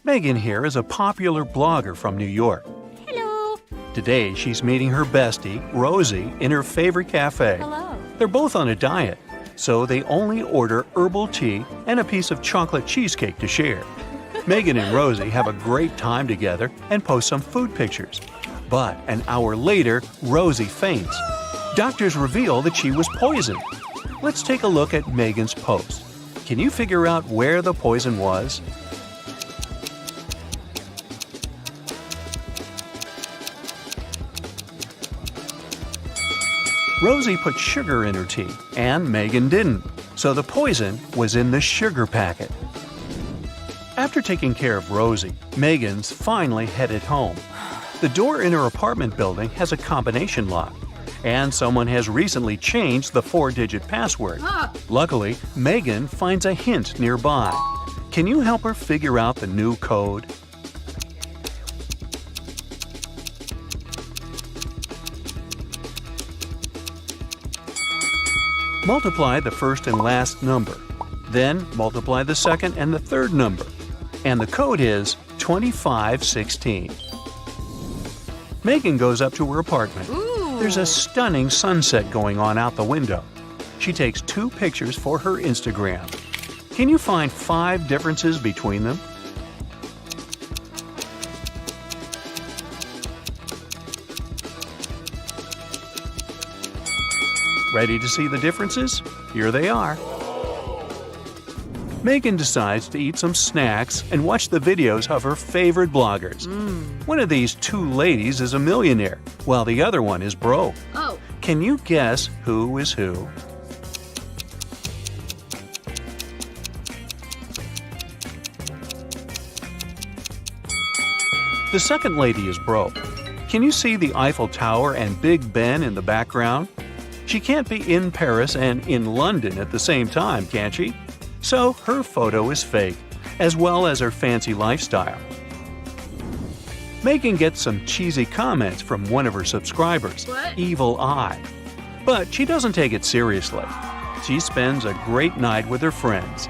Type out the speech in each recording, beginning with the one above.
Megan here is a popular blogger from New York. Hello. Today, she's meeting her bestie, Rosie, in her favorite cafe. Hello. They're both on a diet, so they only order herbal tea and a piece of chocolate cheesecake to share. Megan and Rosie have a great time together and post some food pictures. But an hour later, Rosie faints. Doctors reveal that she was poisoned. Let's take a look at Megan's post. Can you figure out where the poison was? Rosie put sugar in her tea, and Megan didn't, so the poison was in the sugar packet. After taking care of Rosie, Megan's finally headed home. The door in her apartment building has a combination lock, and someone has recently changed the 4-digit password. Luckily, Megan finds a hint nearby. Can you help her figure out the new code? Multiply the first and last number. Then multiply the second and the third number. And the code is 2516. Megan goes up to her apartment. There's a stunning sunset going on out the window. She takes 2 pictures for her Instagram. Can you find 5 differences between them? Ready to see the differences? Here they are. Megan decides to eat some snacks and watch the videos of her favorite bloggers. One of these 2 ladies is a millionaire, while the other one is broke. Oh. Can you guess who is who? The second lady is broke. Can you see the Eiffel Tower and Big Ben in the background? She can't be in Paris and in London at the same time, can she? So her photo is fake, as well as her fancy lifestyle. Megan gets some cheesy comments from one of her subscribers, What? Evil Eye. But she doesn't take it seriously. She spends a great night with her friends.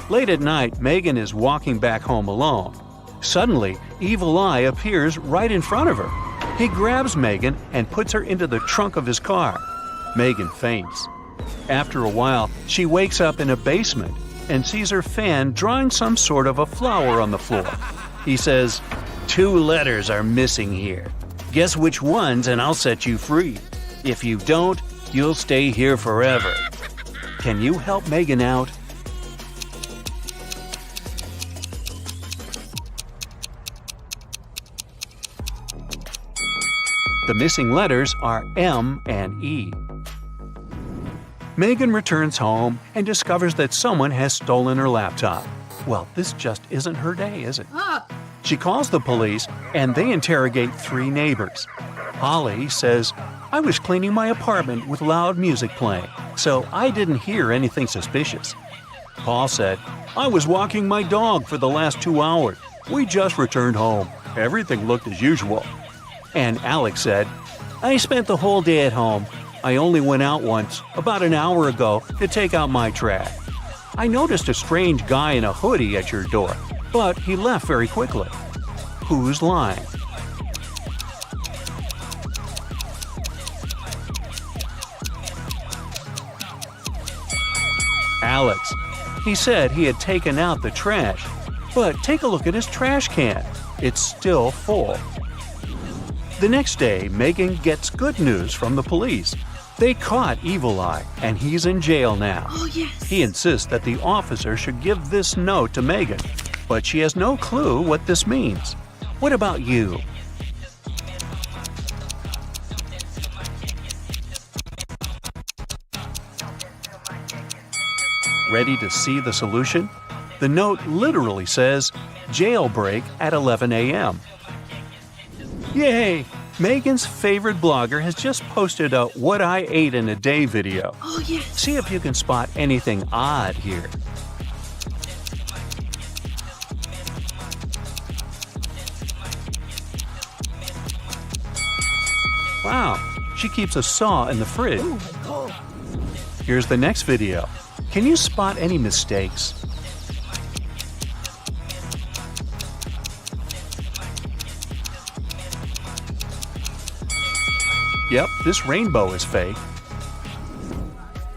Late at night, Megan is walking back home alone. Suddenly, Evil Eye appears right in front of her. He grabs Megan and puts her into the trunk of his car. Megan faints. After a while, she wakes up in a basement and sees her fan drawing some sort of a flower on the floor. He says, 2 letters are missing here. Guess which ones and I'll set you free. If you don't, you'll stay here forever. Can you help Megan out? The missing letters are M and E. Megan returns home and discovers that someone has stolen her laptop. Well, this just isn't her day, is it? She calls the police and they interrogate 3 neighbors. Holly says, I was cleaning my apartment with loud music playing, so I didn't hear anything suspicious. Paul said, I was walking my dog for the last 2 hours. We just returned home. Everything looked as usual. And Alex said, I spent the whole day at home. I only went out once, about an hour ago, to take out my trash. I noticed a strange guy in a hoodie at your door, but he left very quickly. Who's lying? Alex. He said he had taken out the trash, but take a look at his trash can. It's still full. The next day, Megan gets good news from the police. They caught Evil Eye, and he's in jail now. Oh, yes. He insists that the officer should give this note to Megan, but she has no clue what this means. What about you? Ready to see the solution? The note literally says, jailbreak at 11 a.m. Yay! Megan's favorite blogger has just posted a What I Ate in a Day video. Oh, yes. See if you can spot anything odd here. Wow, she keeps a saw in the fridge. Oh, my God. Here's the next video. Can you spot any mistakes? Yep, this rainbow is fake.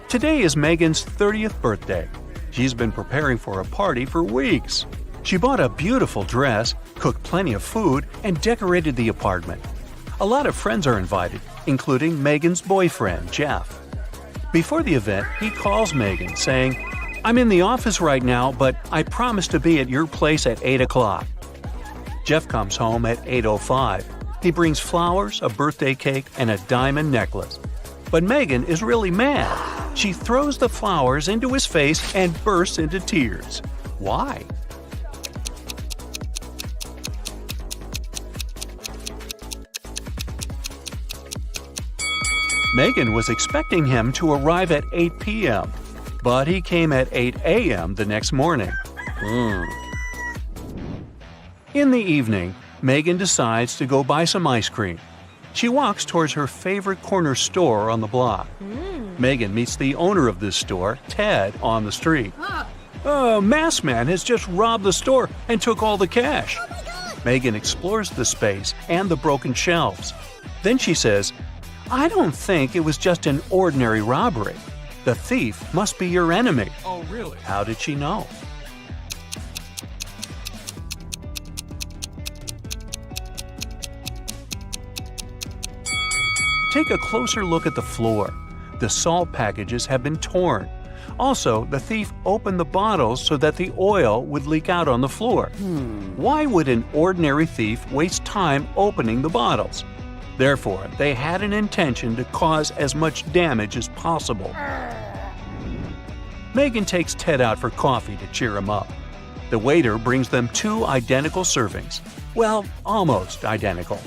Today is Megan's 30th birthday. She's been preparing for a party for weeks. She bought a beautiful dress, cooked plenty of food, and decorated the apartment. A lot of friends are invited, including Megan's boyfriend, Jeff. Before the event, he calls Megan, saying, "I'm in the office right now, but I promise to be at your place at 8 o'clock." Jeff comes home at 8:05. He brings flowers, a birthday cake, and a diamond necklace. But Megan is really mad. She throws the flowers into his face and bursts into tears. Why? Megan was expecting him to arrive at 8 p.m., but he came at 8 a.m. the next morning. In the evening, Megan decides to go buy some ice cream. She walks towards her favorite corner store on the block. Megan meets the owner of this store, Ted, on the street. Masked man has just robbed the store and took all the cash. Megan explores the space and the broken shelves. Then she says, "I don't think it was just an ordinary robbery. The thief must be your enemy." Oh, really? How did she know? Take a closer look at the floor. The salt packages have been torn. Also, the thief opened the bottles so that the oil would leak out on the floor. Why would an ordinary thief waste time opening the bottles? Therefore, they had an intention to cause as much damage as possible. Megan takes Ted out for coffee to cheer him up. The waiter brings them 2 identical servings. Well, almost identical.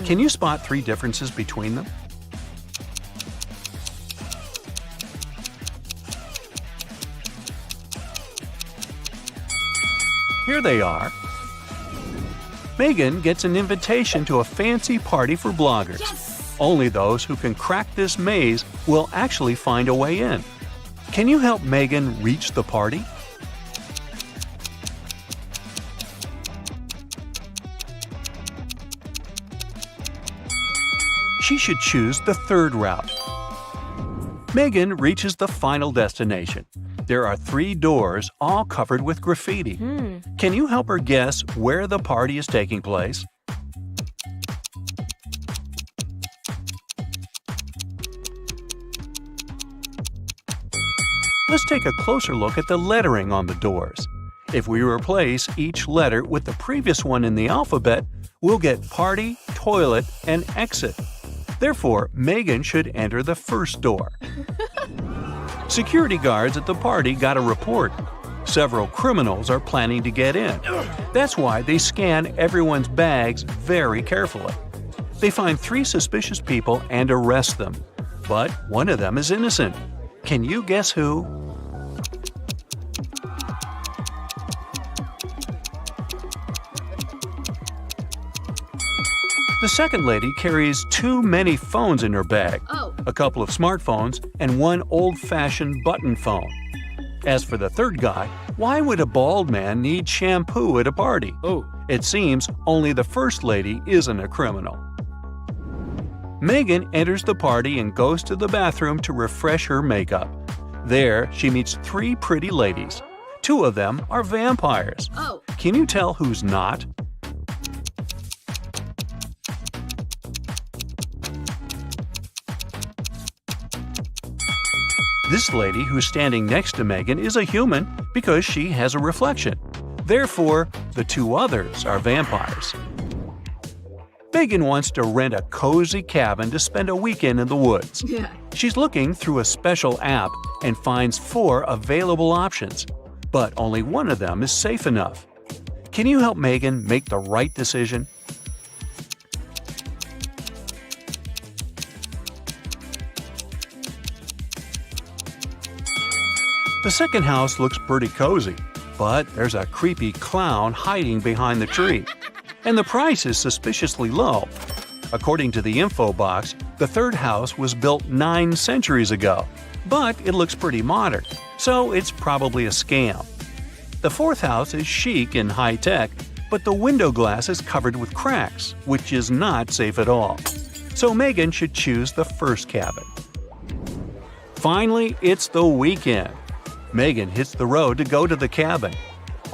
Can you spot 3 differences between them? Here they are. Megan gets an invitation to a fancy party for bloggers. Yes! Only those who can crack this maze will actually find a way in. Can you help Megan reach the party? She should choose the 3rd route. Megan reaches the final destination. There are 3 doors, all covered with graffiti. Can you help her guess where the party is taking place? Let's take a closer look at the lettering on the doors. If we replace each letter with the previous one in the alphabet, we'll get party, toilet, and exit. Therefore, Megan should enter the first door. Security guards at the party got a report. Several criminals are planning to get in. That's why they scan everyone's bags very carefully. They find 3 suspicious people and arrest them. But one of them is innocent. Can you guess who? The second lady carries too many phones in her bag. A couple of smartphones and 1 old-fashioned button phone. As for the third guy, why would a bald man need shampoo at a party? It seems only the first lady isn't a criminal. Megan enters the party and goes to the bathroom to refresh her makeup. There, she meets 3 pretty ladies. 2 of them are vampires. Can you tell who's not? This lady who's standing next to Megan is a human because she has a reflection. Therefore, the 2 others are vampires. Megan wants to rent a cozy cabin to spend a weekend in the woods. She's looking through a special app and finds 4 available options, but only one of them is safe enough. Can you help Megan make the right decision? The second house looks pretty cozy, but there's a creepy clown hiding behind the tree. And the price is suspiciously low. According to the info box, the third house was built 9 centuries ago, but it looks pretty modern, so it's probably a scam. The fourth house is chic and high-tech, but the window glass is covered with cracks, which is not safe at all. so Megan should choose the first cabin. Finally, it's the weekend. Megan hits the road to go to the cabin.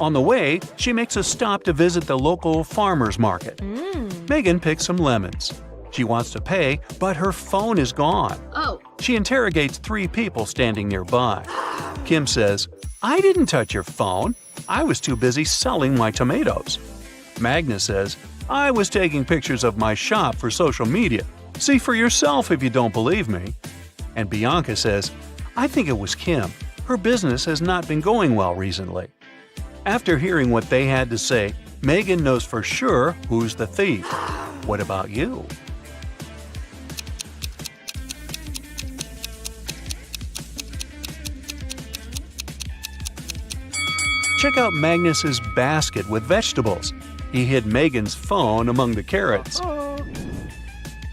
On the way, she makes a stop to visit the local farmer's market. Megan picks some lemons. She wants to pay, but her phone is gone. She interrogates 3 people standing nearby. Kim says, "I didn't touch your phone. I was too busy selling my tomatoes." Magna says, "I was taking pictures of my shop for social media. See for yourself if you don't believe me." And Bianca says, "I think it was Kim. Her business has not been going well recently." After hearing what they had to say, Megan knows for sure who's the thief. What about you? Check out Magnus's basket with vegetables. He hid Megan's phone among the carrots.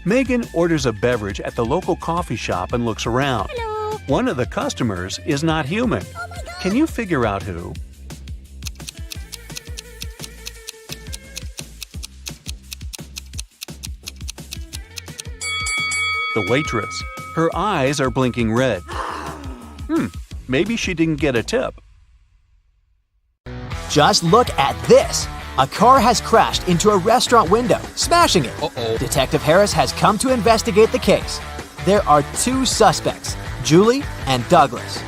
Megan orders a beverage at the local coffee shop and looks around. Hello. One of the customers is not human. Can you figure out who? The waitress. Her eyes are blinking red. Maybe she didn't get a tip. Just look at this! A car has crashed into a restaurant window, smashing it. Detective Harris has come to investigate the case. There are 2 suspects, Julie and Douglas.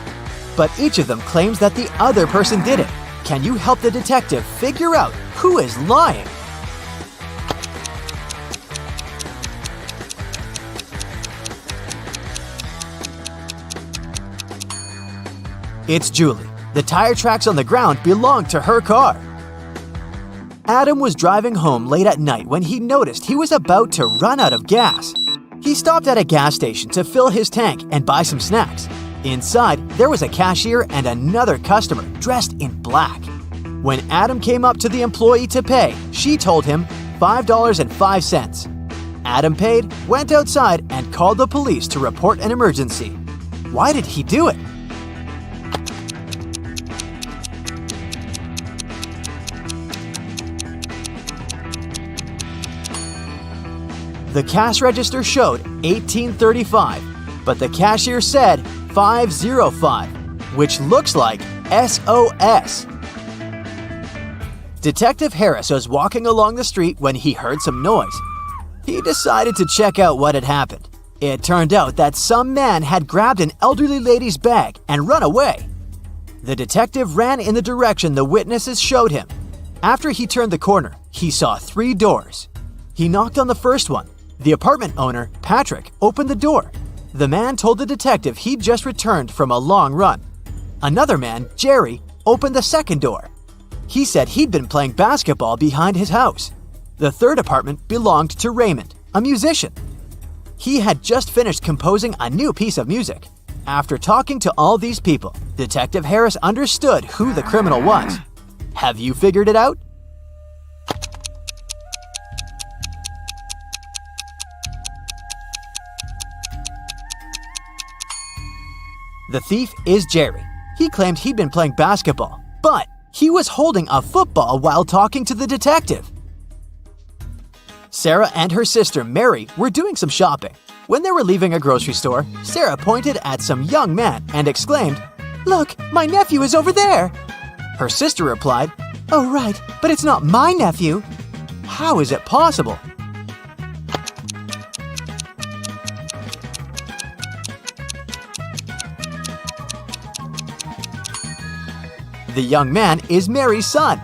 But each of them claims that the other person did it. Can you help the detective figure out who is lying? It's Julie. The tire tracks on the ground belonged to her car. Adam was driving home late at night when he noticed he was about to run out of gas. He stopped at a gas station to fill his tank and buy some snacks. Inside, there was a cashier and another customer dressed in black. When Adam came up to the employee to pay, she told him $5.05. Adam paid, went outside, and called the police to report an emergency. Why did he do it? The cash register showed $18.35, but the cashier said $5.05, which looks like SOS. Detective Harris was walking along the street when he heard some noise. He decided to check out what had happened. It turned out that some man had grabbed an elderly lady's bag and run away. The detective ran in the direction the witnesses showed him. After he turned the corner, he saw 3 doors. He knocked on the first one. The apartment owner, Patrick, opened the door. The man told the detective he'd just returned from a long run. Another man, Jerry, opened the second door. He said he'd been playing basketball behind his house. The third apartment belonged to Raymond, a musician. He had just finished composing a new piece of music. After talking to all these people, Detective Harris understood who the criminal was. Have you figured it out? The thief is Jerry. He claimed he'd been playing basketball, but he was holding a football while talking to the detective. Sarah and her sister Mary were doing some shopping. When they were leaving a grocery store, Sarah pointed at some young man and exclaimed, "Look, my nephew is over there!" Her sister replied, "Oh right, but it's not my nephew." How is it possible? The young man is Mary's son.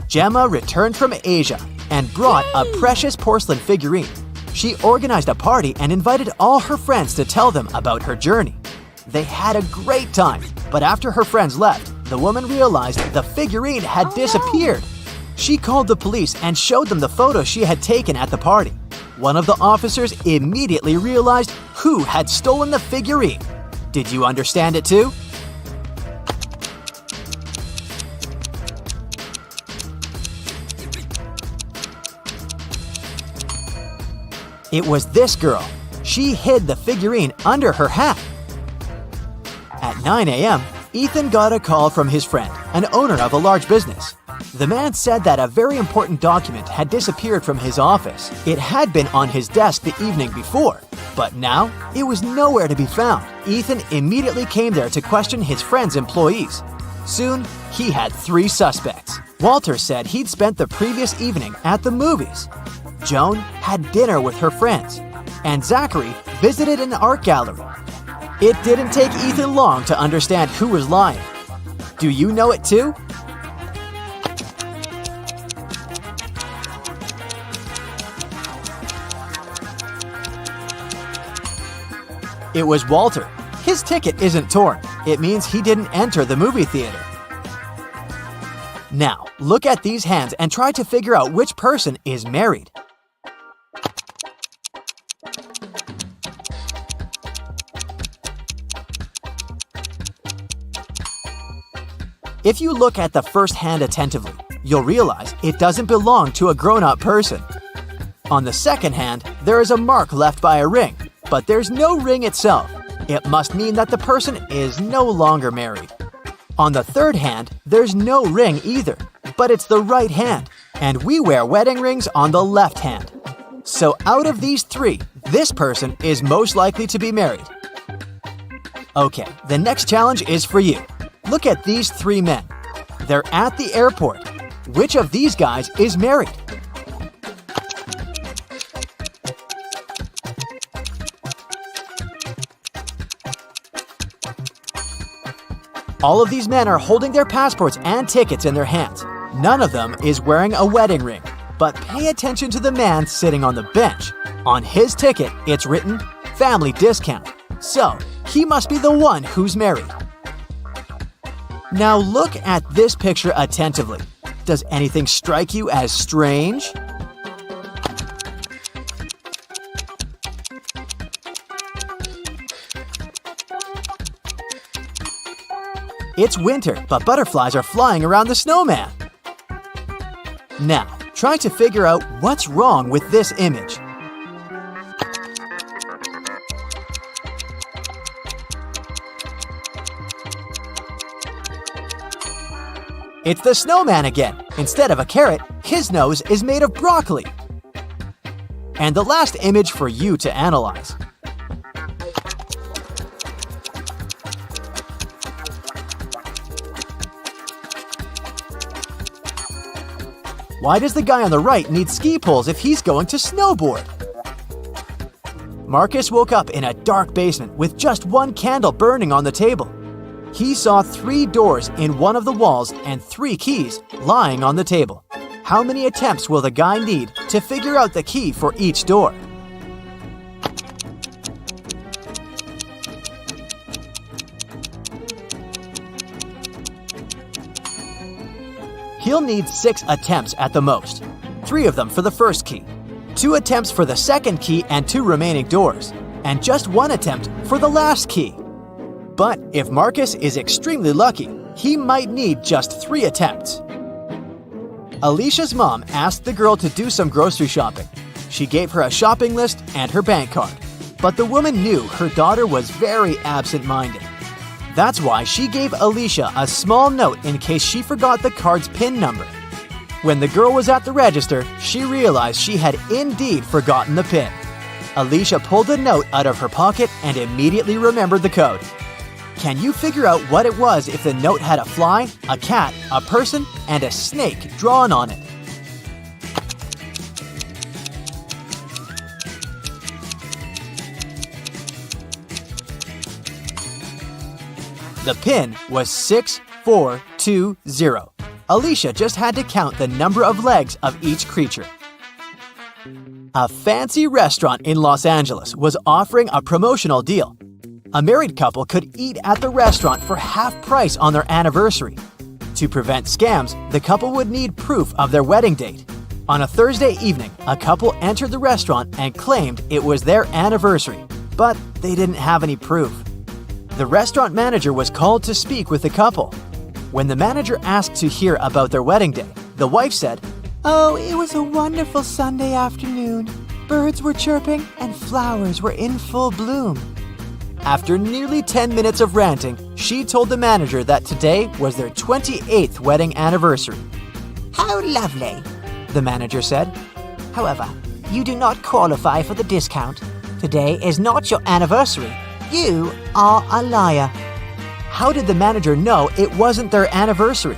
Gemma returned from Asia and brought a precious porcelain figurine. She organized a party and invited all her friends to tell them about her journey. They had a great time, but after her friends left, the woman realized the figurine had disappeared. She called the police and showed them the photo she had taken at the party. One of the officers immediately realized who had stolen the figurine. Did you understand it too? It was this girl. She hid the figurine under her hat. At 9 a.m., Ethan got a call from his friend, an owner of a large business. The man said that a very important document had disappeared from his office. It had been on his desk the evening before, but now it was nowhere to be found. Ethan immediately came there to question his friend's employees. Soon, he had 3 suspects. Walter said he'd spent the previous evening at the movies. Joan had dinner with her friends, and Zachary visited an art gallery. It didn't take Ethan long to understand who was lying. Do you know it too? It was Walter. His ticket isn't torn. It means he didn't enter the movie theater. Now, look at these hands and try to figure out which person is married. If you look at the first hand attentively, you'll realize it doesn't belong to a grown-up person. On the second hand, there is a mark left by a ring, but there's no ring itself. It must mean that the person is no longer married. On the third hand, there's no ring either, but it's the right hand, and we wear wedding rings on the left hand. So out of these 3, this person is most likely to be married. Okay, the next challenge is for you. Look at these 3 men. They're at the airport. Which of these guys is married? All of these men are holding their passports and tickets in their hands. None of them is wearing a wedding ring. But pay attention to the man sitting on the bench. On his ticket, it's written, "Family discount." So, he must be the one who's married. Now look at this picture attentively. Does anything strike you as strange? It's winter, but butterflies are flying around the snowman. Now, try to figure out what's wrong with this image. It's the snowman again. Instead of a carrot, his nose is made of broccoli. And the last image for you to analyze. Why does the guy on the right need ski poles if he's going to snowboard? Marcus woke up in a dark basement with just one candle burning on the table. He saw 3 doors in one of the walls and 3 keys lying on the table. How many attempts will the guy need to figure out the key for each door? He'll need 6 attempts at the most, 3 of them for the first key, 2 attempts for the second key and 2 remaining doors, and just 1 attempt for the last key. But if Marcus is extremely lucky, he might need just 3 attempts. Alicia's mom asked the girl to do some grocery shopping. She gave her a shopping list and her bank card, but the woman knew her daughter was very absent-minded. That's why she gave Alicia a small note in case she forgot the card's PIN number. When the girl was at the register, she realized she had indeed forgotten the PIN. Alicia pulled the note out of her pocket and immediately remembered the code. Can you figure out what it was if the note had a fly, a cat, a person, and a snake drawn on it? The PIN was 6420. Alicia just had to count the number of legs of each creature. A fancy restaurant in Los Angeles was offering a promotional deal. A married couple could eat at the restaurant for half price on their anniversary. To prevent scams, the couple would need proof of their wedding date. On a Thursday evening, a couple entered the restaurant and claimed it was their anniversary, but they didn't have any proof. The restaurant manager was called to speak with the couple. When the manager asked to hear about their wedding day, the wife said, "Oh, it was a wonderful Sunday afternoon. Birds were chirping and flowers were in full bloom." After nearly 10 minutes of ranting, she told the manager that today was their 28th wedding anniversary. How lovely. the manager said. However, you do not qualify for the discount. Today is not your anniversary. You are a liar. How did the manager know it wasn't their anniversary?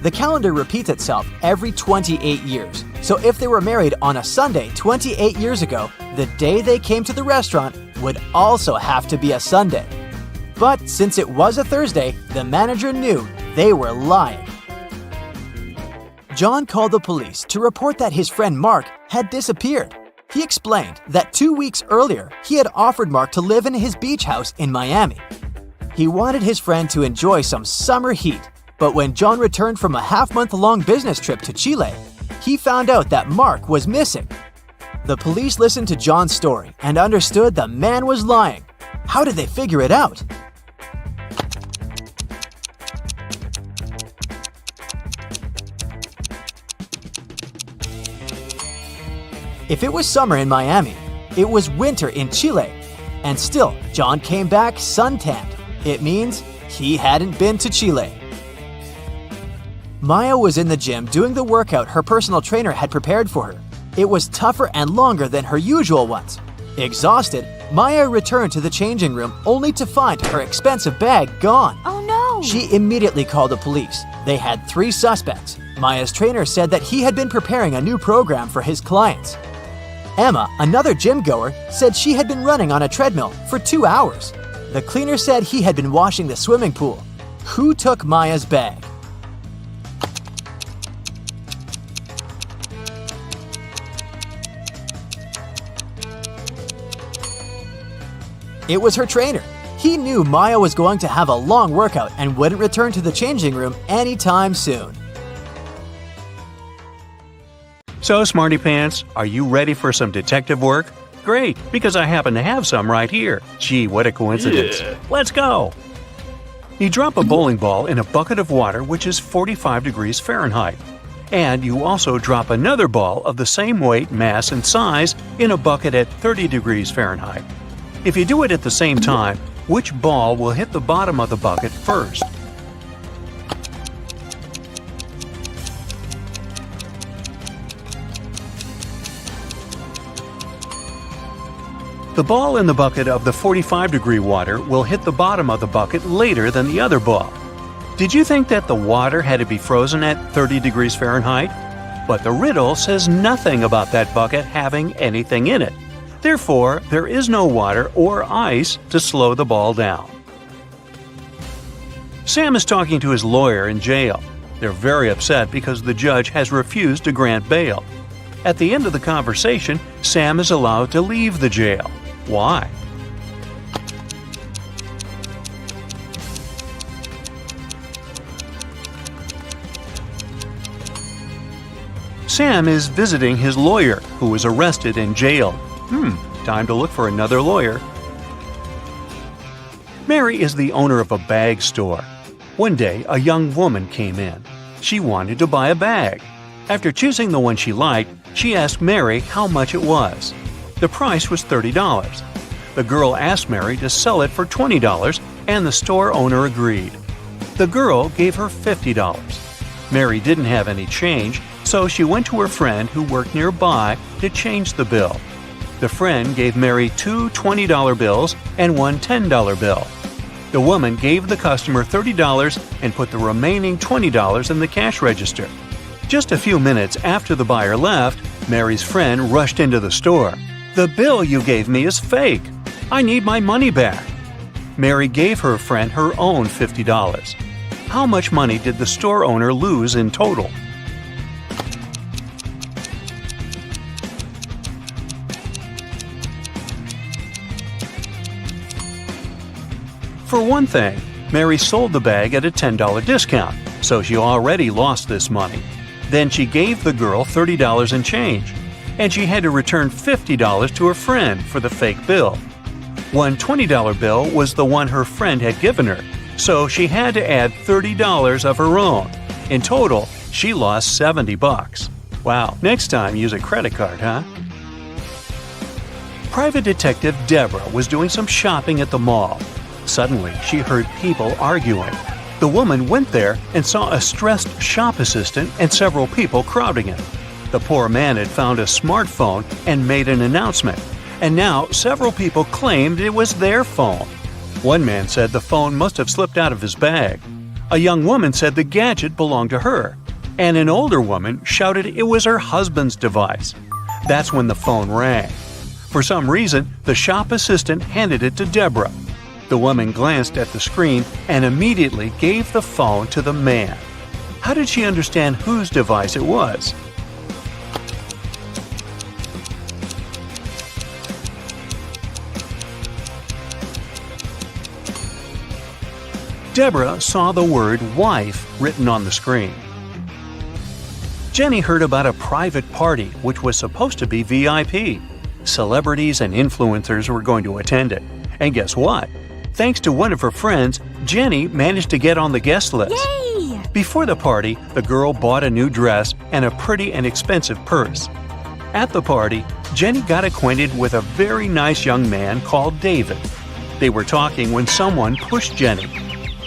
The calendar repeats itself every 28 years. So if they were married on a Sunday 28 years ago, the day they came to the restaurant would also have to be a Sunday. But since it was a Thursday, the manager knew they were lying. John called the police to report that his friend Mark had disappeared. He explained that 2 weeks earlier, he had offered Mark to live in his beach house in Miami. He wanted his friend to enjoy some summer heat, but when John returned from a half-month-long business trip to Chile, he found out that Mark was missing. The police listened to John's story and understood the man was lying. How did they figure it out? If it was summer in Miami, it was winter in Chile. And still, John came back suntanned. It means he hadn't been to Chile. Maya was in the gym doing the workout her personal trainer had prepared for her. It was tougher and longer than her usual ones. Exhausted, Maya returned to the changing room only to find her expensive bag gone. Oh no! She immediately called the police. They had 3 suspects. Maya's trainer said that he had been preparing a new program for his clients. Emma, another gym goer, said she had been running on a treadmill for 2 hours. The cleaner said he had been washing the swimming pool. Who took Maya's bag? It was her trainer. He knew Maya was going to have a long workout and wouldn't return to the changing room anytime soon. So, Smarty Pants, are you ready for some detective work? Great, because I happen to have some right here. Gee, what a coincidence. Yeah. Let's go! You drop a bowling ball in a bucket of water which is 45 degrees Fahrenheit. And you also drop another ball of the same weight, mass, and size in a bucket at 30 degrees Fahrenheit. If you do it at the same time, which ball will hit the bottom of the bucket first? The ball in the bucket of the 45-degree water will hit the bottom of the bucket later than the other ball. Did you think that the water had to be frozen at 30 degrees Fahrenheit? But the riddle says nothing about that bucket having anything in it. Therefore, there is no water or ice to slow the ball down. Sam is talking to his lawyer in jail. They're very upset because the judge has refused to grant bail. At the end of the conversation, Sam is allowed to leave the jail. Why? Sam is visiting his lawyer, who was arrested and jailed. Time to look for another lawyer. Mary is the owner of a bag store. One day, a young woman came in. She wanted to buy a bag. After choosing the one she liked, she asked Mary how much it was. The price was $30. The girl asked Mary to sell it for $20, and the store owner agreed. The girl gave her $50. Mary didn't have any change, so she went to her friend who worked nearby to change the bill. The friend gave Mary 2 $20 bills and 1 $10 bill. The woman gave the customer $30 and put the remaining $20 in the cash register. Just a few minutes after the buyer left, Mary's friend rushed into the store. "The bill you gave me is fake. I need my money back." Mary gave her friend her own $50. How much money did the store owner lose in total? For one thing, Mary sold the bag at a $10 discount, so she already lost this money. Then she gave the girl $30 in change, and she had to return $50 to her friend for the fake bill. One $20 bill was the one her friend had given her, so she had to add $30 of her own. In total, she lost $70. Wow, next time use a credit card, huh? Private Detective Deborah was doing some shopping at the mall. Suddenly, she heard people arguing. The woman went there and saw a stressed shop assistant and several people crowding it. The poor man had found a smartphone and made an announcement, and now several people claimed it was their phone. One man said the phone must have slipped out of his bag. A young woman said the gadget belonged to her, and an older woman shouted it was her husband's device. That's when the phone rang. For some reason, the shop assistant handed it to Deborah. The woman glanced at the screen and immediately gave the phone to the man. How did she understand whose device it was? Deborah saw the word wife written on the screen. Jenny heard about a private party which was supposed to be VIP. Celebrities and influencers were going to attend it. And guess what? Thanks to one of her friends, Jenny managed to get on the guest list. Yay! Before the party, the girl bought a new dress and a pretty and expensive purse. At the party, Jenny got acquainted with a very nice young man called David. They were talking when someone pushed Jenny.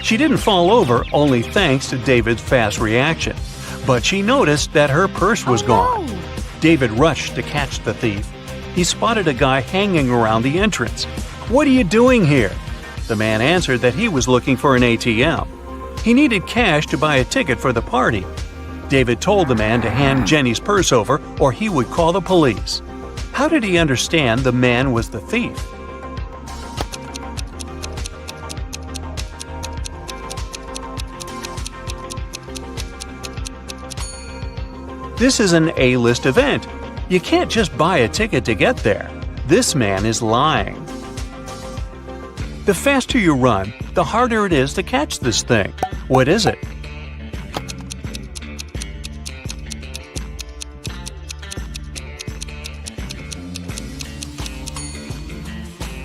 She didn't fall over, only thanks to David's fast reaction. But she noticed that her purse was gone. No. David rushed to catch the thief. He spotted a guy hanging around the entrance. "What are you doing here?" The man answered that he was looking for an ATM. He needed cash to buy a ticket for the party. David told the man to hand Jenny's purse over or he would call the police. How did he understand the man was the thief? This is an A-list event. You can't just buy a ticket to get there. This man is lying. The faster you run, the harder it is to catch this thing. What is it?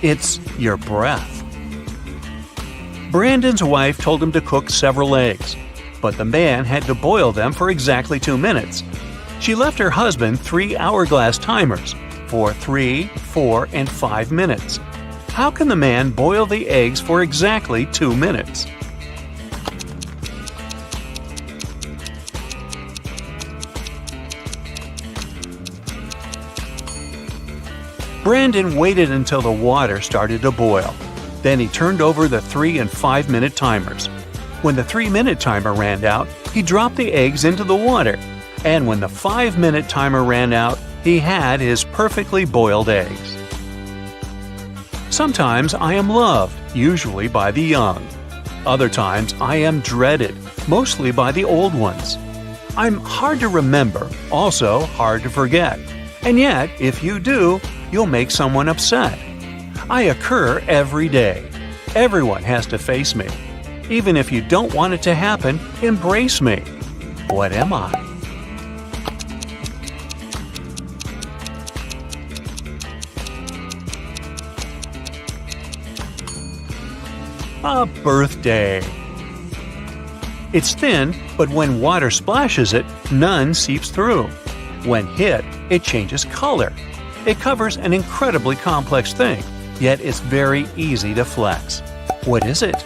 It's your breath. Brandon's wife told him to cook several eggs, but the man had to boil them for exactly 2 minutes. She left her husband 3 hourglass timers for 3, 4, and 5 minutes. How can the man boil the eggs for exactly 2 minutes? Brandon waited until the water started to boil. Then he turned over the 3 and 5 minute timers. When the 3-minute timer ran out, he dropped the eggs into the water. And when the 5-minute timer ran out, he had his perfectly boiled eggs. Sometimes I am loved, usually by the young. Other times I am dreaded, mostly by the old ones. I'm hard to remember, also hard to forget. And yet, if you do, you'll make someone upset. I occur every day. Everyone has to face me. Even if you don't want it to happen, embrace me. What am I? A birthday. It's thin, but when water splashes it, none seeps through. When hit, it changes color. It covers an incredibly complex thing, yet it's very easy to flex. What is it?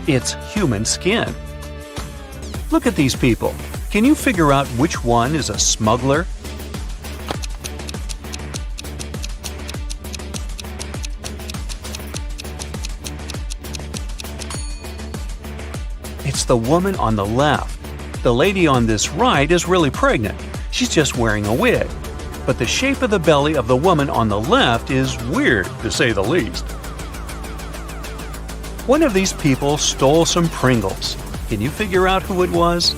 It's human skin. Look at these people. Can you figure out which one is a smuggler? It's the woman on the left. The lady on this right is really pregnant. She's just wearing a wig. But the shape of the belly of the woman on the left is weird, to say the least. One of these people stole some Pringles. Can you figure out who it was?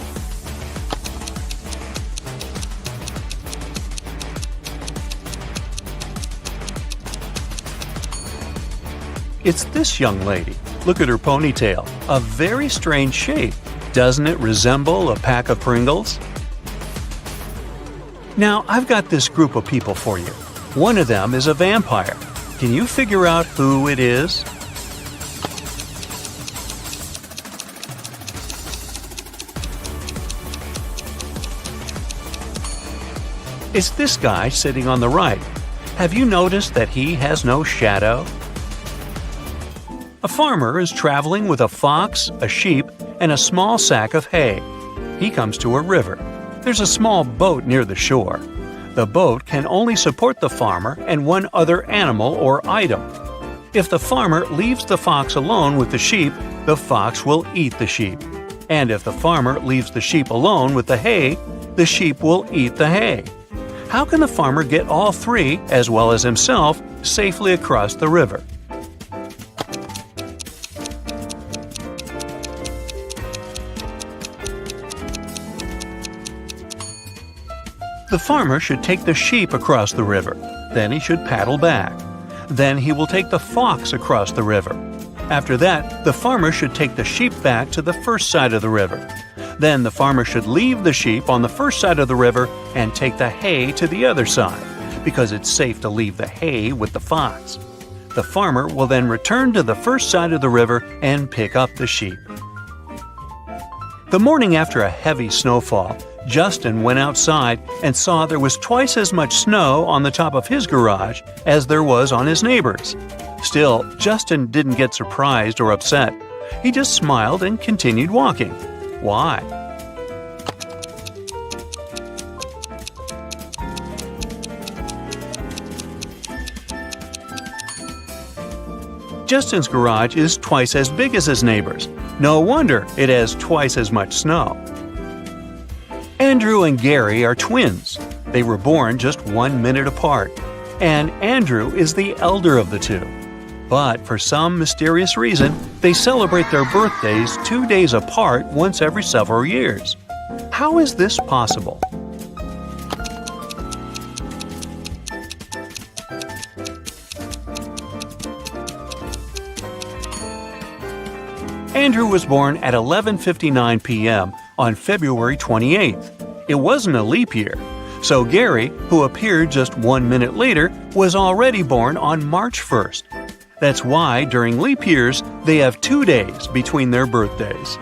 It's this young lady. Look at her ponytail. A very strange shape. Doesn't it resemble a pack of Pringles? Now, I've got this group of people for you. One of them is a vampire. Can you figure out who it is? It's this guy sitting on the right. Have you noticed that he has no shadow? A farmer is traveling with a fox, a sheep, and a small sack of hay. He comes to a river. There's a small boat near the shore. The boat can only support the farmer and one other animal or item. If the farmer leaves the fox alone with the sheep, the fox will eat the sheep. And if the farmer leaves the sheep alone with the hay, the sheep will eat the hay. How can the farmer get all three, as well as himself, safely across the river? The farmer should take the sheep across the river. Then he should paddle back. Then he will take the fox across the river. After that, the farmer should take the sheep back to the first side of the river. Then the farmer should leave the sheep on the first side of the river and take the hay to the other side, because it's safe to leave the hay with the fox. The farmer will then return to the first side of the river and pick up the sheep. The morning after a heavy snowfall, Justin went outside and saw there was twice as much snow on the top of his garage as there was on his neighbor's. Still, Justin didn't get surprised or upset. He just smiled and continued walking. Why? Justin's garage is twice as big as his neighbor's. No wonder it has twice as much snow. Andrew and Gary are twins. They were born just 1 minute apart, and Andrew is the elder of the two. But for some mysterious reason, they celebrate their birthdays 2 days apart once every several years. How is this possible? Andrew was born at 11:59 p.m. on February 28th. It wasn't a leap year, so Gary, who appeared just 1 minute later, was already born on March 1st. That's why during leap years, they have 2 days between their birthdays.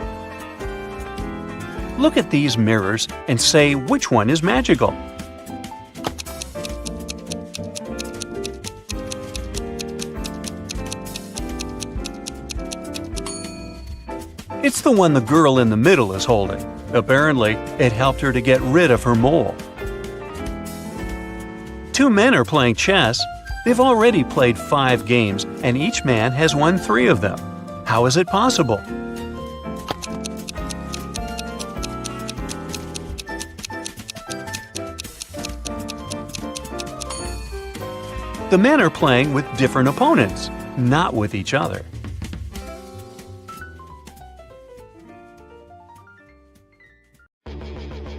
Look at these mirrors and say which one is magical. It's the one the girl in the middle is holding. Apparently, it helped her to get rid of her mole. 2 men are playing chess. They've already played 5 games, and each man has won 3 of them. How is it possible? The men are playing with different opponents, not with each other.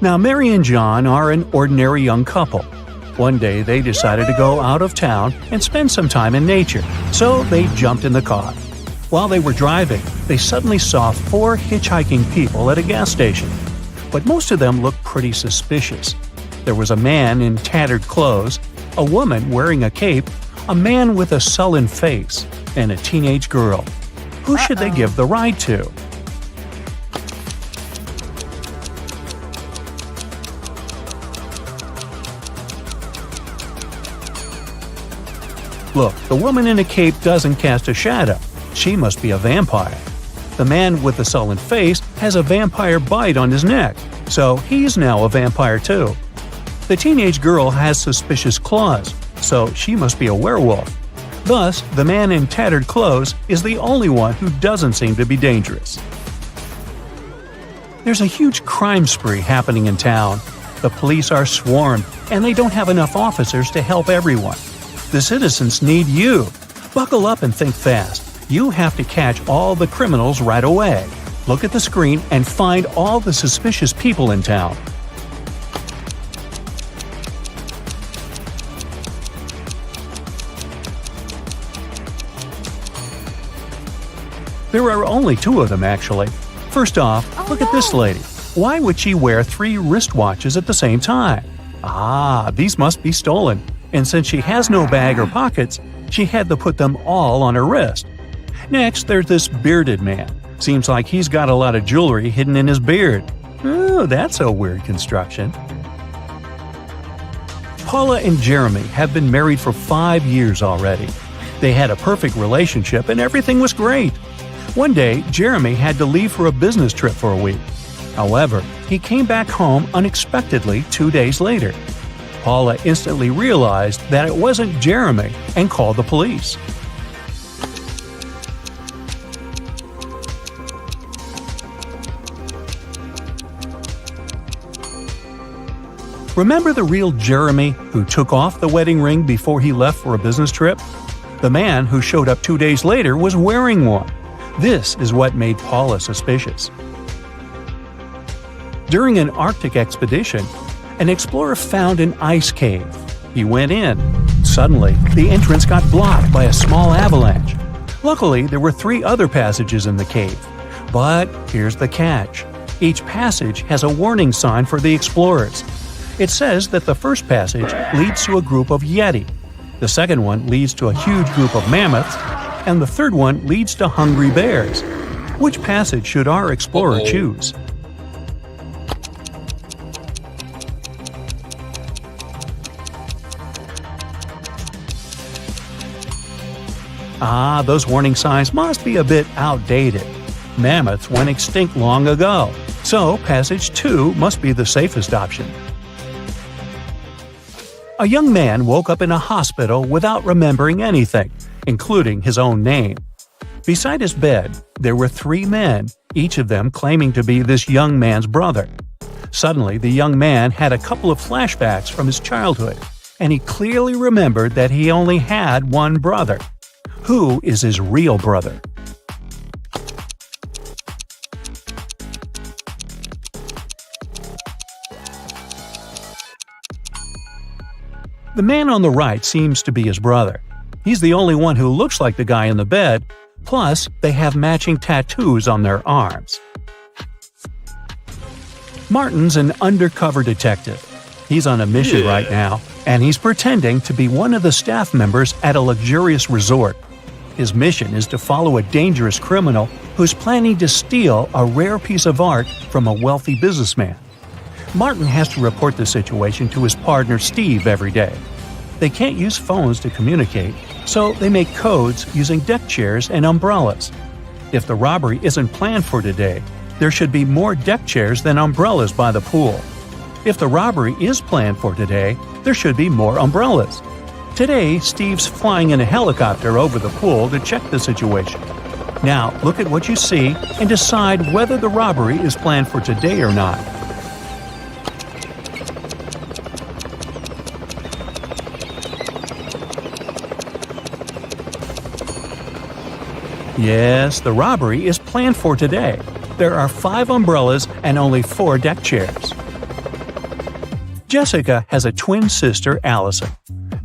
Now, Mary and John are an ordinary young couple. One day they decided to go out of town and spend some time in nature, so they jumped in the car. While they were driving, they suddenly saw 4 hitchhiking people at a gas station. But most of them looked pretty suspicious. There was a man in tattered clothes, a woman wearing a cape, a man with a sullen face, and a teenage girl. Who should they give the ride to? Look, the woman in a cape doesn't cast a shadow. She must be a vampire. The man with the sullen face has a vampire bite on his neck, so he's now a vampire too. The teenage girl has suspicious claws, so she must be a werewolf. Thus, the man in tattered clothes is the only one who doesn't seem to be dangerous. There's a huge crime spree happening in town. The police are swarmed, and they don't have enough officers to help everyone. The citizens need you. Buckle up and think fast. You have to catch all the criminals right away. Look at the screen and find all the suspicious people in town. There are only 2 of them, actually. First off, look at this lady. Why would she wear 3 wristwatches at the same time? These must be stolen. And since she has no bag or pockets, she had to put them all on her wrist. Next, there's this bearded man. Seems like he's got a lot of jewelry hidden in his beard. Oh, that's a weird construction. Paula and Jeremy have been married for 5 years already. They had a perfect relationship and everything was great. One day, Jeremy had to leave for a business trip for a week. However, he came back home unexpectedly 2 days later. Paula instantly realized that it wasn't Jeremy and called the police. Remember the real Jeremy who took off the wedding ring before he left for a business trip? The man who showed up 2 days later was wearing one. This is what made Paula suspicious. During an Arctic expedition, an explorer found an ice cave. He went in. Suddenly, the entrance got blocked by a small avalanche. Luckily, there were 3 other passages in the cave. But here's the catch. Each passage has a warning sign for the explorers. It says that the first passage leads to a group of Yeti, the second one leads to a huge group of mammoths, and the third one leads to hungry bears. Which passage should our explorer choose? Those warning signs must be a bit outdated. Mammoths went extinct long ago, so passage 2 must be the safest option. A young man woke up in a hospital without remembering anything, including his own name. Beside his bed, there were 3 men, each of them claiming to be this young man's brother. Suddenly, the young man had a couple of flashbacks from his childhood, and he clearly remembered that he only had one brother. Who is his real brother? The man on the right seems to be his brother. He's the only one who looks like the guy in the bed, plus they have matching tattoos on their arms. Martin's an undercover detective. He's on a mission right now, and he's pretending to be one of the staff members at a luxurious resort. His mission is to follow a dangerous criminal who's planning to steal a rare piece of art from a wealthy businessman. Martin has to report the situation to his partner Steve every day. They can't use phones to communicate, so they make codes using deck chairs and umbrellas. If the robbery isn't planned for today, there should be more deck chairs than umbrellas by the pool. If the robbery is planned for today, there should be more umbrellas. Today, Steve's flying in a helicopter over the pool to check the situation. Now, look at what you see and decide whether the robbery is planned for today or not. Yes, the robbery is planned for today. There are 5 umbrellas and only 4 deck chairs. Jessica has a twin sister, Allison.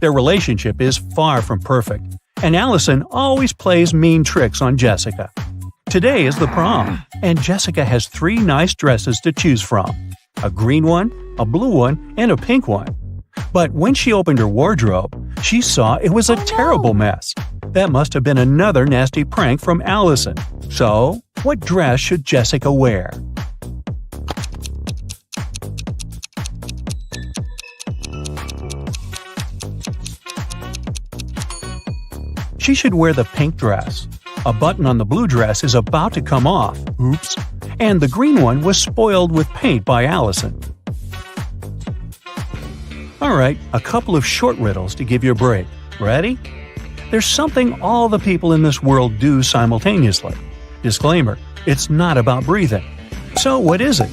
Their relationship is far from perfect, and Allison always plays mean tricks on Jessica. Today is the prom, and Jessica has 3 nice dresses to choose from: a green one, a blue one, and a pink one. But when she opened her wardrobe, she saw it was a terrible mess. That must have been another nasty prank from Allison. So, what dress should Jessica wear? She should wear the pink dress. A button on the blue dress is about to come off. Oops. And the green one was spoiled with paint by Allison. Alright, a couple of short riddles to give you a break. Ready? There's something all the people in this world do simultaneously. Disclaimer, it's not about breathing. So what is it?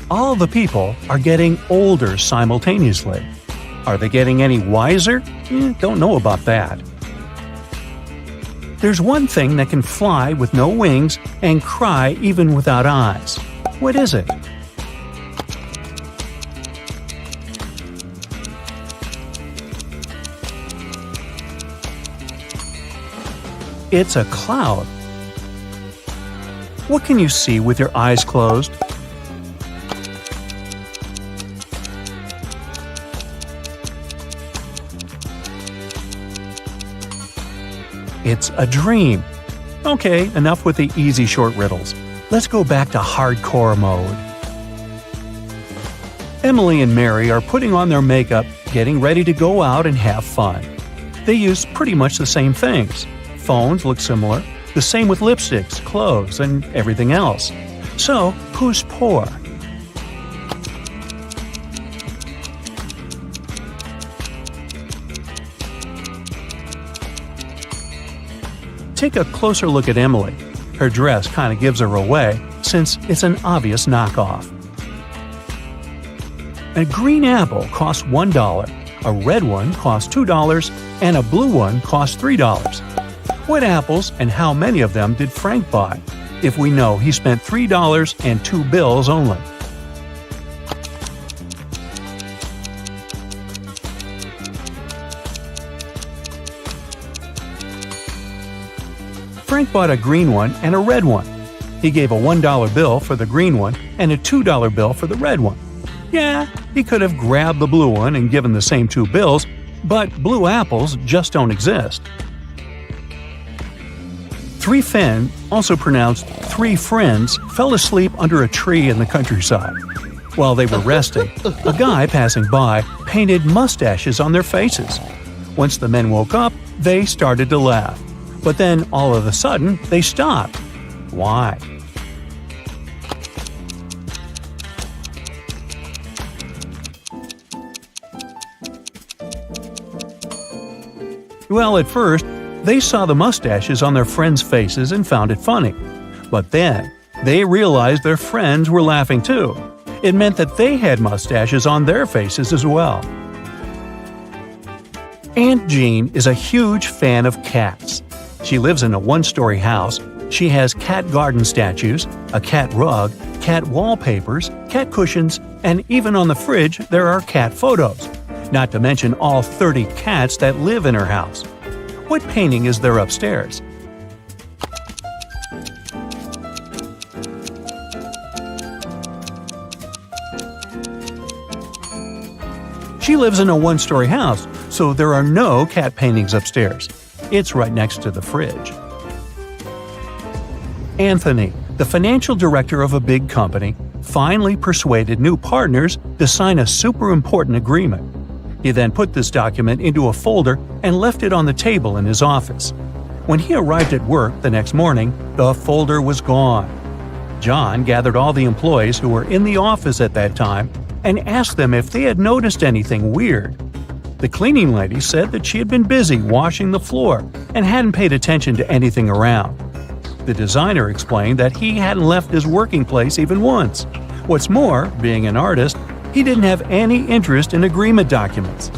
All the people are getting older simultaneously. Are they getting any wiser? Don't know about that. There's one thing that can fly with no wings and cry even without eyes. What is it? It's a cloud. What can you see with your eyes closed? It's a dream. Okay, enough with the easy short riddles. Let's go back to hardcore mode. Emily and Mary are putting on their makeup, getting ready to go out and have fun. They use pretty much the same things. Phones look similar, the same with lipsticks, clothes, and everything else. So, who's poor? Take a closer look at Emily. Her dress kind of gives her away, since it's an obvious knockoff. A green apple costs $1, a red one costs $2, and a blue one costs $3. What apples and how many of them did Frank buy, if we know he spent $3 and 2 bills only? Frank bought a green one and a red one. He gave a $1 bill for the green one and a $2 bill for the red one. Yeah, he could have grabbed the blue one and given the same 2 bills, but blue apples just don't exist. 3 Fen, also pronounced 3 friends, fell asleep under a tree in the countryside. While they were resting, a guy passing by painted mustaches on their faces. Once the men woke up, they started to laugh. But then, all of a sudden, they stopped. Why? Well, at first, they saw the mustaches on their friends' faces and found it funny. But then, they realized their friends were laughing too. It meant that they had mustaches on their faces as well. Aunt Jean is a huge fan of cats. She lives in a 1-story house. She has cat garden statues, a cat rug, cat wallpapers, cat cushions, and even on the fridge there are cat photos. Not to mention all 30 cats that live in her house. What painting is there upstairs? She lives in a 1-story house, so there are no cat paintings upstairs. It's right next to the fridge. Anthony, the financial director of a big company, finally persuaded new partners to sign a super important agreement. He then put this document into a folder and left it on the table in his office. When he arrived at work the next morning, the folder was gone. John gathered all the employees who were in the office at that time and asked them if they had noticed anything weird. The cleaning lady said that she had been busy washing the floor and hadn't paid attention to anything around. The designer explained that he hadn't left his working place even once. What's more, being an artist, he didn't have any interest in agreement documents.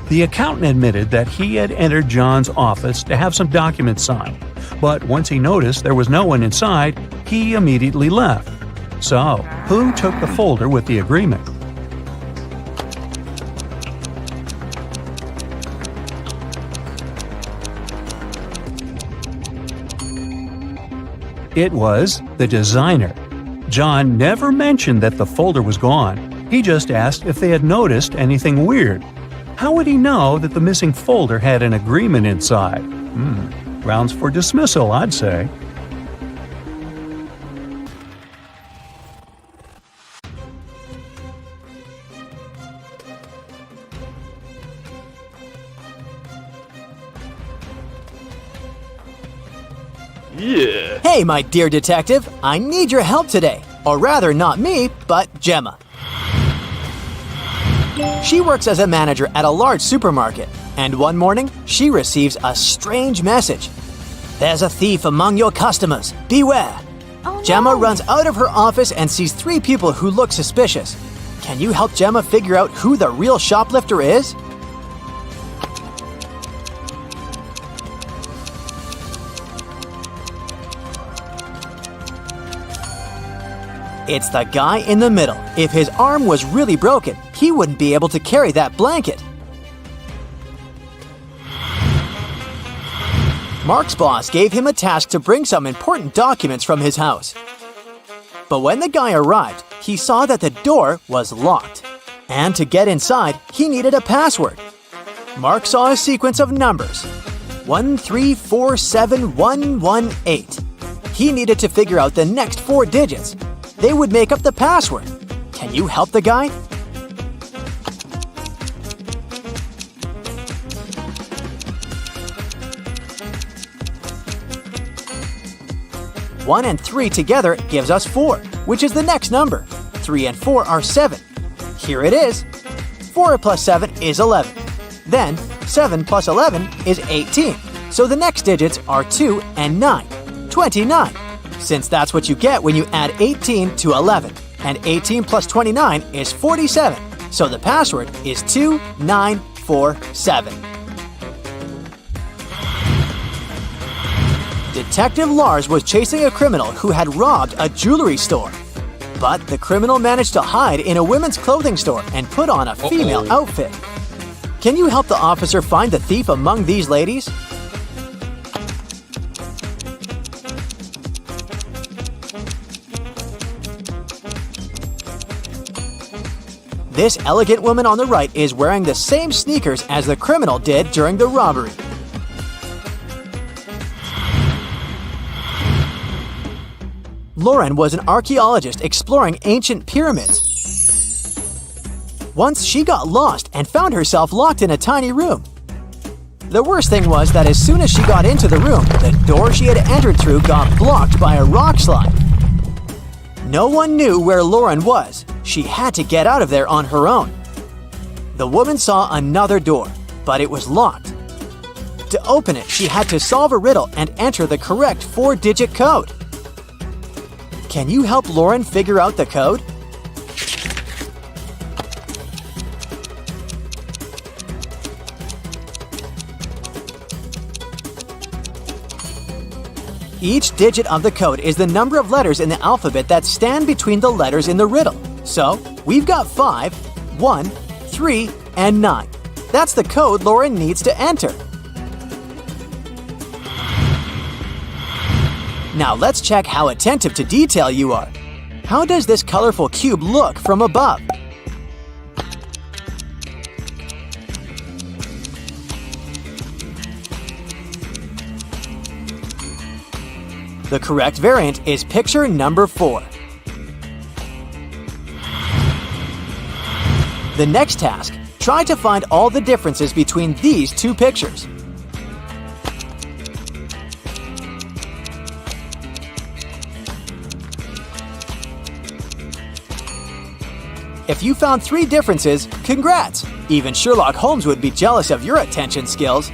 The accountant admitted that he had entered John's office to have some documents signed, but once he noticed there was no one inside, he immediately left. So, who took the folder with the agreement? It was the designer. John never mentioned that the folder was gone. He just asked if they had noticed anything weird. How would he know that the missing folder had an agreement inside? Grounds for dismissal, I'd say. Yeah. Hey, my dear detective, I need your help today. Or rather, not me, but Gemma. She works as a manager at a large supermarket, and one morning, she receives a strange message. There's a thief among your customers. Beware. Oh, no. Gemma runs out of her office and sees 3 people who look suspicious. Can you help Gemma figure out who the real shoplifter is? It's the guy in the middle. If his arm was really broken, he wouldn't be able to carry that blanket. Mark's boss gave him a task to bring some important documents from his house. But when the guy arrived, he saw that the door was locked. And to get inside, he needed a password. Mark saw a sequence of numbers. 1347118. He needed to figure out the next 4 digits. They would make up the password. Can you help the guy? 1 and 3 together gives us 4, which is the next number. 3 and 4 are 7. Here it is. 4 plus 7 is 11. Then 7 plus 11 is 18. So the next digits are 2 and 9. 29. Since that's what you get when you add 18 to 11. And 18 plus 29 is 47. So the password is 2947. Detective Lars was chasing a criminal who had robbed a jewelry store. But the criminal managed to hide in a women's clothing store and put on a female outfit. Can you help the officer find the thief among these ladies? This elegant woman on the right is wearing the same sneakers as the criminal did during the robbery. Lauren was an archaeologist exploring ancient pyramids. Once she got lost and found herself locked in a tiny room. The worst thing was that as soon as she got into the room, the door she had entered through got blocked by a rock slide. No one knew where Lauren was. She had to get out of there on her own. The woman saw another door, but it was locked. To open it, she had to solve a riddle and enter the correct 4-digit code. Can you help Lauren figure out the code? Each digit of the code is the number of letters in the alphabet that stand between the letters in the riddle. So, we've got 5, 1, 3, and 9. That's the code Lauren needs to enter. Now let's check how attentive to detail you are. How does this colorful cube look from above? The correct variant is picture number 4. The next task, try to find all the differences between these 2 pictures. If you found 3 differences, congrats! Even Sherlock Holmes would be jealous of your attention skills.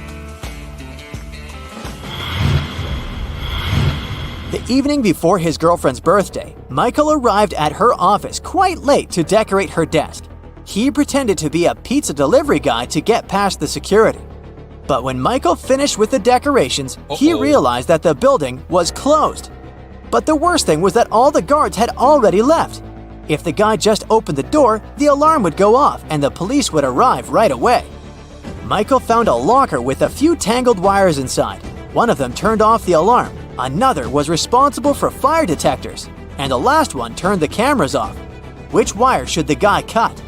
The evening before his girlfriend's birthday, Michael arrived at her office quite late to decorate her desk. He pretended to be a pizza delivery guy to get past the security. But when Michael finished with the decorations, he realized that the building was closed. But the worst thing was that all the guards had already left. If the guy just opened the door, the alarm would go off and the police would arrive right away. Michael found a locker with a few tangled wires inside. One of them turned off the alarm, another was responsible for fire detectors, and the last one turned the cameras off. Which wire should the guy cut?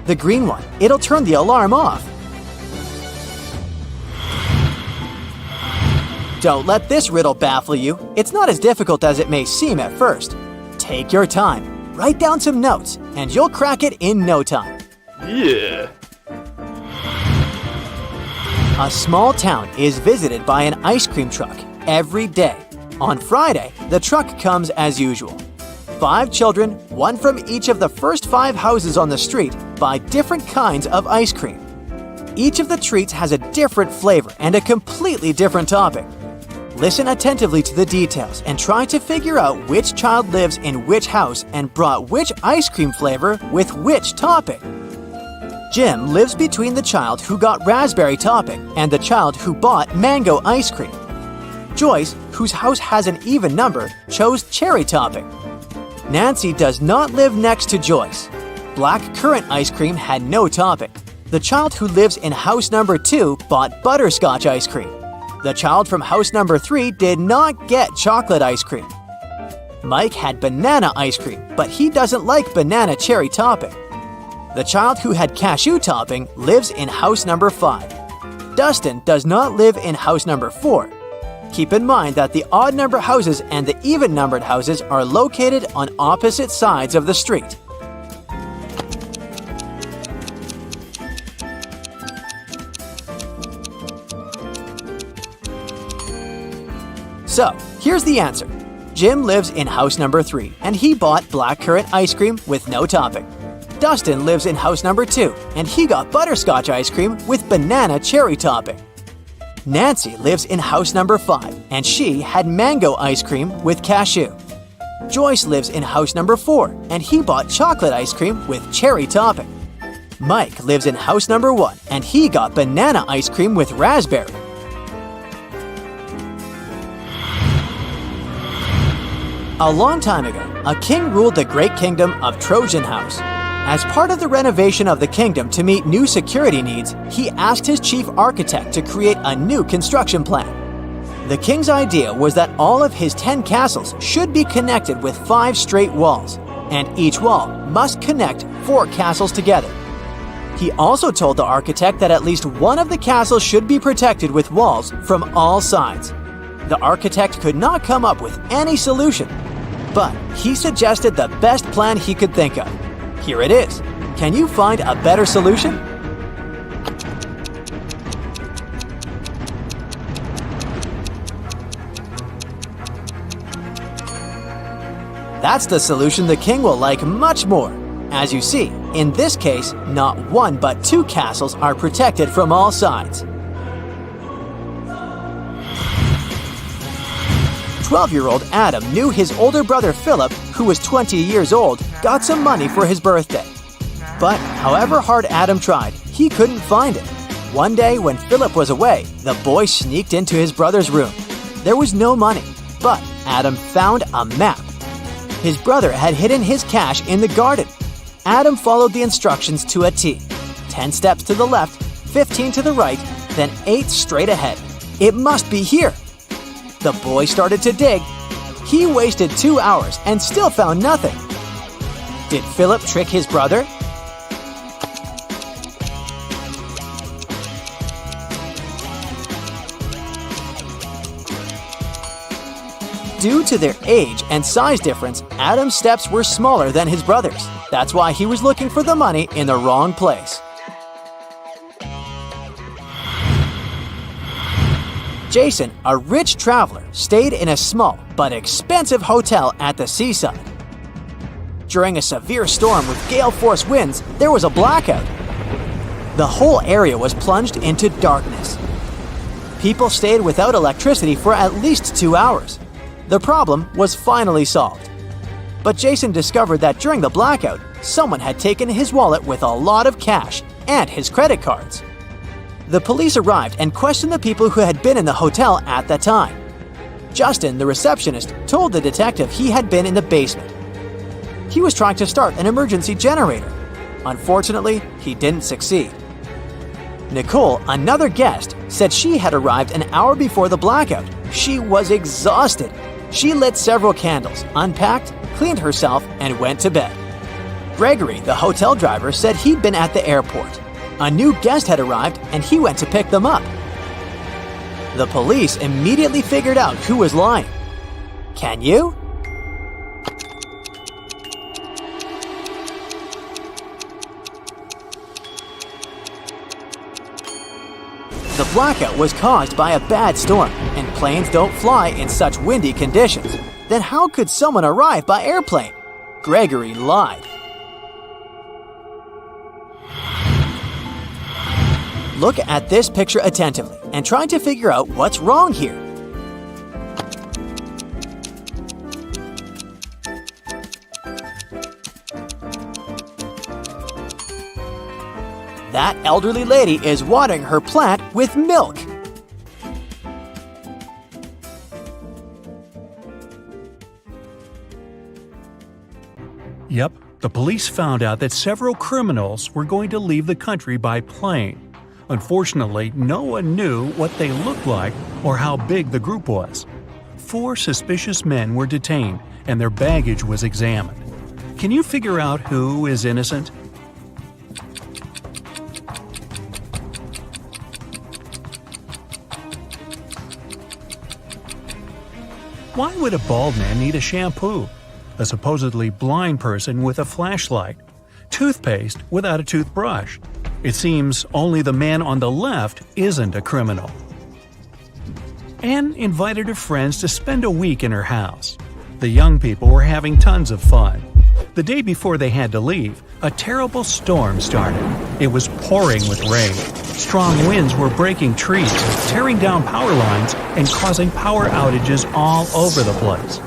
The green one. It'll turn the alarm off. Don't let this riddle baffle you. It's not as difficult as it may seem at first. Take your time, write down some notes, and you'll crack it in no time. Yeah. A small town is visited by an ice cream truck every day. On Friday, the truck comes as usual. 5 children, one from each of the first 5 houses on the street, buy different kinds of ice cream. Each of the treats has a different flavor and a completely different topping. Listen attentively to the details and try to figure out which child lives in which house and brought which ice cream flavor with which topping. Jim lives between the child who got raspberry topping and the child who bought mango ice cream. Joyce, whose house has an even number, chose cherry topping. Nancy does not live next to Joyce. Black currant ice cream had no topping. The child who lives in house number 2 bought butterscotch ice cream. The child from house number 3 did not get chocolate ice cream. Mike had banana ice cream, but he doesn't like banana cherry topping. The child who had cashew topping lives in house number 5. Dustin does not live in house number 4. Keep in mind that the odd-number houses and the even-numbered houses are located on opposite sides of the street. So, here's the answer. Jim lives in house number 3, and he bought blackcurrant ice cream with no topping. Dustin lives in house number 2, and he got butterscotch ice cream with banana cherry topping. Nancy lives in house number 5, and she had mango ice cream with cashew. Joyce lives in house number 4, and he bought chocolate ice cream with cherry topping. Mike lives in house number 1, and he got banana ice cream with raspberry. A long time ago, a king ruled the great kingdom of Trojan House. As part of the renovation of the kingdom to meet new security needs, he asked his chief architect to create a new construction plan. The king's idea was that all of his 10 castles should be connected with 5 straight walls, and each wall must connect 4 castles together. He also told the architect that at least one of the castles should be protected with walls from all sides. The architect could not come up with any solution, but he suggested the best plan he could think of. Here it is. Can you find a better solution? That's the solution the king will like much more. As you see, in this case, not 1 but 2 castles are protected from all sides. 12-year-old Adam knew his older brother Philip, who was 20 years old, got some money for his birthday. But however hard Adam tried, he couldn't find it. One day when Philip was away, the boy sneaked into his brother's room. There was no money, but Adam found a map. His brother had hidden his cash in the garden. Adam followed the instructions to a T. 10 steps to the left, 15 to the right, then 8 straight ahead. It must be here. The boy started to dig. He wasted 2 hours and still found nothing. Did Philip trick his brother? Due to their age and size difference, Adam's steps were smaller than his brother's. That's why he was looking for the money in the wrong place. Jason, a rich traveler, stayed in a small but expensive hotel at the seaside. During a severe storm with gale-force winds, there was a blackout. The whole area was plunged into darkness. People stayed without electricity for at least 2 hours. The problem was finally solved. But Jason discovered that during the blackout, someone had taken his wallet with a lot of cash and his credit cards. The police arrived and questioned the people who had been in the hotel at that time. Justin, the receptionist, told the detective he had been in the basement. He was trying to start an emergency generator. Unfortunately, he didn't succeed. Nicole, another guest, said she had arrived an hour before the blackout. She was exhausted. She lit several candles, unpacked, cleaned herself, and went to bed. Gregory, the hotel driver, said he'd been at the airport. A new guest had arrived and he went to pick them up. The police immediately figured out who was lying. Can you? The blackout was caused by a bad storm, and planes don't fly in such windy conditions. Then how could someone arrive by airplane? Gregory lied. Look at this picture attentively and try to figure out what's wrong here. That elderly lady is watering her plant with milk. Yep, the police found out that several criminals were going to leave the country by plane. Unfortunately, no one knew what they looked like or how big the group was. 4 suspicious men were detained and their baggage was examined. Can you figure out who is innocent? Why would a bald man need a shampoo? A supposedly blind person with a flashlight? Toothpaste without a toothbrush? It seems only the man on the left isn't a criminal. Anne invited her friends to spend a week in her house. The young people were having tons of fun. The day before they had to leave, a terrible storm started. It was pouring with rain. Strong winds were breaking trees, tearing down power lines, and causing power outages all over the place.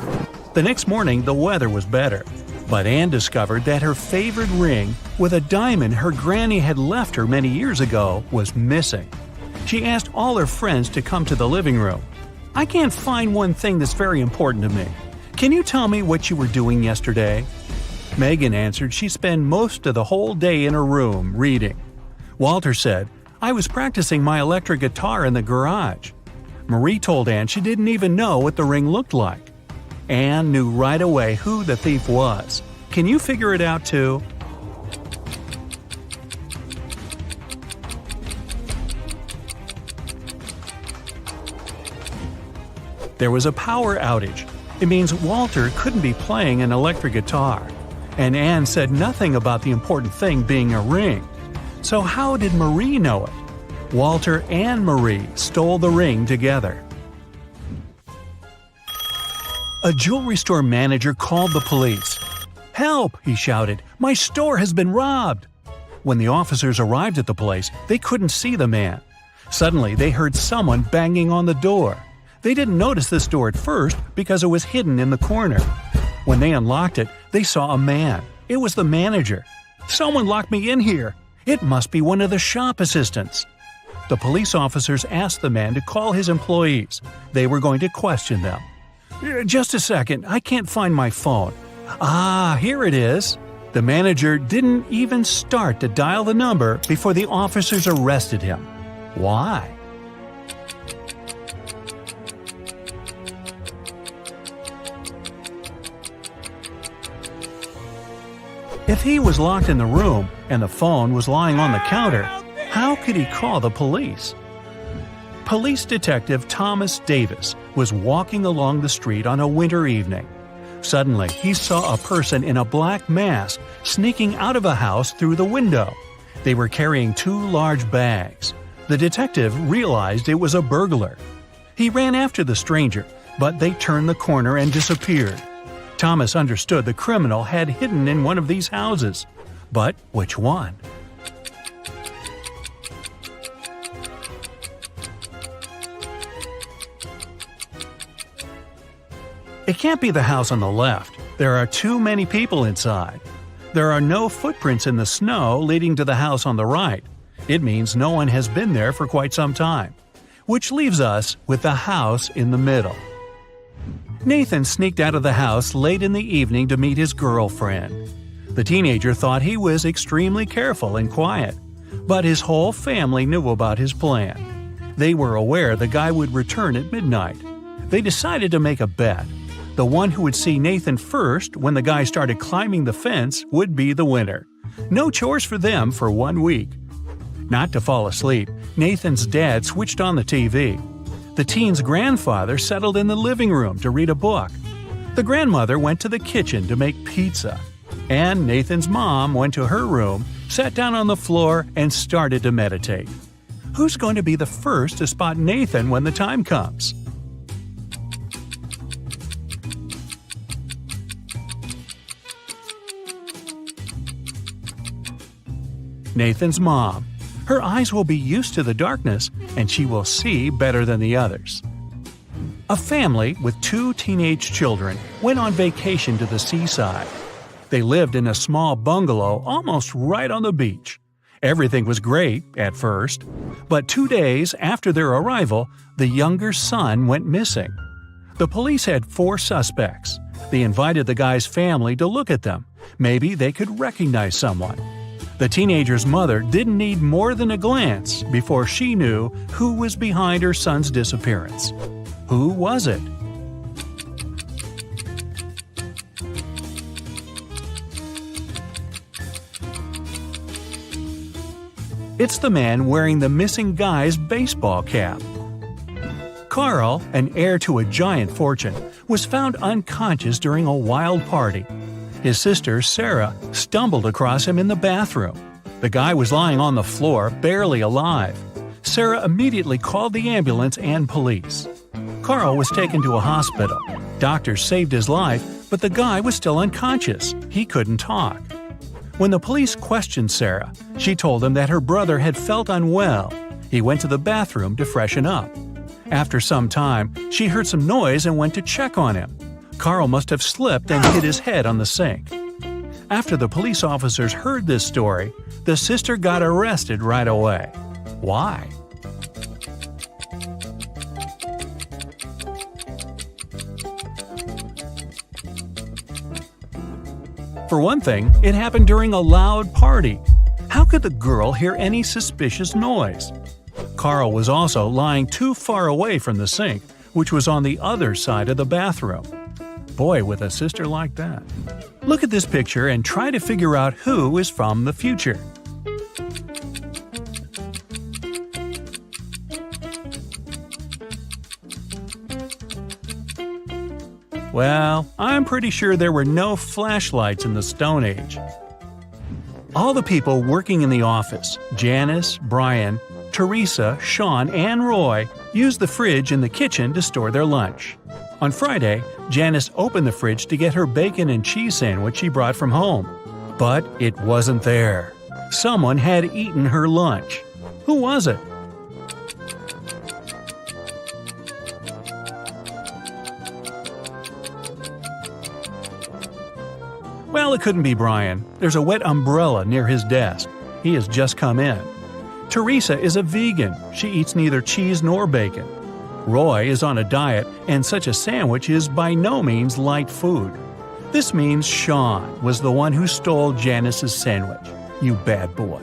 The next morning, the weather was better, but Anne discovered that her favorite ring with a diamond her granny had left her many years ago was missing. She asked all her friends to come to the living room. "I can't find one thing that's very important to me. Can you tell me what you were doing yesterday?" Megan answered she spent most of the whole day in her room reading. Walter said, "I was practicing my electric guitar in the garage." Marie told Anne she didn't even know what the ring looked like. Anne knew right away who the thief was. Can you figure it out too? There was a power outage. It means Walter couldn't be playing an electric guitar. And Anne said nothing about the important thing being a ring. So how did Marie know it? Walter and Marie stole the ring together. A jewelry store manager called the police. "Help!" he shouted. "My store has been robbed!" When the officers arrived at the place, they couldn't see the man. Suddenly, they heard someone banging on the door. They didn't notice this door at first because it was hidden in the corner. When they unlocked it, they saw a man. It was the manager. "Someone locked me in here. It must be one of the shop assistants." The police officers asked the man to call his employees. They were going to question them. "Just a second, I can't find my phone." "Ah, here it is." The manager didn't even start to dial the number before the officers arrested him. Why? If he was locked in the room and the phone was lying on the counter, how could he call the police? Police Detective Thomas Davis was walking along the street on a winter evening. Suddenly, he saw a person in a black mask sneaking out of a house through the window. They were carrying 2 large bags. The detective realized it was a burglar. He ran after the stranger, but they turned the corner and disappeared. Thomas understood the criminal had hidden in one of these houses. But which one? It can't be the house on the left. There are too many people inside. There are no footprints in the snow leading to the house on the right. It means no one has been there for quite some time. Which leaves us with the house in the middle. Nathan sneaked out of the house late in the evening to meet his girlfriend. The teenager thought he was extremely careful and quiet, but his whole family knew about his plan. They were aware the guy would return at midnight. They decided to make a bet. The one who would see Nathan first when the guy started climbing the fence would be the winner. No chores for them for 1 week. Not to fall asleep, Nathan's dad switched on the TV. The teen's grandfather settled in the living room to read a book. The grandmother went to the kitchen to make pizza. And Nathan's mom went to her room, sat down on the floor, and started to meditate. Who's going to be the first to spot Nathan when the time comes? Nathan's mom. Her eyes will be used to the darkness, and she will see better than the others. A family with 2 teenage children went on vacation to the seaside. They lived in a small bungalow almost right on the beach. Everything was great at first, but 2 days after their arrival, the younger son went missing. The police had 4 suspects. They invited the guy's family to look at them. Maybe they could recognize someone. The teenager's mother didn't need more than a glance before she knew who was behind her son's disappearance. Who was it? It's the man wearing the missing guy's baseball cap. Carl, an heir to a giant fortune, was found unconscious during a wild party. His sister, Sarah, stumbled across him in the bathroom. The guy was lying on the floor, barely alive. Sarah immediately called the ambulance and police. Carl was taken to a hospital. Doctors saved his life, but the guy was still unconscious. He couldn't talk. When the police questioned Sarah, she told them that her brother had felt unwell. He went to the bathroom to freshen up. After some time, she heard some noise and went to check on him. Carl must have slipped and hit his head on the sink. After the police officers heard this story, the sister got arrested right away. Why? For one thing, it happened during a loud party. How could the girl hear any suspicious noise? Carl was also lying too far away from the sink, which was on the other side of the bathroom. Boy, with a sister like that. Look at this picture and try to figure out who is from the future. Well, I'm pretty sure there were no flashlights in the Stone Age. All the people working in the office, Janice, Brian, Teresa, Sean, and Roy, used the fridge in the kitchen to store their lunch. On Friday, Janice opened the fridge to get her bacon and cheese sandwich she brought from home. But it wasn't there. Someone had eaten her lunch. Who was it? Well, it couldn't be Brian. There's a wet umbrella near his desk. He has just come in. Teresa is a vegan. She eats neither cheese nor bacon. Roy is on a diet, and such a sandwich is by no means light food. This means Sean was the one who stole Janice's sandwich. You bad boy.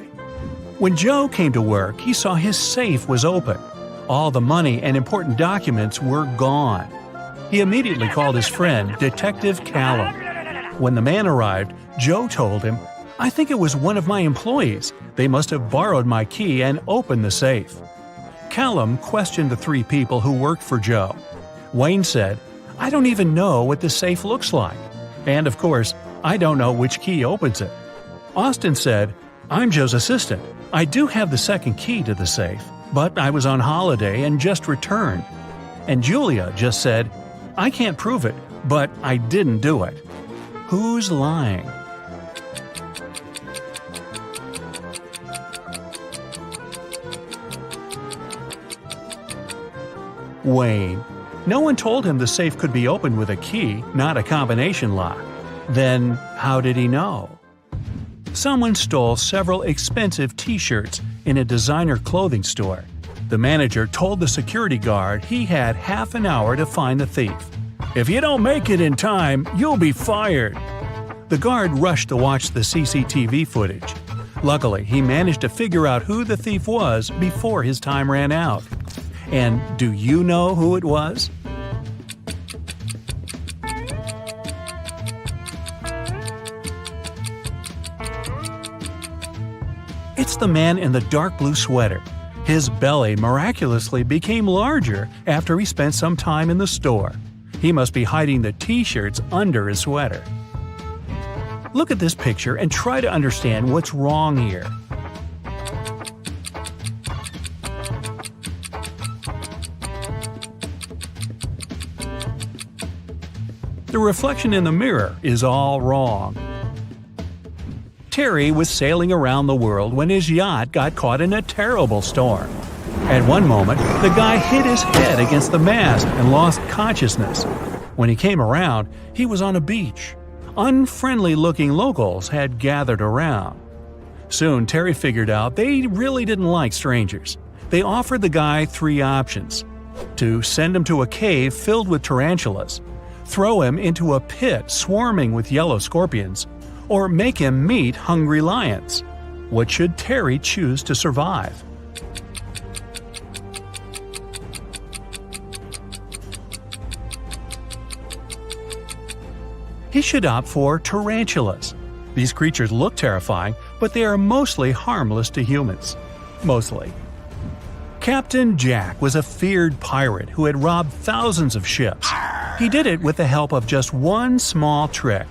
When Joe came to work, he saw his safe was open. All the money and important documents were gone. He immediately called his friend, Detective Callum. When the man arrived, Joe told him, "I think it was one of my employees. They must have borrowed my key and opened the safe." Callum questioned the three people who worked for Joe. Wayne said, "I don't even know what the safe looks like. And of course, I don't know which key opens it." Austin said, "I'm Joe's assistant. I do have the second key to the safe, but I was on holiday and just returned." And Julia just said, "I can't prove it, but I didn't do it." Who's lying? Wayne. No one told him the safe could be opened with a key, not a combination lock. Then, how did he know? Someone stole several expensive t-shirts in a designer clothing store. The manager told the security guard he had half an hour to find the thief. "If you don't make it in time, you'll be fired." The guard rushed to watch the CCTV footage. Luckily, he managed to figure out who the thief was before his time ran out. And do you know who it was? It's the man in the dark blue sweater. His belly miraculously became larger after he spent some time in the store. He must be hiding the t-shirts under his sweater. Look at this picture and try to understand what's wrong here. The reflection in the mirror is all wrong. Terry was sailing around the world when his yacht got caught in a terrible storm. At one moment, the guy hit his head against the mast and lost consciousness. When he came around, he was on a beach. Unfriendly-looking locals had gathered around. Soon, Terry figured out they really didn't like strangers. They offered the guy three options: to send him to a cave filled with tarantulas, throw him into a pit swarming with yellow scorpions, or make him meet hungry lions. What should Terry choose to survive? He should opt for tarantulas. These creatures look terrifying, but they are mostly harmless to humans. mostly. Captain Jack was a feared pirate who had robbed thousands of ships. He did it with the help of just one small trick.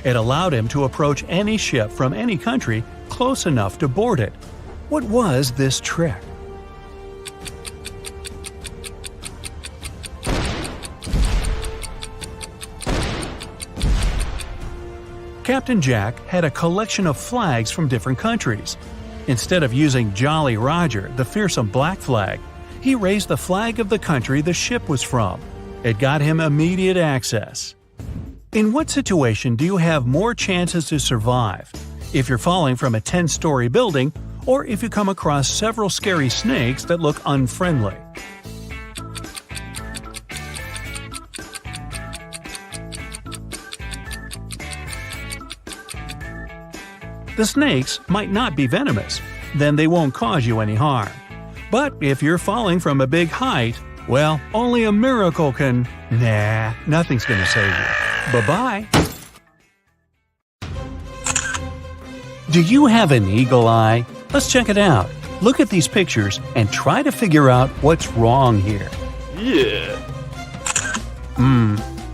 It allowed him to approach any ship from any country close enough to board it. What was this trick? Captain Jack had a collection of flags from different countries. Instead of using Jolly Roger, the fearsome black flag, he raised the flag of the country the ship was from. It got him immediate access. In what situation do you have more chances to survive? If you're falling from a 10-story building, or if you come across several scary snakes that look unfriendly? The snakes might not be venomous, then they won't cause you any harm. But if you're falling from a big height, well, only a miracle can… Nah, nothing's gonna save you. Bye-bye. Do you have an eagle eye? Let's check it out. Look at these pictures and try to figure out what's wrong here. Yeah.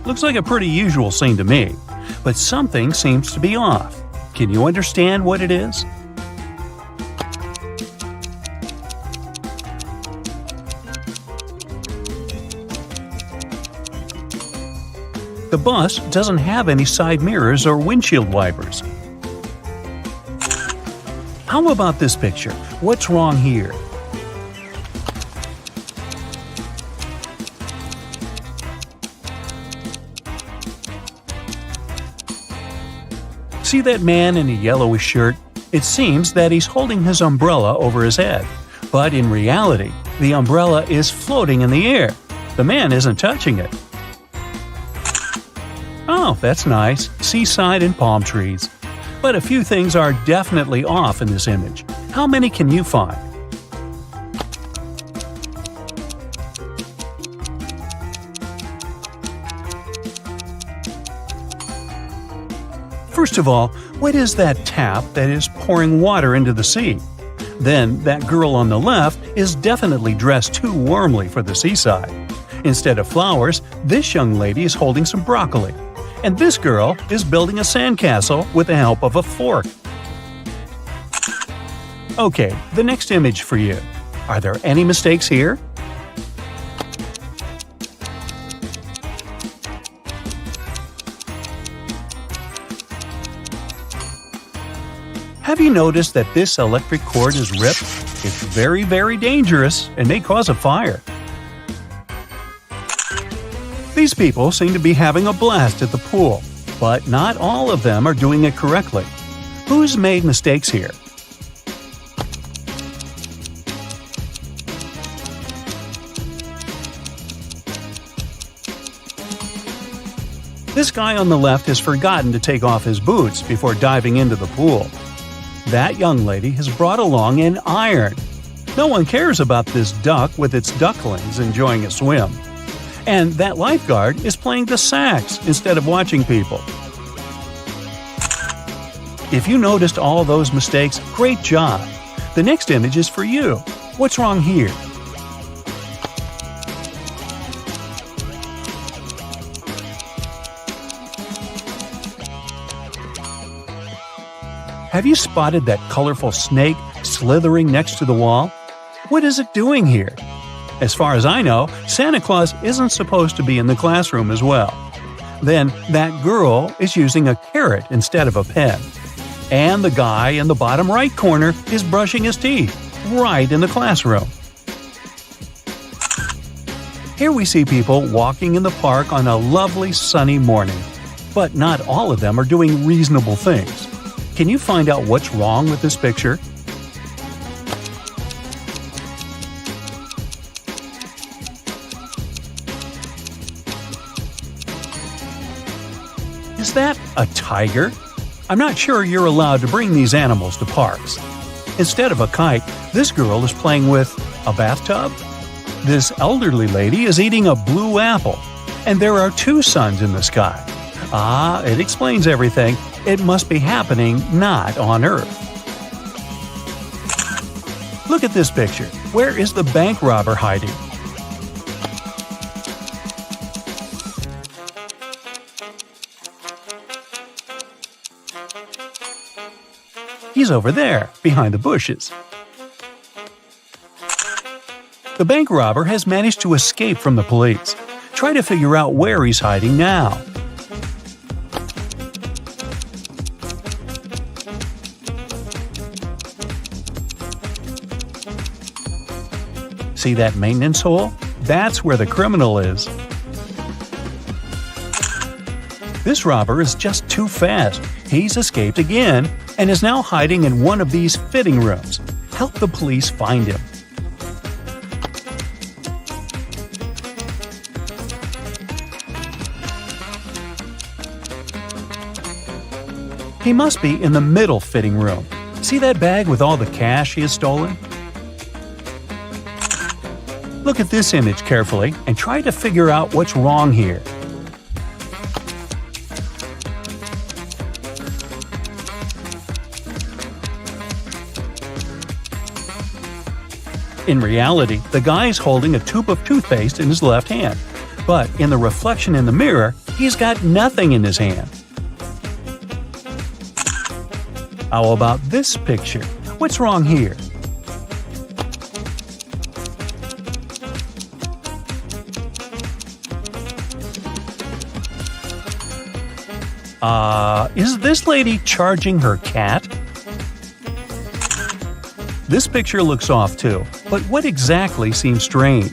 Looks like a pretty usual scene to me, but something seems to be off. Can you understand what it is? The bus doesn't have any side mirrors or windshield wipers. How about this picture? What's wrong here? See that man in a yellowish shirt? It seems that he's holding his umbrella over his head. But in reality, the umbrella is floating in the air. The man isn't touching it. Oh, that's nice. Seaside and palm trees. But a few things are definitely off in this image. How many can you find? First of all, what is that tap that is pouring water into the sea? Then, that girl on the left is definitely dressed too warmly for the seaside. Instead of flowers, this young lady is holding some broccoli. And this girl is building a sandcastle with the help of a fork. Okay, the next image for you. Are there any mistakes here? Have you noticed that this electric cord is ripped? It's very, very dangerous and may cause a fire. These people seem to be having a blast at the pool, but not all of them are doing it correctly. Who's made mistakes here? This guy on the left has forgotten to take off his boots before diving into the pool. That young lady has brought along an iron. No one cares about this duck with its ducklings enjoying a swim. And that lifeguard is playing the sax instead of watching people. If you noticed all those mistakes, great job. The next image is for you. What's wrong here? Have you spotted that colorful snake slithering next to the wall? What is it doing here? As far as I know, Santa Claus isn't supposed to be in the classroom as well. Then that girl is using a carrot instead of a pen. And the guy in the bottom right corner is brushing his teeth, right in the classroom. Here we see people walking in the park on a lovely sunny morning. But not all of them are doing reasonable things. Can you find out what's wrong with this picture? Is that a tiger? I'm not sure you're allowed to bring these animals to parks. Instead of a kite, this girl is playing with a bathtub. This elderly lady is eating a blue apple, and there are two suns in the sky. Ah, it explains everything. It must be happening not on Earth. Look at this picture. Where is the bank robber hiding? He's over there, behind the bushes. The bank robber has managed to escape from the police. Try to figure out where he's hiding now. See that maintenance hole? That's where the criminal is. This robber is just too fast. He's escaped again and is now hiding in one of these fitting rooms. Help the police find him. He must be in the middle fitting room. See that bag with all the cash he has stolen? Look at this image carefully and try to figure out what's wrong here. In reality, the guy is holding a tube of toothpaste in his left hand, but in the reflection in the mirror, he's got nothing in his hand. How about this picture? What's wrong here? Is this lady charging her cat? This picture looks off too, but what exactly seems strange?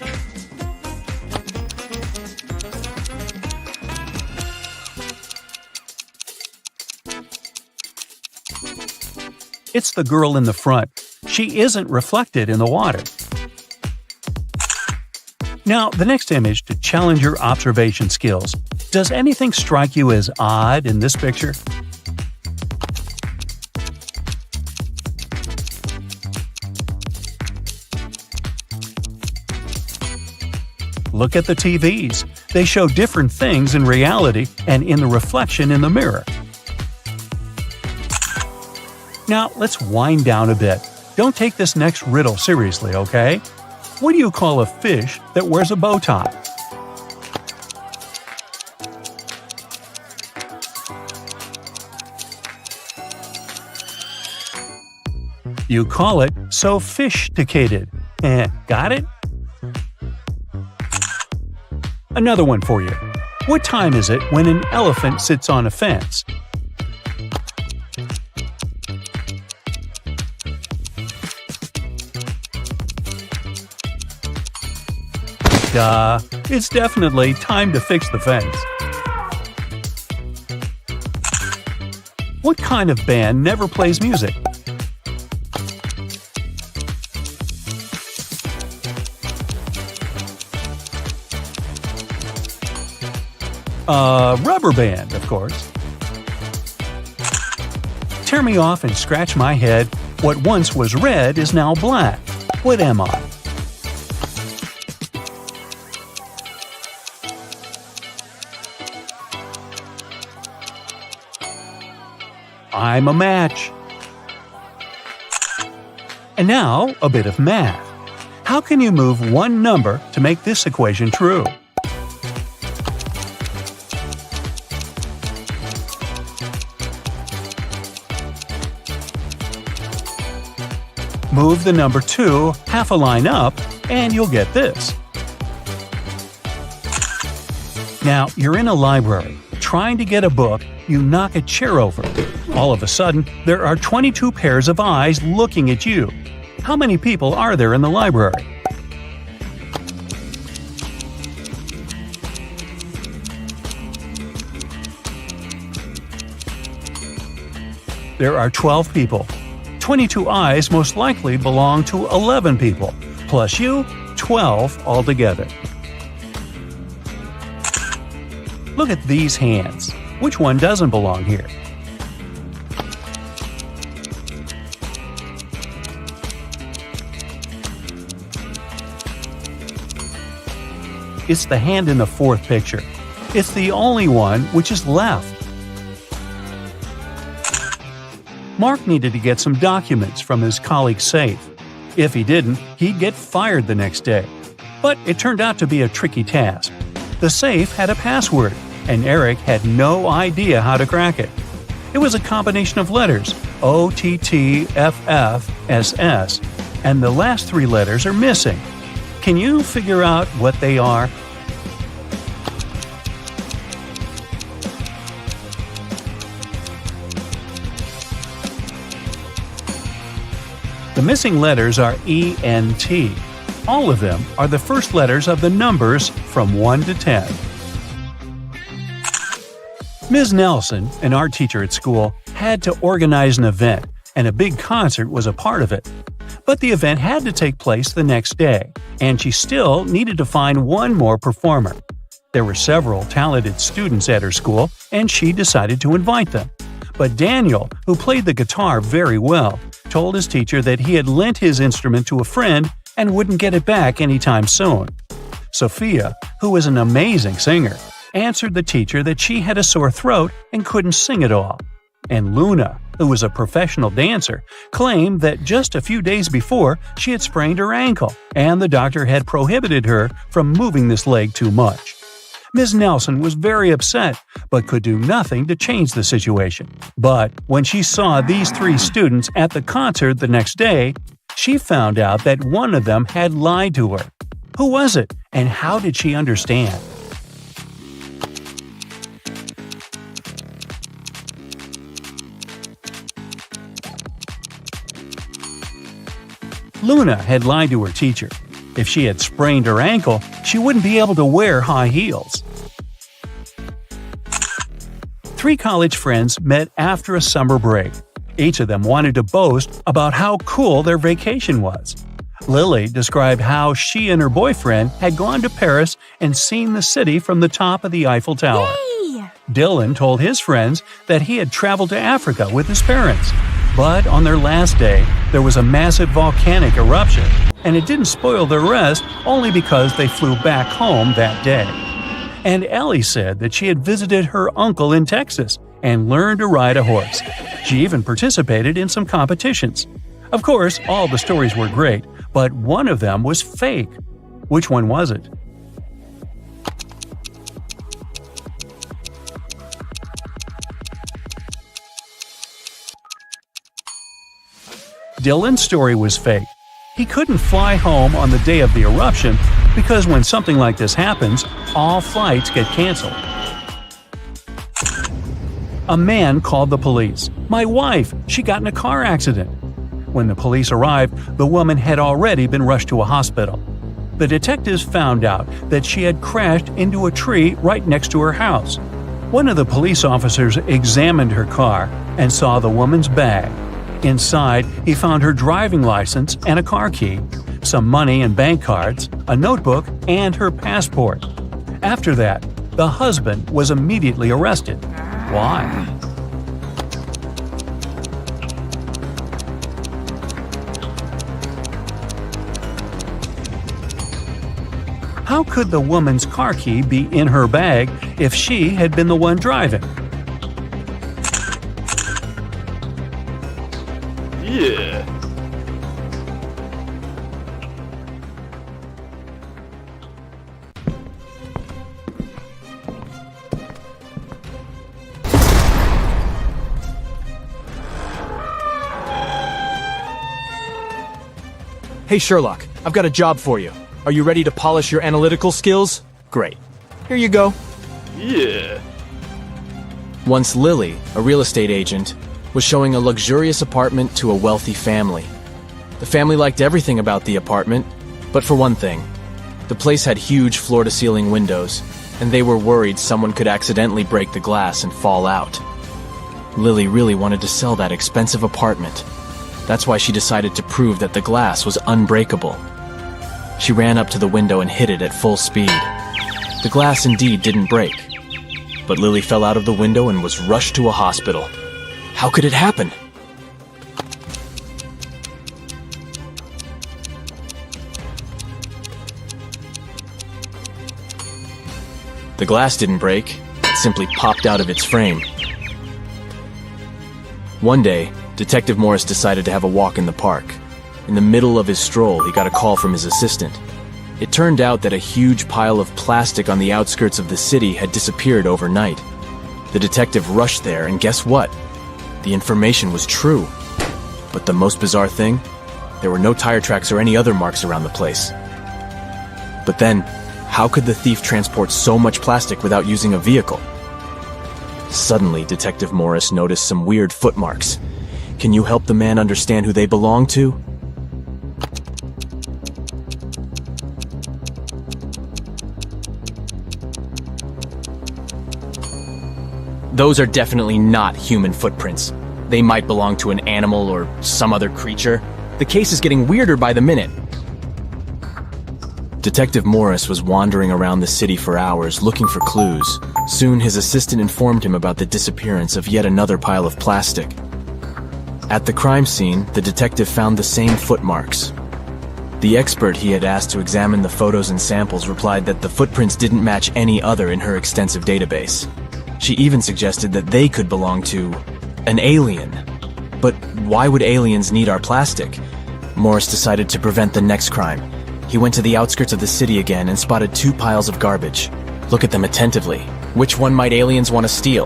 It's the girl in the front. She isn't reflected in the water. Now, the next image to challenge your observation skills. Does anything strike you as odd in this picture? Look at the TVs. They show different things in reality and in the reflection in the mirror. Now, let's wind down a bit. Don't take this next riddle seriously, okay? What do you call a fish that wears a bow tie? You call it sophisticated. Got it? Another one for you. What time is it when an elephant sits on a fence? Duh, it's definitely time to fix the fence. What kind of band never plays music? Rubber band, of course. Tear me off and scratch my head. What once was red is now black. What am I? I'm a match. And now, a bit of math. How can you move one number to make this equation true? Move the number 2 half a line up, and you'll get this. Now, you're in a library, trying to get a book, you knock a chair over. All of a sudden, there are 22 pairs of eyes looking at you. How many people are there in the library? There are 12 people. 22 eyes most likely belong to 11 people. Plus you, 12 altogether. Look at these hands. Which one doesn't belong here? It's the hand in the fourth picture. It's the only one which is left. Mark needed to get some documents from his colleague's safe. If he didn't, he'd get fired the next day. But it turned out to be a tricky task. The safe had a password, and Eric had no idea how to crack it. It was a combination of letters, OTTFFSS, and the last 3 letters are missing. Can you figure out what they are? The missing letters are ENT. All of them are the first letters of the numbers from 1 to 10. Ms. Nelson, an art teacher at school, had to organize an event, and a big concert was a part of it. But the event had to take place the next day, and she still needed to find one more performer. There were several talented students at her school, and she decided to invite them. But Daniel, who played the guitar very well, told his teacher that he had lent his instrument to a friend and wouldn't get it back anytime soon. Sophia, who was an amazing singer, answered the teacher that she had a sore throat and couldn't sing at all. And Luna, who was a professional dancer, claimed that just a few days before she had sprained her ankle, and the doctor had prohibited her from moving this leg too much. Ms. Nelson was very upset, but could do nothing to change the situation. But when she saw these 3 students at the concert the next day, she found out that one of them had lied to her. Who was it, and how did she understand? Luna had lied to her teacher. If she had sprained her ankle, she wouldn't be able to wear high heels. 3 college friends met after a summer break. Each of them wanted to boast about how cool their vacation was. Lily described how she and her boyfriend had gone to Paris and seen the city from the top of the Eiffel Tower. Yay! Dylan told his friends that he had traveled to Africa with his parents. But on their last day, there was a massive volcanic eruption, and it didn't spoil their rest only because they flew back home that day. And Ellie said that she had visited her uncle in Texas and learned to ride a horse. She even participated in some competitions. Of course, all the stories were great, but one of them was fake. Which one was it? Dylan's story was fake. He couldn't fly home on the day of the eruption because when something like this happens, all flights get canceled. A man called the police. "My wife, she got in a car accident." When the police arrived, the woman had already been rushed to a hospital. The detectives found out that she had crashed into a tree right next to her house. One of the police officers examined her car and saw the woman's bag. Inside, he found her driving license and a car key, some money and bank cards, a notebook, and her passport. After that, the husband was immediately arrested. Why? How could the woman's car key be in her bag if she had been the one driving? Yeah. Hey Sherlock, I've got a job for you. Are you ready to polish your analytical skills? Great. Here you go. Yeah. Once Lily, a real estate agent, was showing a luxurious apartment to a wealthy family. The family liked everything about the apartment, but for one thing, the place had huge floor-to-ceiling windows, and they were worried someone could accidentally break the glass and fall out. Lily really wanted to sell that expensive apartment. That's why she decided to prove that the glass was unbreakable. She ran up to the window and hit it at full speed. The glass indeed didn't break, but Lily fell out of the window and was rushed to a hospital. How could it happen? The glass didn't break, it simply popped out of its frame. One day, Detective Morris decided to have a walk in the park. In the middle of his stroll, he got a call from his assistant. It turned out that a huge pile of plastic on the outskirts of the city had disappeared overnight. The detective rushed there, and guess what? The information was true. But the most bizarre thing? There were no tire tracks or any other marks around the place. But then, how could the thief transport so much plastic without using a vehicle? Suddenly, Detective Morris noticed some weird footmarks. Can you help the man understand who they belong to? Those are definitely not human footprints. They might belong to an animal or some other creature. The case is getting weirder by the minute. Detective Morris was wandering around the city for hours looking for clues. Soon his assistant informed him about the disappearance of yet another pile of plastic. At the crime scene, the detective found the same footmarks. The expert he had asked to examine the photos and samples replied that the footprints didn't match any other in her extensive database. She even suggested that they could belong to an alien. But why would aliens need our plastic? Morris decided to prevent the next crime. He went to the outskirts of the city again and spotted 2 piles of garbage. Look at them attentively. Which one might aliens want to steal?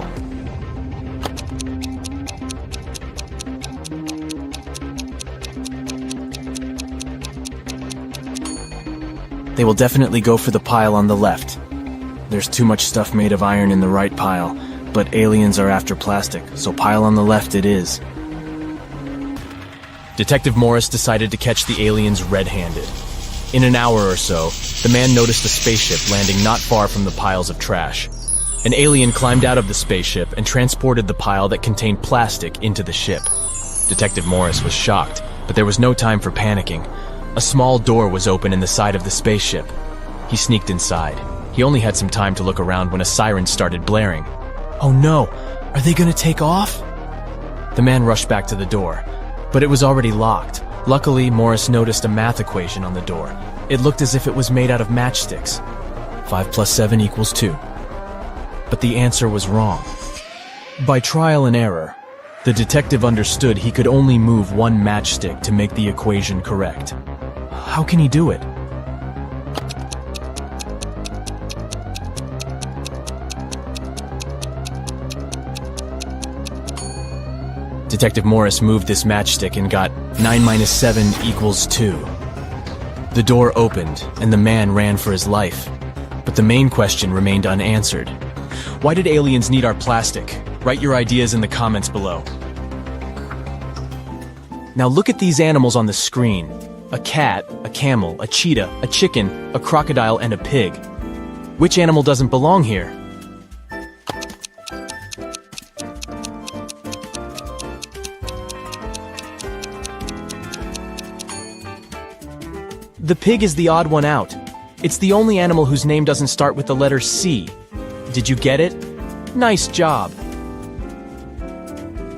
They will definitely go for the pile on the left. There's too much stuff made of iron in the right pile, but aliens are after plastic, so pile on the left it is. Detective Morris decided to catch the aliens red-handed. In an hour or so, the man noticed a spaceship landing not far from the piles of trash. An alien climbed out of the spaceship and transported the pile that contained plastic into the ship. Detective Morris was shocked, but there was no time for panicking. A small door was open in the side of the spaceship. He sneaked inside. He only had some time to look around when a siren started blaring. Oh no! Are they gonna take off? The man rushed back to the door, but it was already locked. Luckily, Morris noticed a math equation on the door. It looked as if it was made out of matchsticks. 5 + 7 = 2. But the answer was wrong. By trial and error, the detective understood he could only move one matchstick to make the equation correct. How can he do it? Detective Morris moved this matchstick and got 9 - 7 = 2. The door opened, and the man ran for his life. But the main question remained unanswered. Why did aliens need our plastic? Write your ideas in the comments below. Now look at these animals on the screen. A cat, a camel, a cheetah, a chicken, a crocodile, and a pig. Which animal doesn't belong here? The pig is the odd one out. It's the only animal whose name doesn't start with the letter C. Did you get it? Nice job!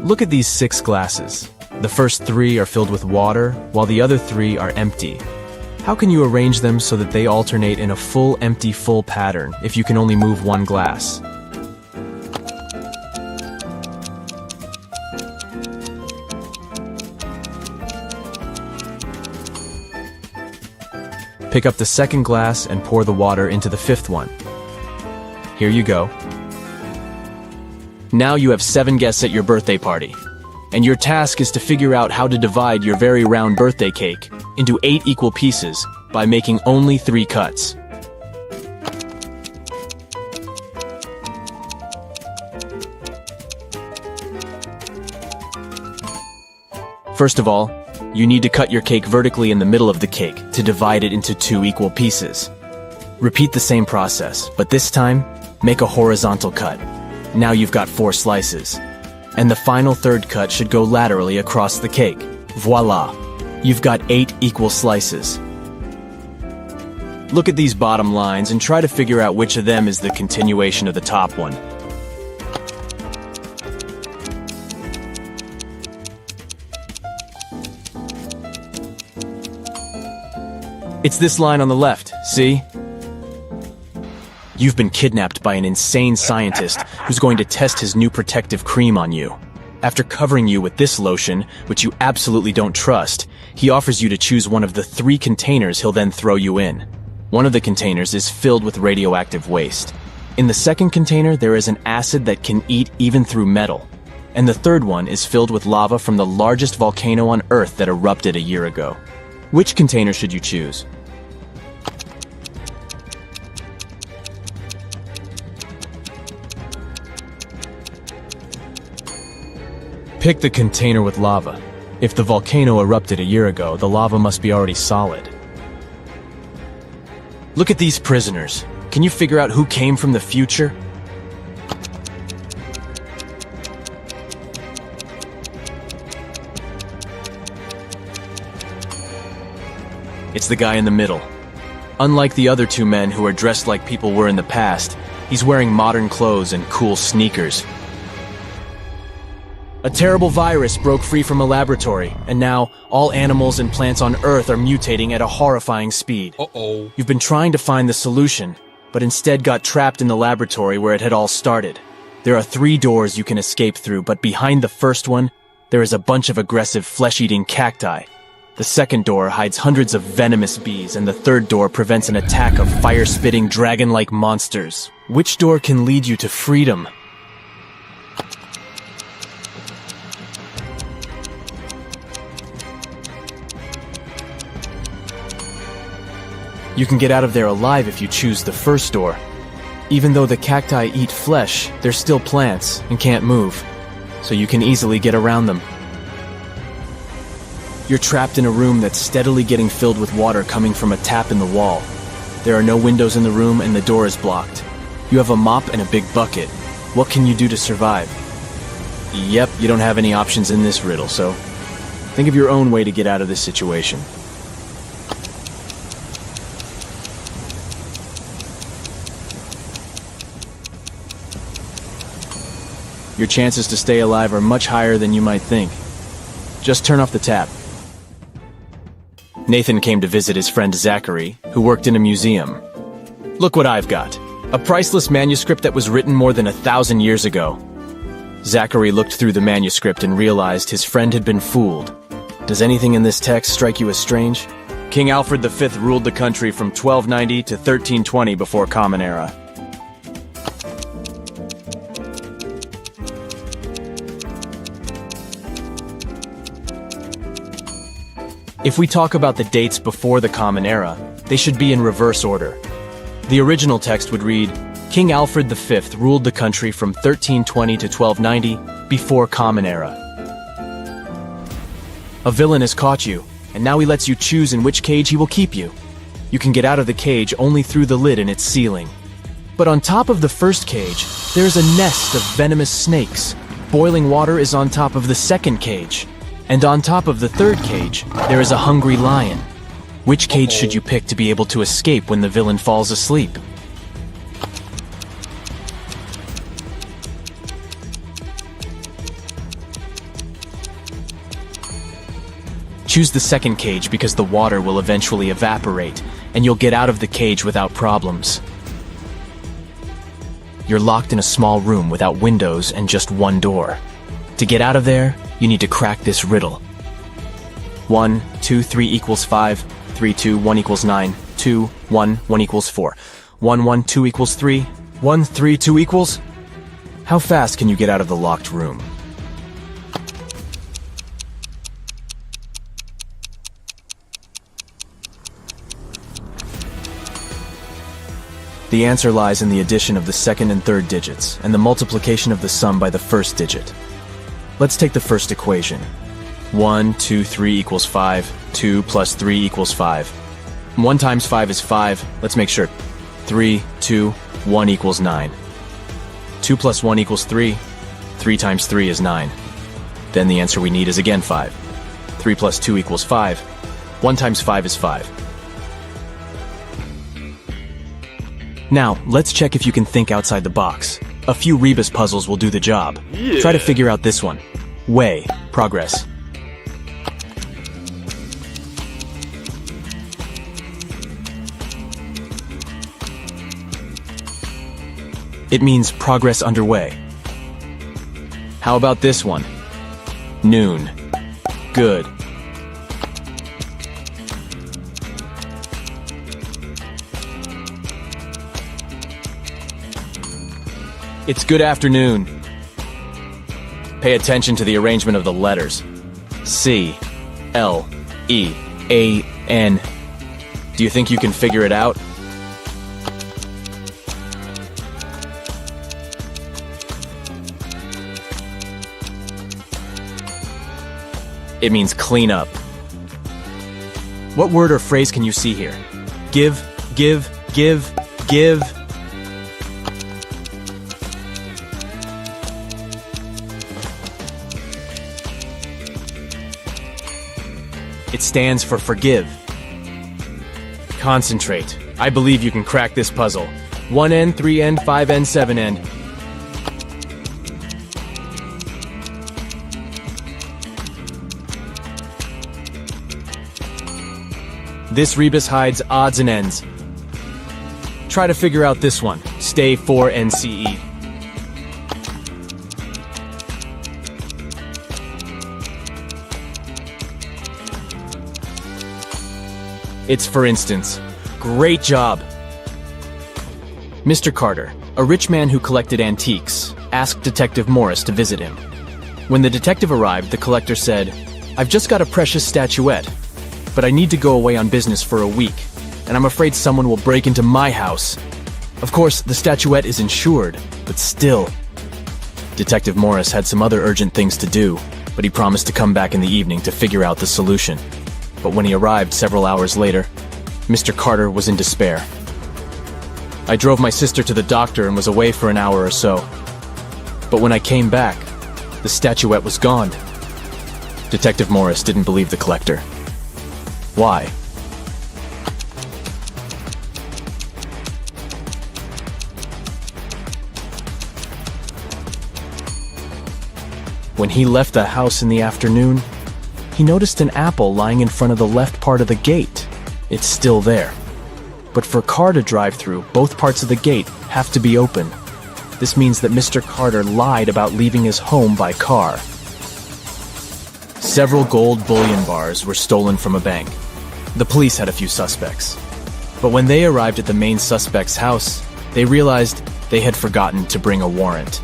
Look at these 6 glasses. The first 3 are filled with water, while the other 3 are empty. How can you arrange them so that they alternate in a full empty full pattern if you can only move one glass? Pick up the second glass and pour the water into the 5th one. Here you go. Now you have 7 guests at your birthday party. And your task is to figure out how to divide your very round birthday cake into 8 equal pieces by making only 3 cuts. First of all, you need to cut your cake vertically in the middle of the cake to divide it into 2 equal pieces. Repeat the same process, but this time, make a horizontal cut. Now you've got 4 slices. And the final 3rd cut should go laterally across the cake. Voila! You've got 8 equal slices. Look at these bottom lines and try to figure out which of them is the continuation of the top one. It's this line on the left, see? You've been kidnapped by an insane scientist who's going to test his new protective cream on you. After covering you with this lotion, which you absolutely don't trust, he offers you to choose one of the 3 containers he'll then throw you in. One of the containers is filled with radioactive waste. In the second container, there is an acid that can eat even through metal. And the third one is filled with lava from the largest volcano on Earth that erupted a year ago. Which container should you choose? Pick the container with lava. If the volcano erupted a year ago, the lava must be already solid. Look at these prisoners. Can you figure out who came from the future? It's the guy in the middle. Unlike the other 2 men who are dressed like people were in the past, he's wearing modern clothes and cool sneakers. A terrible virus broke free from a laboratory, and now all animals and plants on Earth are mutating at a horrifying speed. Uh-oh. You've been trying to find the solution, but instead got trapped in the laboratory where it had all started. There are 3 doors you can escape through, but behind the first one, there is a bunch of aggressive flesh-eating cacti. The second door hides hundreds of venomous bees, and the third door prevents an attack of fire-spitting dragon-like monsters. Which door can lead you to freedom? You can get out of there alive if you choose the first door. Even though the cacti eat flesh, they're still plants and can't move, so you can easily get around them. You're trapped in a room that's steadily getting filled with water coming from a tap in the wall. There are no windows in the room and the door is blocked. You have a mop and a big bucket. What can you do to survive? Yep, you don't have any options in this riddle, so think of your own way to get out of this situation. Your chances to stay alive are much higher than you might think. Just turn off the tap. Nathan came to visit his friend Zachary, who worked in a museum. Look what I've got. A priceless manuscript that was written more than 1,000 years ago. Zachary looked through the manuscript and realized his friend had been fooled. Does anything in this text strike you as strange? King Alfred V ruled the country from 1290 to 1320 before Common Era. If we talk about the dates before the Common Era, they should be in reverse order. The original text would read, King Alfred V ruled the country from 1320 to 1290 before Common Era. A villain has caught you, and now he lets you choose in which cage he will keep you. You can get out of the cage only through the lid in its ceiling. But on top of the first cage, there is a nest of venomous snakes. Boiling water is on top of the second cage. And on top of the third cage, there is a hungry lion. Which cage should you pick to be able to escape when the villain falls asleep? Choose the second cage because the water will eventually evaporate, and you'll get out of the cage without problems. You're locked in a small room without windows and just one door. To get out of there, you need to crack this riddle. 1, 2, 3 equals 5, 3, 2, 1 equals 9, 2, 1, 1 equals 4, 1, 1, 2 equals 3, 1, 3, 2 equals... How fast can you get out of the locked room? The answer lies in the addition of the second and third digits, and the multiplication of the sum by the first digit. Let's take the first equation. 1, 2, 3 equals 5, 2 plus 3 equals 5. 1 times 5 is 5, let's make sure. 3, 2, 1 equals 9. 2 plus 1 equals 3, 3 times 3 is 9. Then the answer we need is again 5. 3 plus 2 equals 5. 1 times 5 is 5. Now, let's check if you can think outside the box. A few rebus puzzles will do the job. Yeah. Try to figure out this one. Way, progress. It means progress underway. How about this one? Noon. Good. It's good afternoon. Pay attention to the arrangement of the letters. C, L, E, A, N. Do you think you can figure it out? It means clean up. What word or phrase can you see here? Give, give, give, give. It stands for forgive. Concentrate. I believe you can crack this puzzle. 1N, 3N, 5N, 7N. This rebus hides odds and ends. Try to figure out this one. Stay 4NCE. It's for instance. Great job! Mr. Carter, a rich man who collected antiques, asked Detective Morris to visit him. When the detective arrived, the collector said, "I've just got a precious statuette, but I need to go away on business for a week, and I'm afraid someone will break into my house." Of course, the statuette is insured, but still. Detective Morris had some other urgent things to do, but he promised to come back in the evening to figure out the solution. But when he arrived several hours later, Mr. Carter was in despair. I drove my sister to the doctor and was away for an hour or so. But when I came back, the statuette was gone. Detective Morris didn't believe the collector. Why? When he left the house in the afternoon, he noticed an apple lying in front of the left part of the gate. It's still there. But for a car to drive through, both parts of the gate have to be open. This means that Mr. Carter lied about leaving his home by car. Several gold bullion bars were stolen from a bank. The police had a few suspects. But when they arrived at the main suspect's house, they realized they had forgotten to bring a warrant.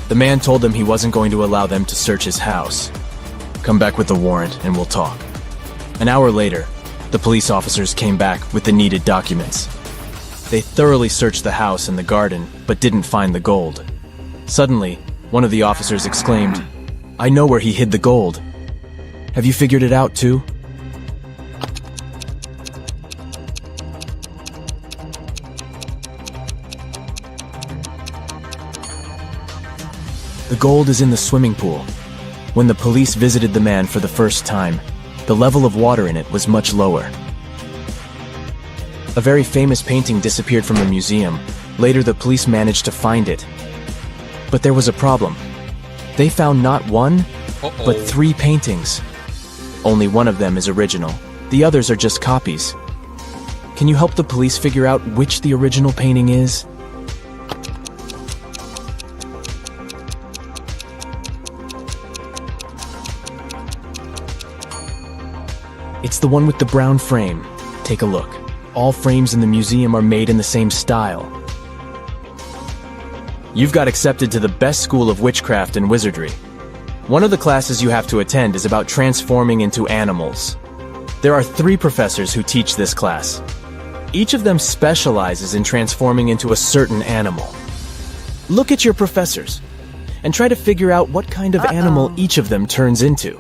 The man told them he wasn't going to allow them to search his house. "Come back with the warrant and we'll talk." An hour later, the police officers came back with the needed documents. They thoroughly searched the house and the garden, but didn't find the gold. Suddenly, one of the officers exclaimed, "I know where he hid the gold. Have you figured it out too?" The gold is in the swimming pool. When the police visited the man for the first time, the level of water in it was much lower. A very famous painting disappeared from the museum. Later, the police managed to find it. But there was a problem. They found not one, but 3 paintings. Only one of them is original. The others are just copies. Can you help the police figure out which the original painting is? It's the one with the brown frame. Take a look. All frames in the museum are made in the same style. You've got accepted to the best school of witchcraft and wizardry. One of the classes you have to attend is about transforming into animals. There are 3 professors who teach this class. Each of them specializes in transforming into a certain animal. Look at your professors and try to figure out what kind of animal each of them turns into.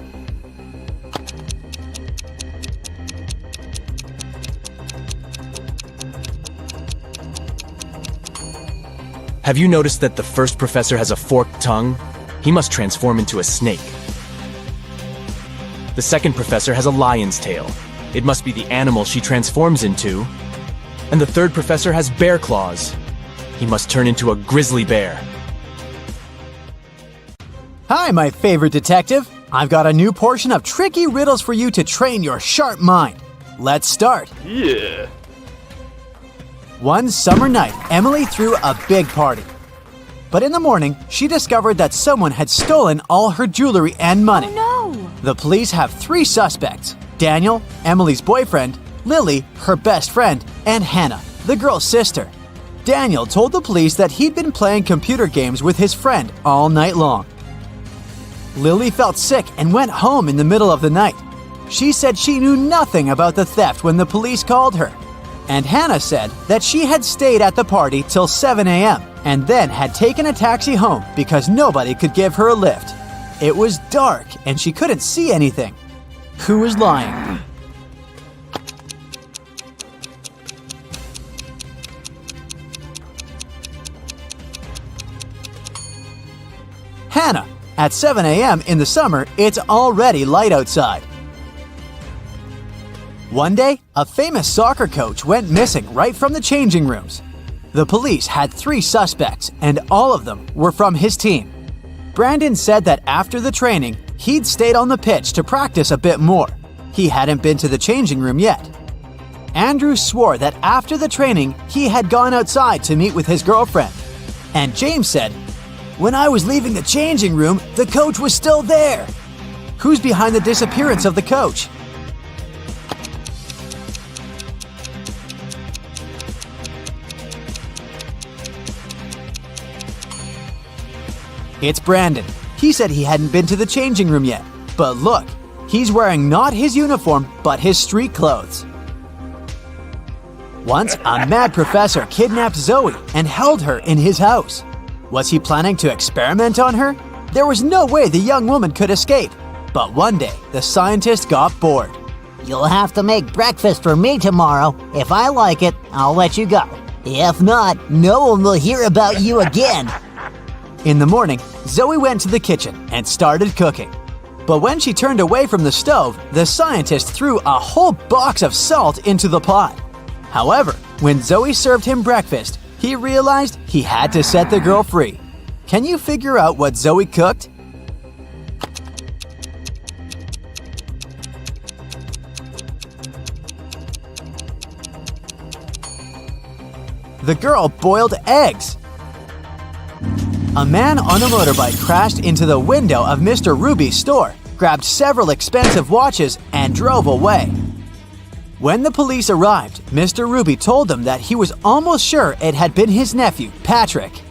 Have you noticed that the first professor has a forked tongue? He must transform into a snake. The second professor has a lion's tail. It must be the animal she transforms into. And the third professor has bear claws. He must turn into a grizzly bear. Hi, my favorite detective. I've got a new portion of tricky riddles for you to train your sharp mind. Let's start. Yeah. One summer night, Emily threw a big party. But in the morning, she discovered that someone had stolen all her jewelry and money. Oh no! The police have 3 suspects: Daniel, Emily's boyfriend, Lily, her best friend, and Hannah, the girl's sister. Daniel told the police that he'd been playing computer games with his friend all night long. Lily felt sick and went home in the middle of the night. She said she knew nothing about the theft when the police called her. And Hannah said that she had stayed at the party till 7 a.m. and then had taken a taxi home because nobody could give her a lift. It was dark and she couldn't see anything. Who was lying? Hannah. At 7 a.m. in the summer, it's already light outside. One day, a famous soccer coach went missing right from the changing rooms. The police had 3 suspects, and all of them were from his team. Brandon said that after the training, he'd stayed on the pitch to practice a bit more. He hadn't been to the changing room yet. Andrew swore that after the training, he had gone outside to meet with his girlfriend. And James said, "When I was leaving the changing room, the coach was still there." Who's behind the disappearance of the coach? It's Brandon. He said he hadn't been to the changing room yet. But look, he's wearing not his uniform, but his street clothes. Once, a mad professor kidnapped Zoe and held her in his house. Was he planning to experiment on her? There was no way the young woman could escape. But one day, the scientist got bored. You'll have to make breakfast for me tomorrow. If I like it, I'll let you go. If not, no one will hear about you again. In the morning, Zoe went to the kitchen and started cooking. But when she turned away from the stove, the scientist threw a whole box of salt into the pot. However, when Zoe served him breakfast, he realized he had to set the girl free. Can you figure out what Zoe cooked? The girl boiled eggs. A man on a motorbike crashed into the window of Mr. Ruby's store, grabbed several expensive watches, and drove away. When the police arrived, Mr. Ruby told them that he was almost sure it had been his nephew, Patrick.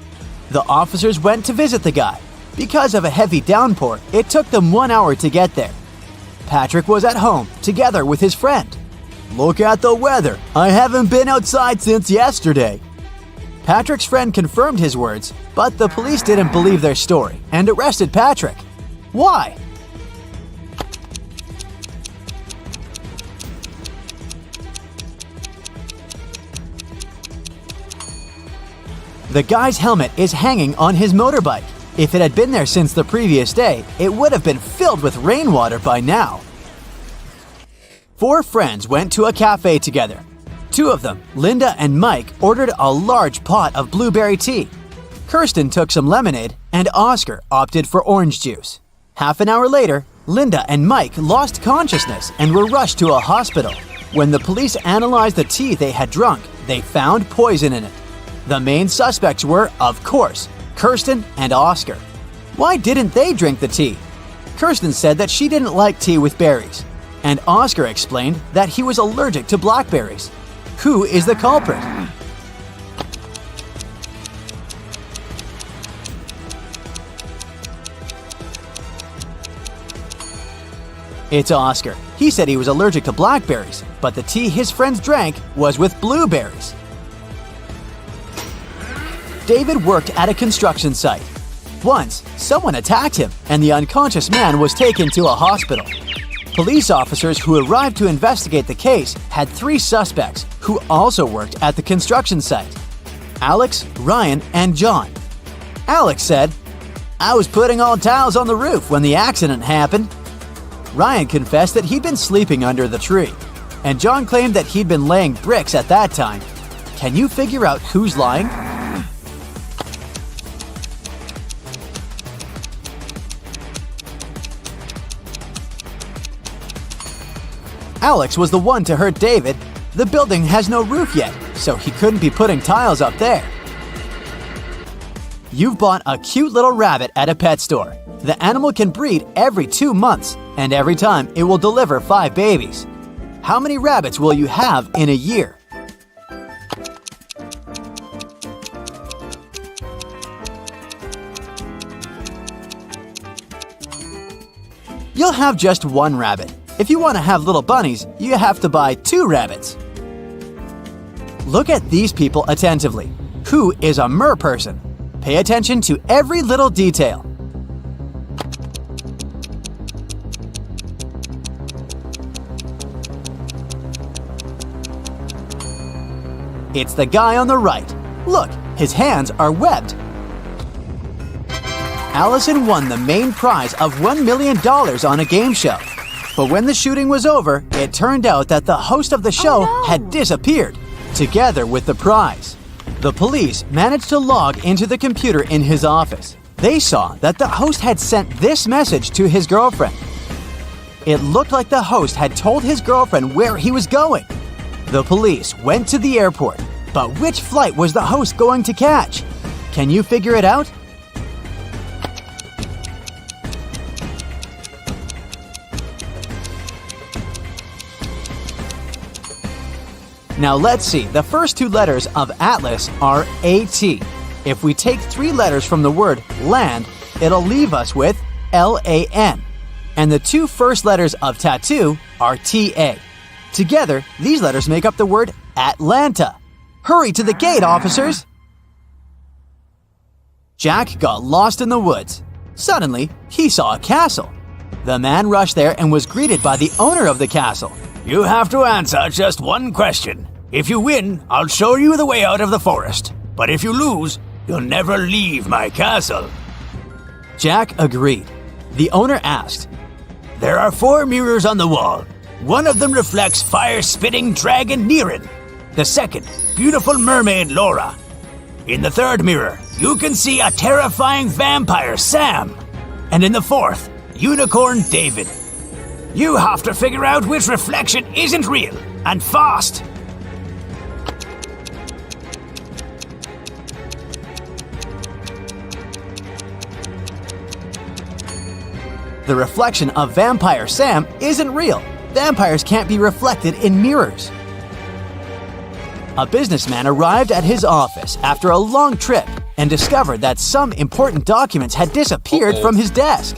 The officers went to visit the guy. Because of a heavy downpour, it took them 1 hour to get there. Patrick was at home, together with his friend. "Look at the weather. I haven't been outside since yesterday." Patrick's friend confirmed his words, but the police didn't believe their story and arrested Patrick. Why? The guy's helmet is hanging on his motorbike. If it had been there since the previous day, it would have been filled with rainwater by now. 4 friends went to a cafe together. 2 of them, Linda and Mike, ordered a large pot of blueberry tea. Kirsten took some lemonade, and Oscar opted for orange juice. Half an hour later, Linda and Mike lost consciousness and were rushed to a hospital. When the police analyzed the tea they had drunk, they found poison in it. The main suspects were, of course, Kirsten and Oscar. Why didn't they drink the tea? Kirsten said that she didn't like tea with berries, and Oscar explained that he was allergic to blackberries. Who is the culprit? It's Oscar. He said he was allergic to blackberries, but the tea his friends drank was with blueberries. David worked at a construction site. Once, someone attacked him, and the unconscious man was taken to a hospital. Police officers who arrived to investigate the case had 3 suspects who also worked at the construction site: Alex, Ryan, and John. Alex said, "I was putting all towels on the roof when the accident happened." Ryan confessed that he'd been sleeping under the tree, and John claimed that he'd been laying bricks at that time. Can you figure out who's lying? Alex was the one to hurt David. The building has no roof yet, so he couldn't be putting tiles up there. You've bought a cute little rabbit at a pet store. The animal can breed every 2 months, and every time it will deliver 5 babies. How many rabbits will you have in a year? You'll have just 1 rabbit. If you want to have little bunnies, you have to buy 2 rabbits. Look at these people attentively. Who is a mer person? Pay attention to every little detail. It's the guy on the right. Look, his hands are webbed. Allison won the main prize of $1 million on a game show. But when the shooting was over, it turned out that the host of the show had disappeared, together with the prize. The police managed to log into the computer in his office. They saw that the host had sent this message to his girlfriend. It looked like the host had told his girlfriend where he was going. The police went to the airport, but which flight was the host going to catch? Can you figure it out? Now let's see, the first 2 letters of Atlas are AT. If we take 3 letters from the word land, it'll leave us with LAN. And the 2 first letters of tattoo are TA. Together, these letters make up the word Atlanta. Hurry to the gate, officers! Jack got lost in the woods. Suddenly, he saw a castle. The man rushed there and was greeted by the owner of the castle. You have to answer just 1 question. If you win, I'll show you the way out of the forest. But if you lose, you'll never leave my castle. Jack agreed. The owner asked, There are 4 mirrors on the wall. One of them reflects fire-spitting dragon Niren. The second, beautiful mermaid Laura. In the 3rd mirror, you can see a terrifying vampire Sam. And in the 4th, unicorn David. You have to figure out which reflection isn't real, and fast! The reflection of Vampire Sam isn't real. Vampires can't be reflected in mirrors. A businessman arrived at his office after a long trip and discovered that some important documents had disappeared from his desk.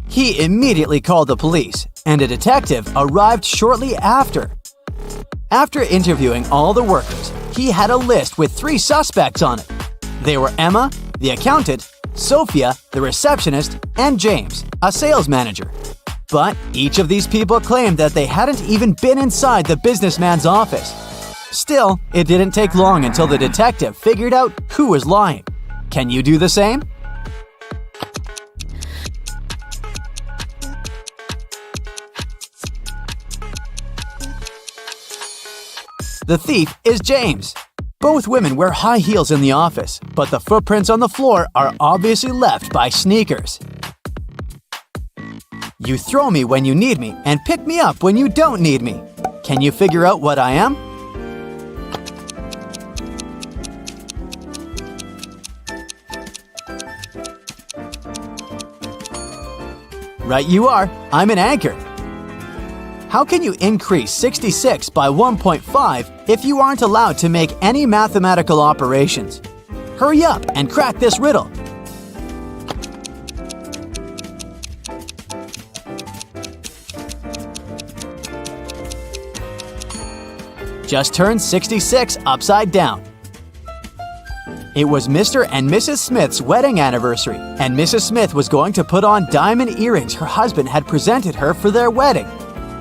He immediately called the police, and a detective arrived shortly after. After interviewing all the workers, he had a list with 3 suspects on it. They were Emma, the accountant, Sophia, the receptionist, and James, a sales manager. But each of these people claimed that they hadn't even been inside the businessman's office. Still, it didn't take long until the detective figured out who was lying. Can you do the same? The thief is James. Both women wear high heels in the office, but the footprints on the floor are obviously left by sneakers. You throw me when you need me and pick me up when you don't need me. Can you figure out what I am? Right you are. I'm an anchor. How can you increase 66 by 1.5 if you aren't allowed to make any mathematical operations? Hurry up and crack this riddle. Just turn 66 upside down. It was Mr. and Mrs. Smith's wedding anniversary, and Mrs. Smith was going to put on diamond earrings her husband had presented her for their wedding.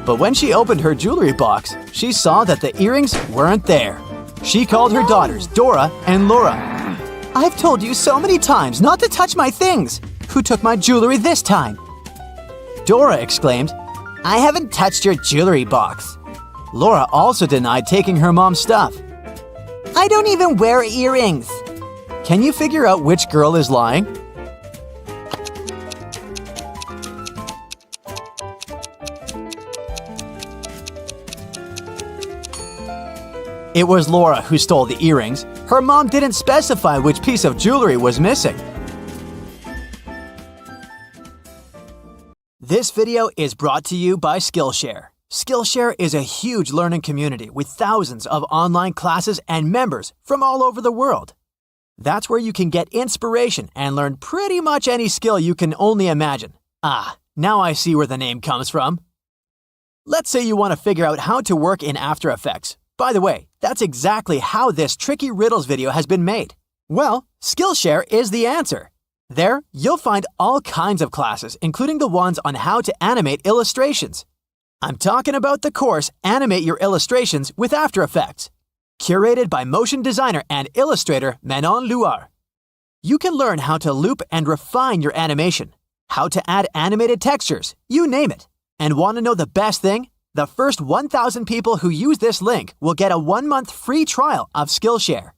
But when she opened her jewelry box, she saw that the earrings weren't there. She called her daughters, Dora and Laura. "I've told you so many times not to touch my things. Who took my jewelry this time?" Dora exclaimed, "I haven't touched your jewelry box." Laura also denied taking her mom's stuff. "I don't even wear earrings." Can you figure out which girl is lying? It was Laura who stole the earrings. Her mom didn't specify which piece of jewelry was missing. This video is brought to you by Skillshare. Skillshare is a huge learning community with thousands of online classes and members from all over the world. That's where you can get inspiration and learn pretty much any skill you can only imagine. Ah, now I see where the name comes from. Let's say you want to figure out how to work in After Effects. By the way, that's exactly how this tricky riddles video has been made. Well, Skillshare is the answer. There, you'll find all kinds of classes, including the ones on how to animate illustrations. I'm talking about the course Animate Your Illustrations with After Effects, curated by motion designer and illustrator Manon Luar. You can learn how to loop and refine your animation, how to add animated textures, you name it. And want to know the best thing? The first 1,000 people who use this link will get a 1-month free trial of Skillshare.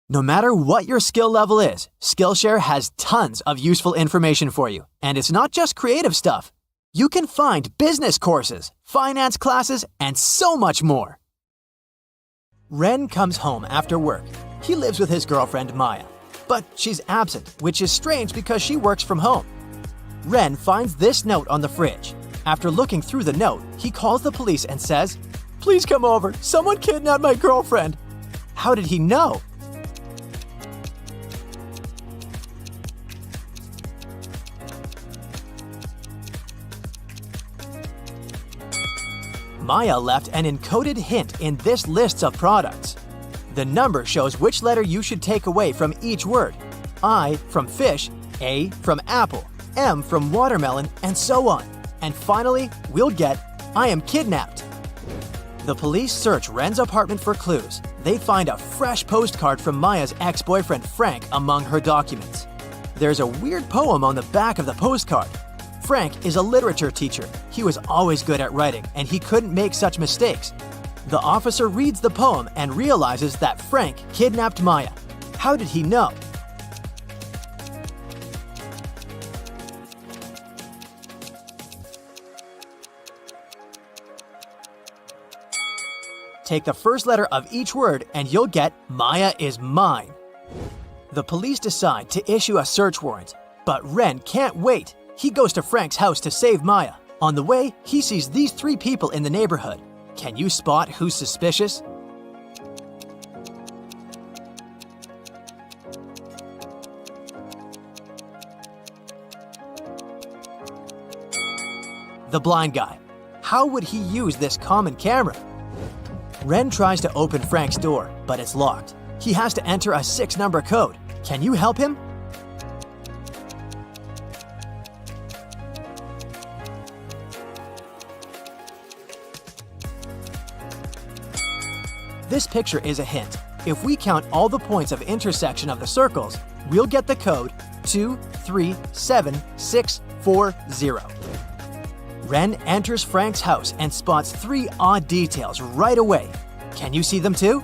No matter what your skill level is, Skillshare has tons of useful information for you. And it's not just creative stuff. You can find business courses, finance classes, and so much more. Ren comes home after work. He lives with his girlfriend Maya. But she's absent, which is strange because she works from home. Ren finds this note on the fridge. After looking through the note, he calls the police and says, "Please come over. Someone kidnapped my girlfriend." How did he know? Maya left an encoded hint in this list of products. The number shows which letter you should take away from each word. I from fish, A from apple, M from watermelon, and so on. And finally, we'll get, I am kidnapped. The police search Ren's apartment for clues. They find a fresh postcard from Maya's ex-boyfriend Frank among her documents. There's a weird poem on the back of the postcard. Frank is a literature teacher. He was always good at writing, and he couldn't make such mistakes. The officer reads the poem and realizes that Frank kidnapped Maya. How did he know? Take the first letter of each word and you'll get Maya is mine. The police decide to issue a search warrant, but Ren can't wait. He goes to Frank's house to save Maya. On the way, he sees these 3 people in the neighborhood. Can you spot who's suspicious? The blind guy. How would he use this common camera? Ren tries to open Frank's door, but it's locked. He has to enter a 6-number code. Can you help him? This picture is a hint. If we count all the points of intersection of the circles, we'll get the code 237640. Ren enters Frank's house and spots 3 odd details right away. Can you see them too?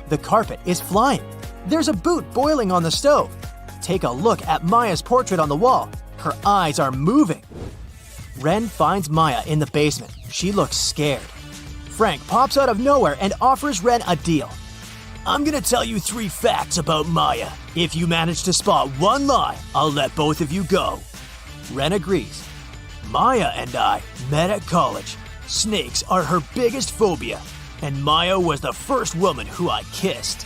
The carpet is flying. There's a boot boiling on the stove. Take a look at Maya's portrait on the wall. Her eyes are moving. Ren finds Maya in the basement. She looks scared. Frank pops out of nowhere and offers Ren a deal. I'm gonna tell you 3 facts about Maya. If you manage to spot 1 lie, I'll let both of you go. Ren agrees. Maya and I met at college. Snakes are her biggest phobia, and Maya was the first woman who I kissed.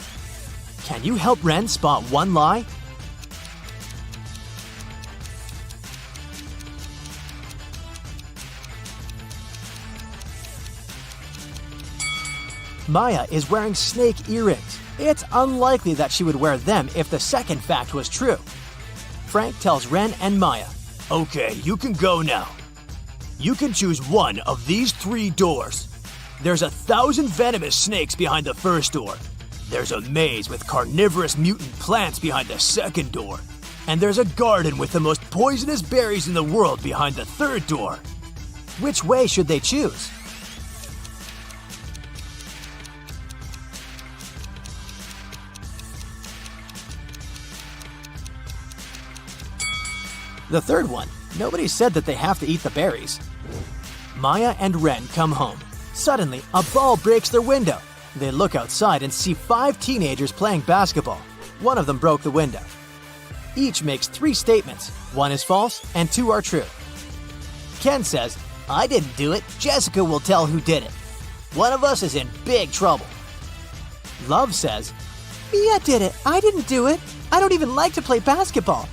Can you help Ren spot 1 lie? Maya is wearing snake earrings. It's unlikely that she would wear them if the second fact was true. Frank tells Ren and Maya, "Okay, you can go now. You can choose one of these 3 doors. There's 1,000 venomous snakes behind the first door. There's a maze with carnivorous mutant plants behind the second door. And there's a garden with the most poisonous berries in the world behind the third door." Which way should they choose? The third one. Nobody said that they have to eat the berries. Maya and Ren come home. Suddenly, a ball breaks their window. They look outside and see 5 teenagers playing basketball. One of them broke the window. Each makes 3 statements. 1 is false and 2 are true. Ken says, "I didn't do it. Jessica will tell who did it. One of us is in big trouble." Love says, "Mia did it. I didn't do it. I don't even like to play basketball."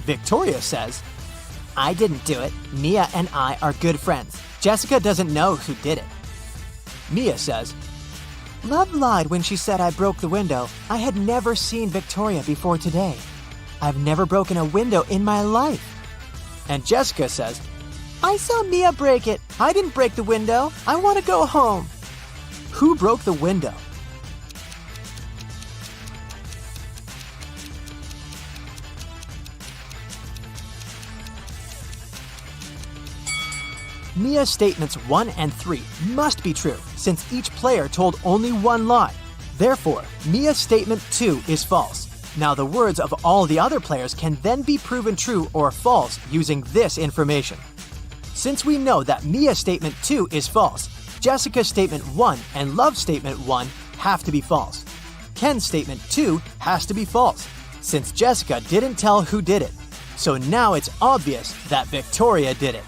Victoria says, "I didn't do it. Mia and I are good friends. Jessica doesn't know who did it." Mia says, "Love lied when she said I broke the window. I had never seen Victoria before today. I've never broken a window in my life." And Jessica says, "I saw Mia break it. I didn't break the window. I want to go home." Who broke the window? Mia's statements 1 and 3 must be true since each player told only one lie. Therefore, Mia's statement 2 is false. Now the words of all the other players can then be proven true or false using this information. Since we know that Mia's statement 2 is false, Jessica's statement 1 and Love's statement 1 have to be false. Ken's statement 2 has to be false, since Jessica didn't tell who did it. So now it's obvious that Victoria did it.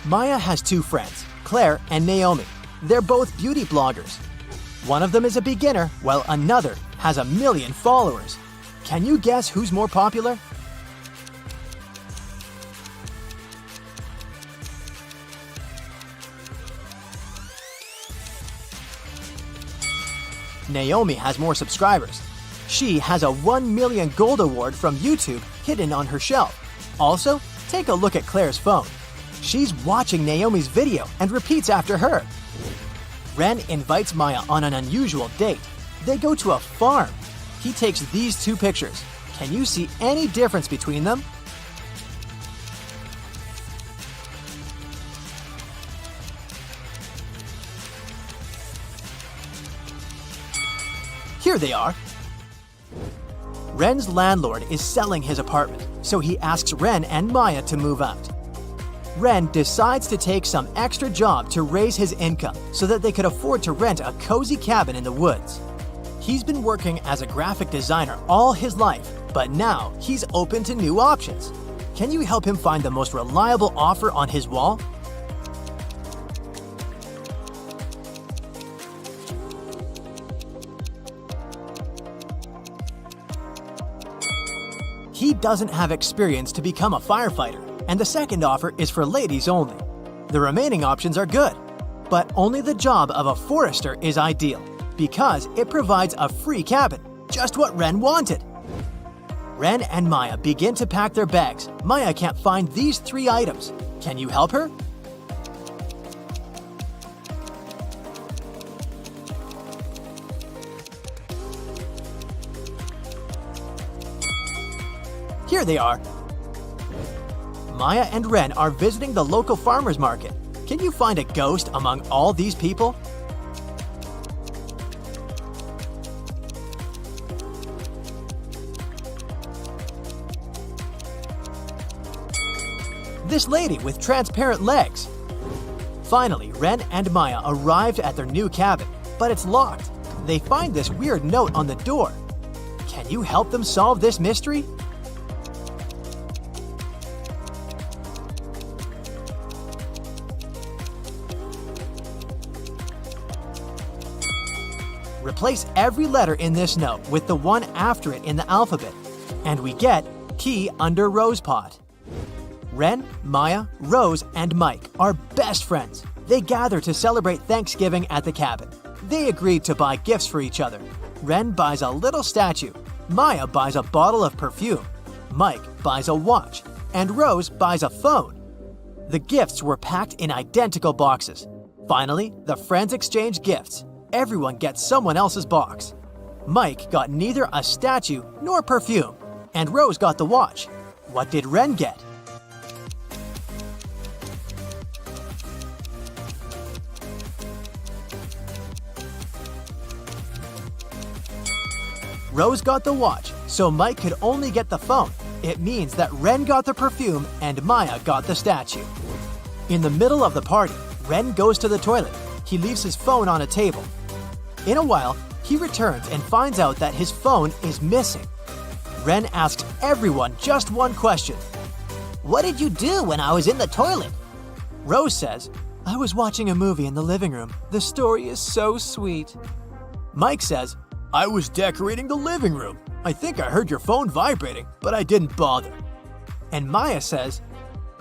Maya has 2 friends, Claire and Naomi. They're both beauty bloggers. One of them is a beginner, while another has 1 million followers. Can you guess who's more popular? Naomi has more subscribers. She has a 1 million gold award from YouTube hidden on her shelf. Also, take a look at Claire's phone. She's watching Naomi's video and repeats after her. Ren invites Maya on an unusual date. They go to a farm. He takes these 2 pictures. Can you see any difference between them? Here they are. Ren's landlord is selling his apartment, so he asks Ren and Maya to move out. Ren decides to take some extra job to raise his income so that they could afford to rent a cozy cabin in the woods. He's been working as a graphic designer all his life, but now he's open to new options. Can you help him find the most reliable offer on his wall? He doesn't have experience to become a firefighter, and the second offer is for ladies only. The remaining options are good, but only the job of a forester is ideal because it provides a free cabin, just what Ren wanted. Ren and Maya begin to pack their bags. Maya can't find these 3 items. Can you help her? Here they are. Maya and Ren are visiting the local farmer's market. Can you find a ghost among all these people? This lady with transparent legs. Finally, Ren and Maya arrived at their new cabin, but it's locked. They find this weird note on the door. Can you help them solve this mystery? Replace every letter in this note with the one after it in the alphabet, and we get key under rose pot. Ren, Maya, Rose, and Mike are best friends. They gather to celebrate Thanksgiving at the cabin. They agreed to buy gifts for each other. Ren buys a little statue. Maya buys a bottle of perfume. Mike buys a watch. And Rose buys a phone. The gifts were packed in identical boxes. Finally, the friends exchange gifts. Everyone gets someone else's box. Mike got neither a statue nor perfume, and Rose got the watch. What did Ren get? Rose got the watch, so Mike could only get the phone. It means that Ren got the perfume and Maya got the statue. In the middle of the party, Ren goes to the toilet. He leaves his phone on a table. In a while, he returns and finds out that his phone is missing. Ren asks everyone just one question. What did you do when I was in the toilet? Rose says, I was watching a movie in the living room. The story is so sweet. Mike says, I was decorating the living room. I think I heard your phone vibrating, but I didn't bother. And Maya says,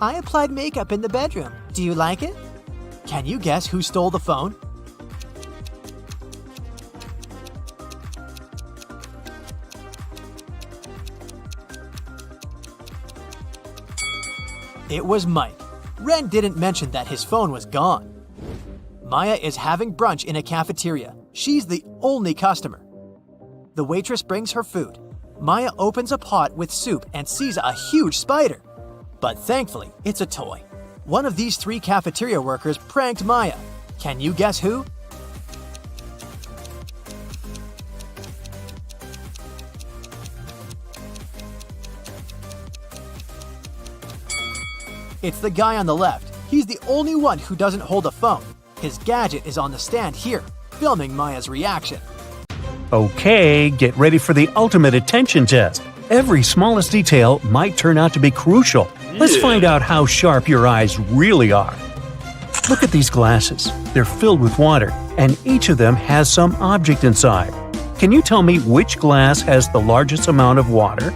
I applied makeup in the bedroom. Do you like it? Can you guess who stole the phone? It was Mike. Ren didn't mention that his phone was gone. Maya is having brunch in a cafeteria. She's the only customer. The waitress brings her food. Maya opens a pot with soup and sees a huge spider. But thankfully, it's a toy. One of these 3 cafeteria workers pranked Maya. Can you guess who? It's the guy on the left. He's the only one who doesn't hold a phone. His gadget is on the stand here, filming Maya's reaction. Okay, get ready for the ultimate attention test. Every smallest detail might turn out to be crucial. Let's find out how sharp your eyes really are. Look at these glasses. They're filled with water, and each of them has some object inside. Can you tell me which glass has the largest amount of water?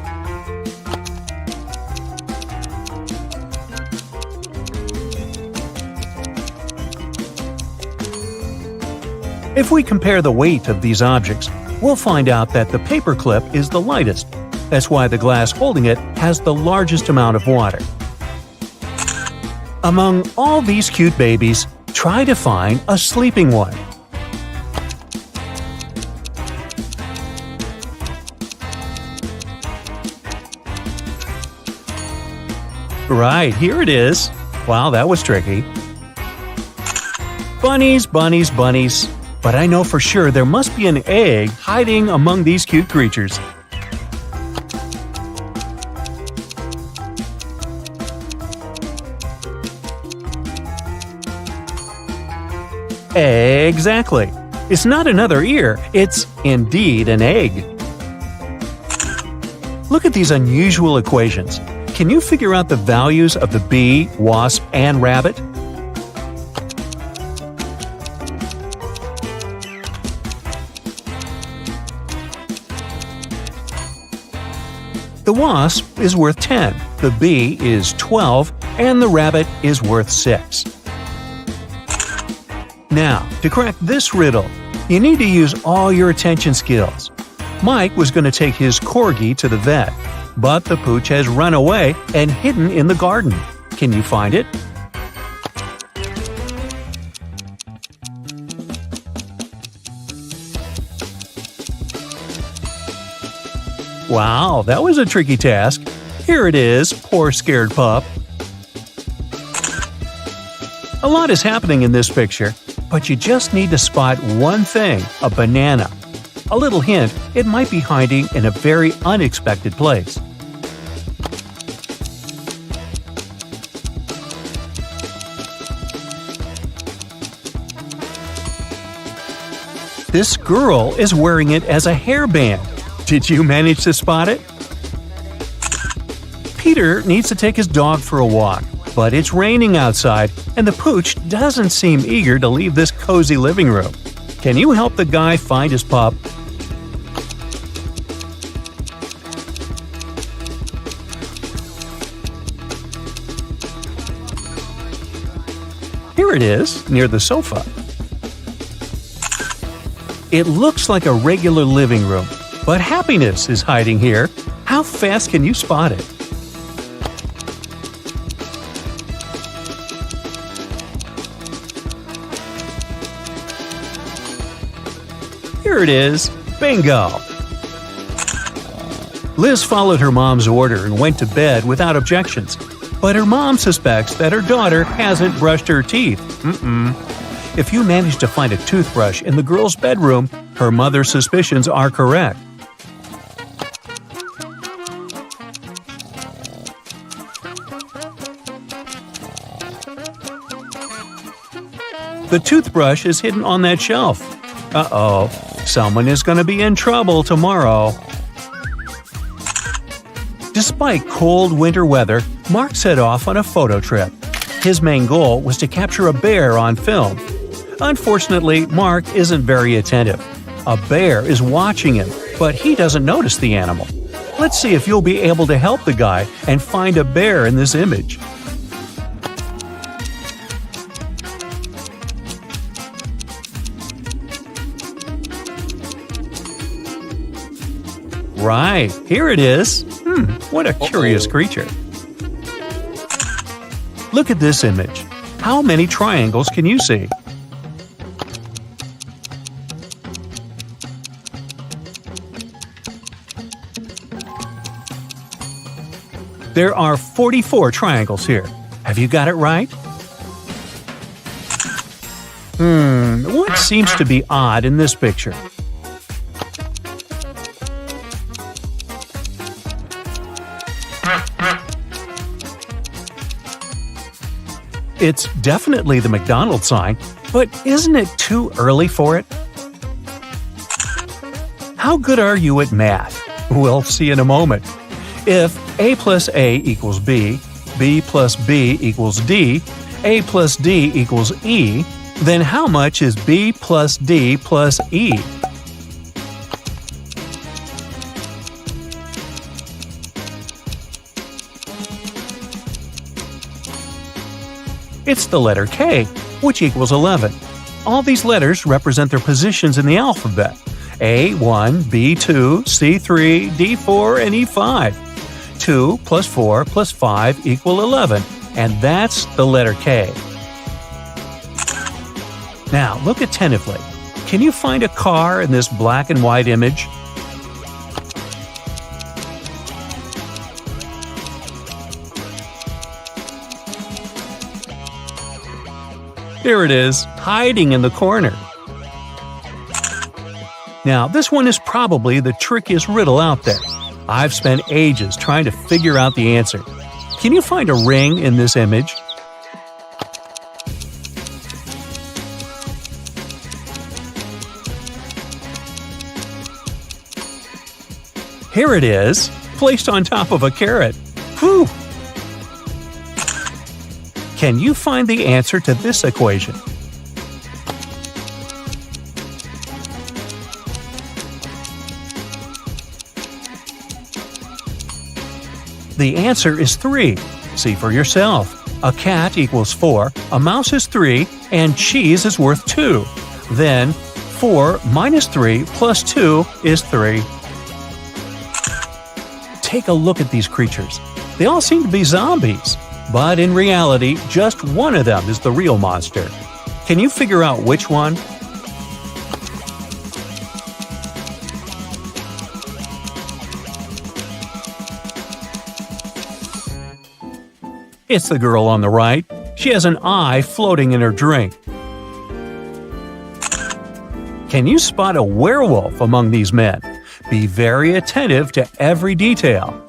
If we compare the weight of these objects, we'll find out that the paperclip is the lightest. That's why the glass holding it has the largest amount of water. Among all these cute babies, try to find a sleeping one. Right, here it is. Wow, that was tricky. Bunnies, bunnies, bunnies. But I know for sure there must be an egg hiding among these cute creatures. Exactly. It's not another ear, it's indeed an egg. Look at these unusual equations. Can you figure out the values of the bee, wasp, and rabbit? The wasp is worth 10, the bee is 12, and the rabbit is worth 6. Now, to crack this riddle, you need to use all your attention skills. Mike was going to take his corgi to the vet, but the pooch has run away and hidden in the garden. Can you find it? Wow, that was a tricky task. Here it is, poor scared pup. A lot is happening in this picture, but you just need to spot one thing, a banana. A little hint, it might be hiding in a very unexpected place. This girl is wearing it as a hairband. Did you manage to spot it? Peter needs to take his dog for a walk, but it's raining outside and the pooch doesn't seem eager to leave this cozy living room. Can you help the guy find his pup? Here it is, near the sofa. It looks like a regular living room, but happiness is hiding here. How fast can you spot it? Here it is. Bingo! Liz followed her mom's order and went to bed without objections. But her mom suspects that her daughter hasn't brushed her teeth. If you manage to find a toothbrush in the girl's bedroom, her mother's suspicions are correct. The toothbrush is hidden on that shelf. Uh-oh, someone is going to be in trouble tomorrow. Despite cold winter weather, Mark set off on a photo trip. His main goal was to capture a bear on film. Unfortunately, Mark isn't very attentive. A bear is watching him, but he doesn't notice the animal. Let's see if you'll be able to help the guy and find a bear in this image. Right, here it is. What a curious creature. Look at this image. How many triangles can you see? There are 44 triangles here. Have you got it right? What seems to be odd in this picture? It's definitely the McDonald's sign, but isn't it too early for it? How good are you at math? We'll see in a moment. If A plus A equals B, B plus B equals D, A plus D equals E, then how much is B plus D plus E? It's the letter K, which equals 11. All these letters represent their positions in the alphabet: A1, B2, C3, D4, and E5. 2 plus 4 plus 5 equal 11, and that's the letter K. Now, look attentively. Can you find a car in this black and white image? There it is, hiding in the corner. Now, this one is probably the trickiest riddle out there. I've spent ages trying to figure out the answer. Can you find a ring in this image? Here it is, placed on top of a carrot. Whew! Can you find the answer to this equation? The answer is 3. See for yourself. A cat equals 4, a mouse is 3, and cheese is worth 2. Then, 4 minus 3 plus 2 is 3. Take a look at these creatures. They all seem to be zombies. But in reality, just one of them is the real monster. Can you figure out which one? It's the girl on the right. She has an eye floating in her drink. Can you spot a werewolf among these men? Be very attentive to every detail.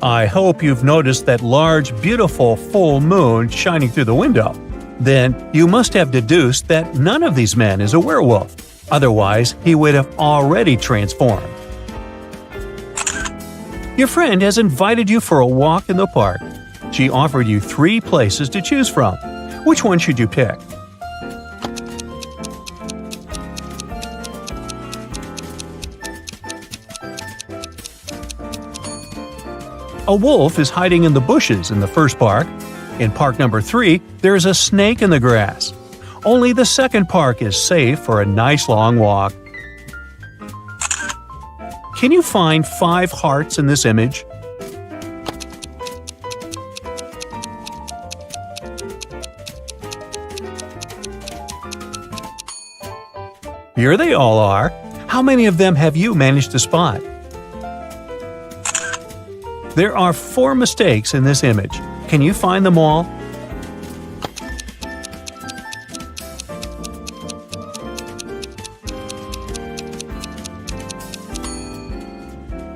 I hope you've noticed that large, beautiful full moon shining through the window. Then you must have deduced that none of these men is a werewolf. Otherwise, he would have already transformed. Your friend has invited you for a walk in the park. She offered you 3 places to choose from. Which one should you pick? A wolf is hiding in the bushes in the first park. In park number 3, there is a snake in the grass. Only the second park is safe for a nice long walk. Can you find 5 hearts in this image? Here they all are. How many of them have you managed to spot? There are 4 mistakes in this image. Can you find them all?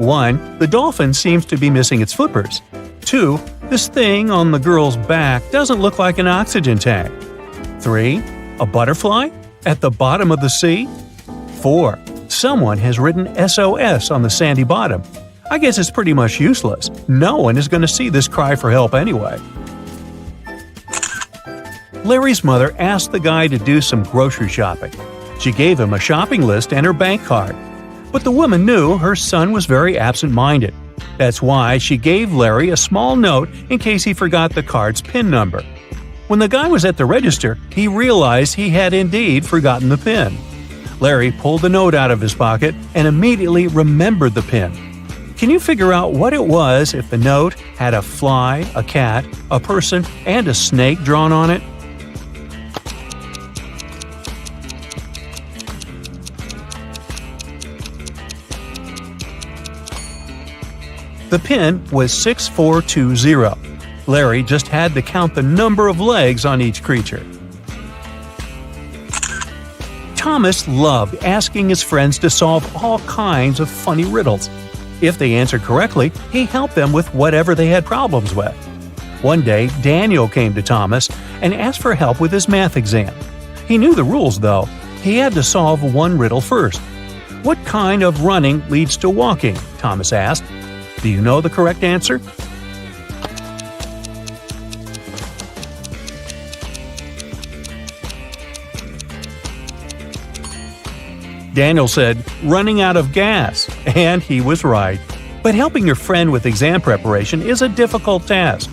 1. The dolphin seems to be missing its flippers. 2. This thing on the girl's back doesn't look like an oxygen tank. 3. A butterfly at the bottom of the sea. 4. Someone has written SOS on the sandy bottom. I guess it's pretty much useless. No one is going to see this cry for help anyway. Larry's mother asked the guy to do some grocery shopping. She gave him a shopping list and her bank card. But the woman knew her son was very absent-minded. That's why she gave Larry a small note in case he forgot the card's PIN number. When the guy was at the register, he realized he had indeed forgotten the PIN. Larry pulled the note out of his pocket and immediately remembered the PIN. Can you figure out what it was if the note had a fly, a cat, a person, and a snake drawn on it? The PIN was 6420. Larry just had to count the number of legs on each creature. Thomas loved asking his friends to solve all kinds of funny riddles. If they answered correctly, he helped them with whatever they had problems with. One day, Daniel came to Thomas and asked for help with his math exam. He knew the rules, though. He had to solve one riddle first. What kind of running leads to walking? Thomas asked. Do you know the correct answer? Daniel said, running out of gas, and he was right. But helping your friend with exam preparation is a difficult task.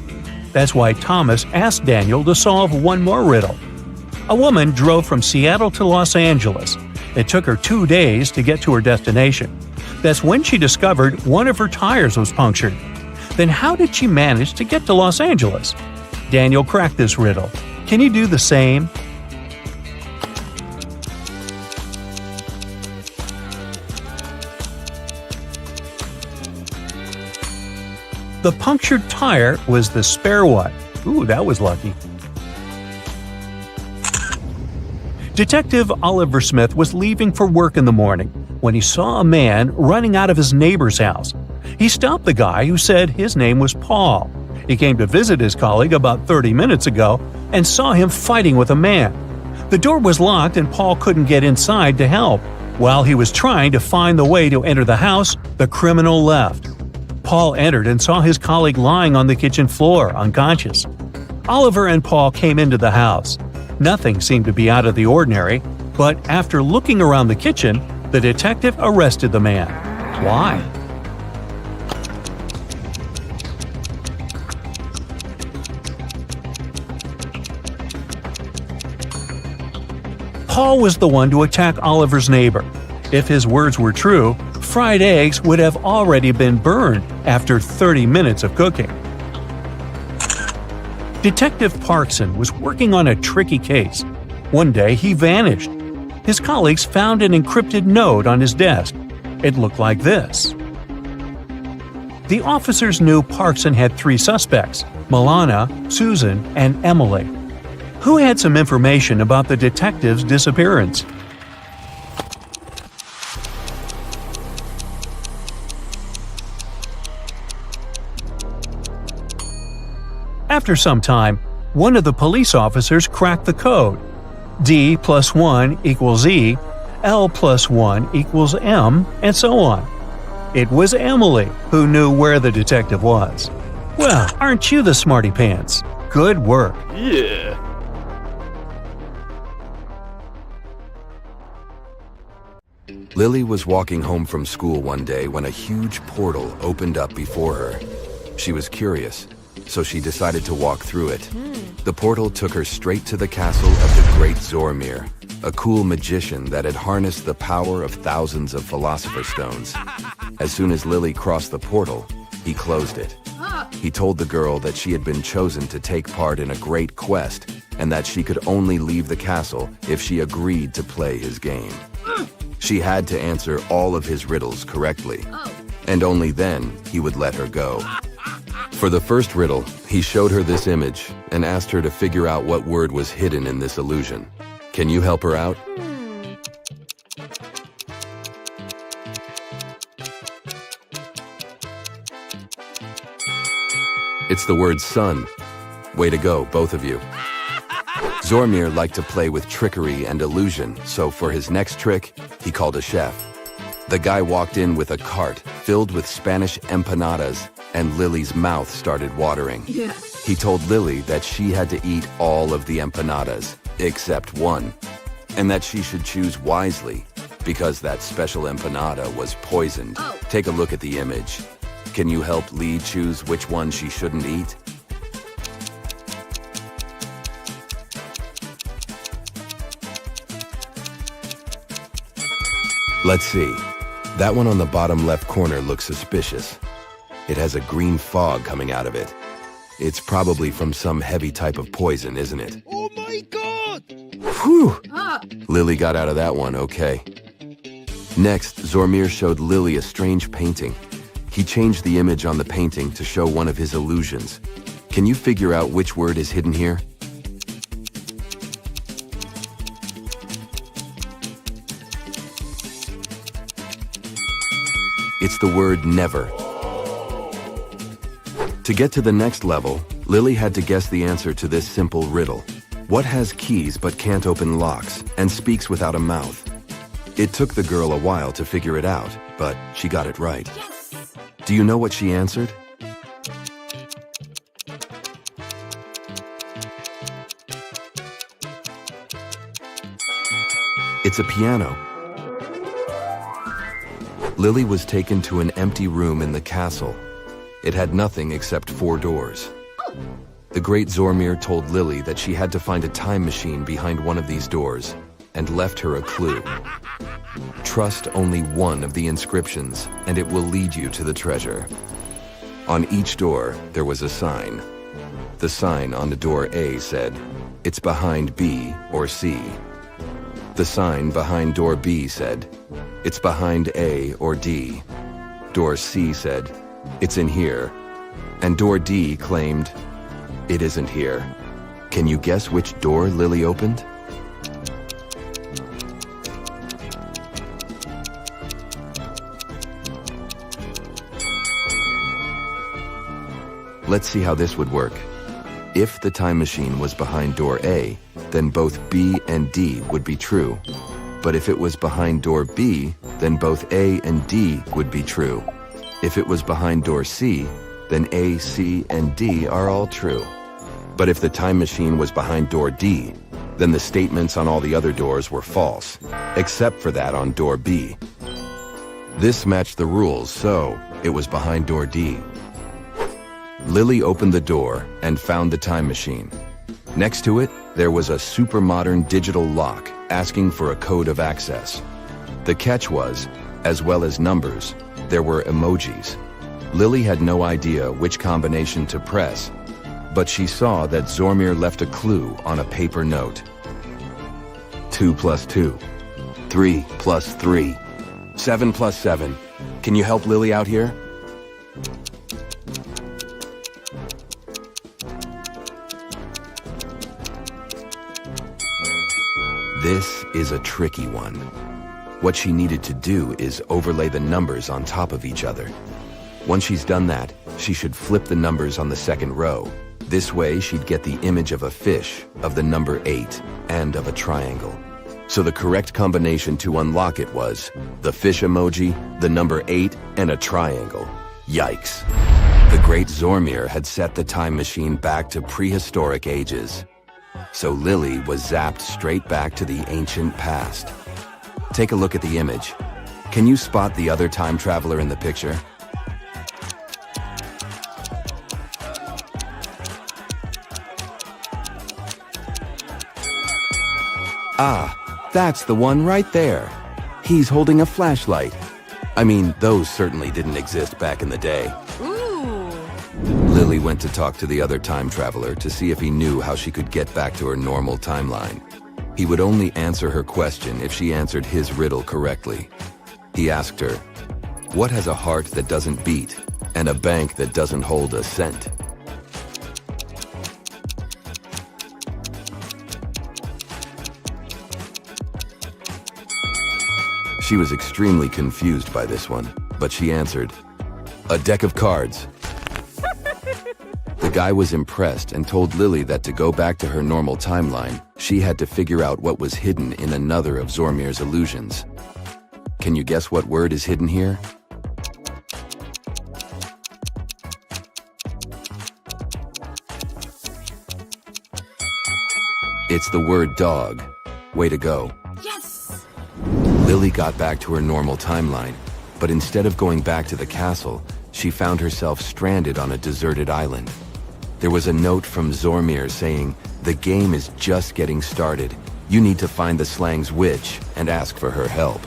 That's why Thomas asked Daniel to solve one more riddle. A woman drove from Seattle to Los Angeles. It took her 2 days to get to her destination. That's when she discovered one of her tires was punctured. Then how did she manage to get to Los Angeles? Daniel cracked this riddle. Can you do the same? The punctured tire was the spare one. Ooh, that was lucky. Detective Oliver Smith was leaving for work in the morning when he saw a man running out of his neighbor's house. He stopped the guy who said his name was Paul. He came to visit his colleague about 30 minutes ago and saw him fighting with a man. The door was locked and Paul couldn't get inside to help. While he was trying to find the way to enter the house, the criminal left. Paul entered and saw his colleague lying on the kitchen floor, unconscious. Oliver and Paul came into the house. Nothing seemed to be out of the ordinary, but after looking around the kitchen, the detective arrested the man. Why? Paul was the one to attack Oliver's neighbor. If his words were true, fried eggs would have already been burned after 30 minutes of cooking. Detective Parkson was working on a tricky case. One day, he vanished. His colleagues found an encrypted note on his desk. It looked like this. The officers knew Parkson had 3 suspects: Milana, Susan, and Emily. Who had some information about the detective's disappearance? After some time, one of the police officers cracked the code. D plus 1 equals E, L plus 1 equals M, and so on. It was Emily who knew where the detective was. Well, aren't you the smarty pants? Good work. Yeah. Lily was walking home from school one day when a huge portal opened up before her. She was curious, so she decided to walk through it. The portal took her straight to the castle of the Great Zormir, a cool magician that had harnessed the power of thousands of Philosopher's Stones. As soon as Lily crossed the portal, he closed it. He told the girl that she had been chosen to take part in a great quest and that she could only leave the castle if she agreed to play his game. She had to answer all of his riddles correctly, and only then he would let her go. For the first riddle, he showed her this image and asked her to figure out what word was hidden in this illusion. Can you help her out? It's the word sun. Way to go, both of you. Zormir liked to play with trickery and illusion, so for his next trick, he called a chef. The guy walked in with a cart filled with Spanish empanadas, and Lily's mouth started watering. He told Lily that she had to eat all of the empanadas, except one, and that she should choose wisely, because that special empanada was poisoned. Take a look at the image. Can you help Lee choose which one she shouldn't eat? Let's see. That one on the bottom left corner looks suspicious. It has a green fog coming out of it. It's probably from some heavy type of poison, isn't it? Oh my god! Whew! Lily got out of that one, okay. Next, Zormir showed Lily a strange painting. He changed the image on the painting to show one of his illusions. Can you figure out which word is hidden here? It's the word never. To get to the next level, Lily had to guess the answer to this simple riddle. What has keys but can't open locks and speaks without a mouth? It took the girl a while to figure it out, but she got it right. Do you know what she answered? It's a piano. Lily was taken to an empty room in the castle. It had nothing except 4 doors. The great Zormir told Lily that she had to find a time machine behind one of these doors and left her a clue. Trust only one of the inscriptions and it will lead you to the treasure. On each door, there was a sign. The sign on the door A said, "It's behind B or C." The sign behind door B said, "It's behind A or D." Door C said, "It's in here." And door D claimed, "It isn't here." Can you guess which door Lily opened? Let's see how this would work. If the time machine was behind door A, then both B and D would be true. But if it was behind door B, then both A and D would be true. If it was behind door C, then A, C, and D are all true. But if the time machine was behind door D, then the statements on all the other doors were false, except for that on door B. This matched the rules, so it was behind door D. Lily opened the door and found the time machine. Next to it, there was a super modern digital lock asking for a code of access. The catch was, as well as numbers, there were emojis. Lily had no idea which combination to press, but she saw that Zormir left a clue on a paper note. 2 plus 2. 3 plus 3. 7 plus 7. Can you help Lily out here? This is a tricky one. What she needed to do is overlay the numbers on top of each other. Once she's done that, she should flip the numbers on the second row. This way, she'd get the image of a fish, of the number 8, and of a triangle. So the correct combination to unlock it was the fish emoji, the number 8, and a triangle. Yikes. The great Zormir had set the time machine back to prehistoric ages. So Lily was zapped straight back to the ancient past. Take a look at the image. Can you spot the other time traveler in the picture? Ah, that's the one right there. He's holding a flashlight. I mean, those certainly didn't exist back in the day. Lily went to talk to the other time traveler to see if he knew how she could get back to her normal timeline. He would only answer her question if she answered his riddle correctly. He asked her, "What has a heart that doesn't beat and a bank that doesn't hold a cent?" She was extremely confused by this one, but she answered, "A deck of cards." The The guy was impressed and told Lily that to go back to her normal timeline, she had to figure out what was hidden in another of Zormir's illusions. Can you guess what word is hidden here? It's the word dog. Way to go. Yes! Lily got back to her normal timeline, but instead of going back to the castle, she found herself stranded on a deserted island. There was a note from Zormir saying, "The game is just getting started. You need to find the slang's witch and ask for her help."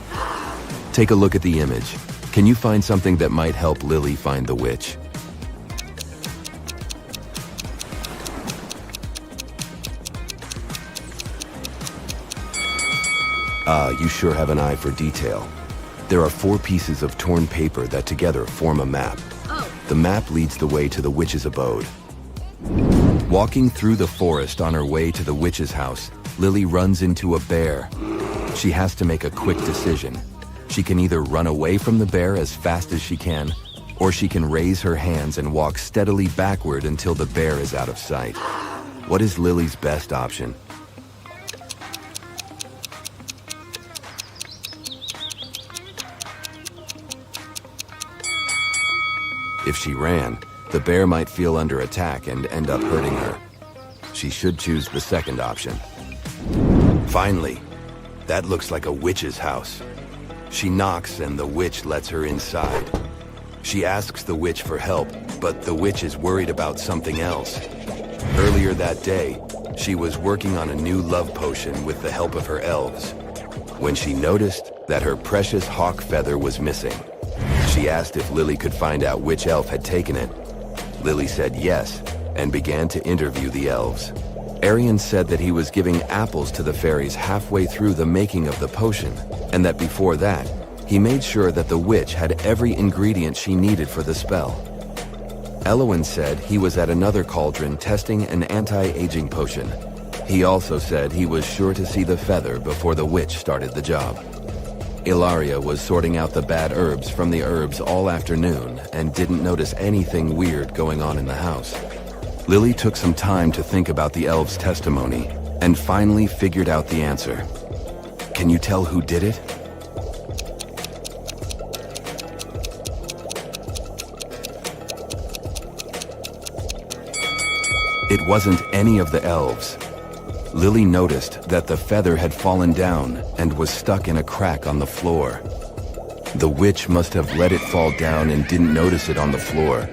Take a look at the image. Can you find something that might help Lily find the witch? You sure have an eye for detail. There are 4 pieces of torn paper that together form a map. The map leads the way to the witch's abode. Walking through the forest on her way to the witch's house, Lily runs into a bear. She has to make a quick decision. She can either run away from the bear as fast as she can, or she can raise her hands and walk steadily backward until the bear is out of sight. What is Lily's best option? If she ran, the bear might feel under attack and end up hurting her. She should choose the second option. Finally, that looks like a witch's house. She knocks and the witch lets her inside. She asks the witch for help, but the witch is worried about something else. Earlier that day, she was working on a new love potion with the help of her elves, when she noticed that her precious hawk feather was missing. She asked if Lily could find out which elf had taken it. Lily said yes, and began to interview the elves. Arian said that he was giving apples to the fairies halfway through the making of the potion, and that before that, he made sure that the witch had every ingredient she needed for the spell. Elowen said he was at another cauldron testing an anti-aging potion. He also said he was sure to see the feather before the witch started the job. Ilaria was sorting out the bad herbs from the herbs all afternoon and didn't notice anything weird going on in the house. Lily took some time to think about the elves' testimony and finally figured out the answer. Can you tell who did it? It wasn't any of the elves. Lily noticed that the feather had fallen down and was stuck in a crack on the floor. The witch must have let it fall down and didn't notice it on the floor.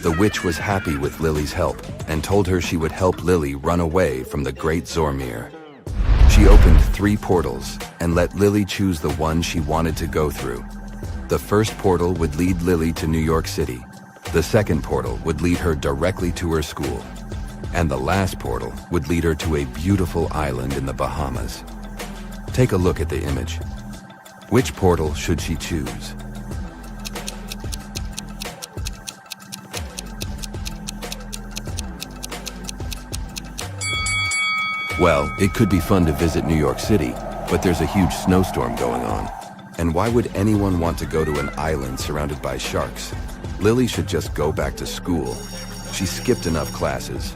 The witch was happy with Lily's help and told her she would help Lily run away from the great Zormir. She opened 3 portals and let Lily choose the one she wanted to go through. The first portal would lead Lily to New York City. The second portal would lead her directly to her school. And the last portal would lead her to a beautiful island in the Bahamas. Take a look at the image. Which portal should she choose? Well, it could be fun to visit New York City, but there's a huge snowstorm going on. And why would anyone want to go to an island surrounded by sharks? Lily should just go back to school. She skipped enough classes.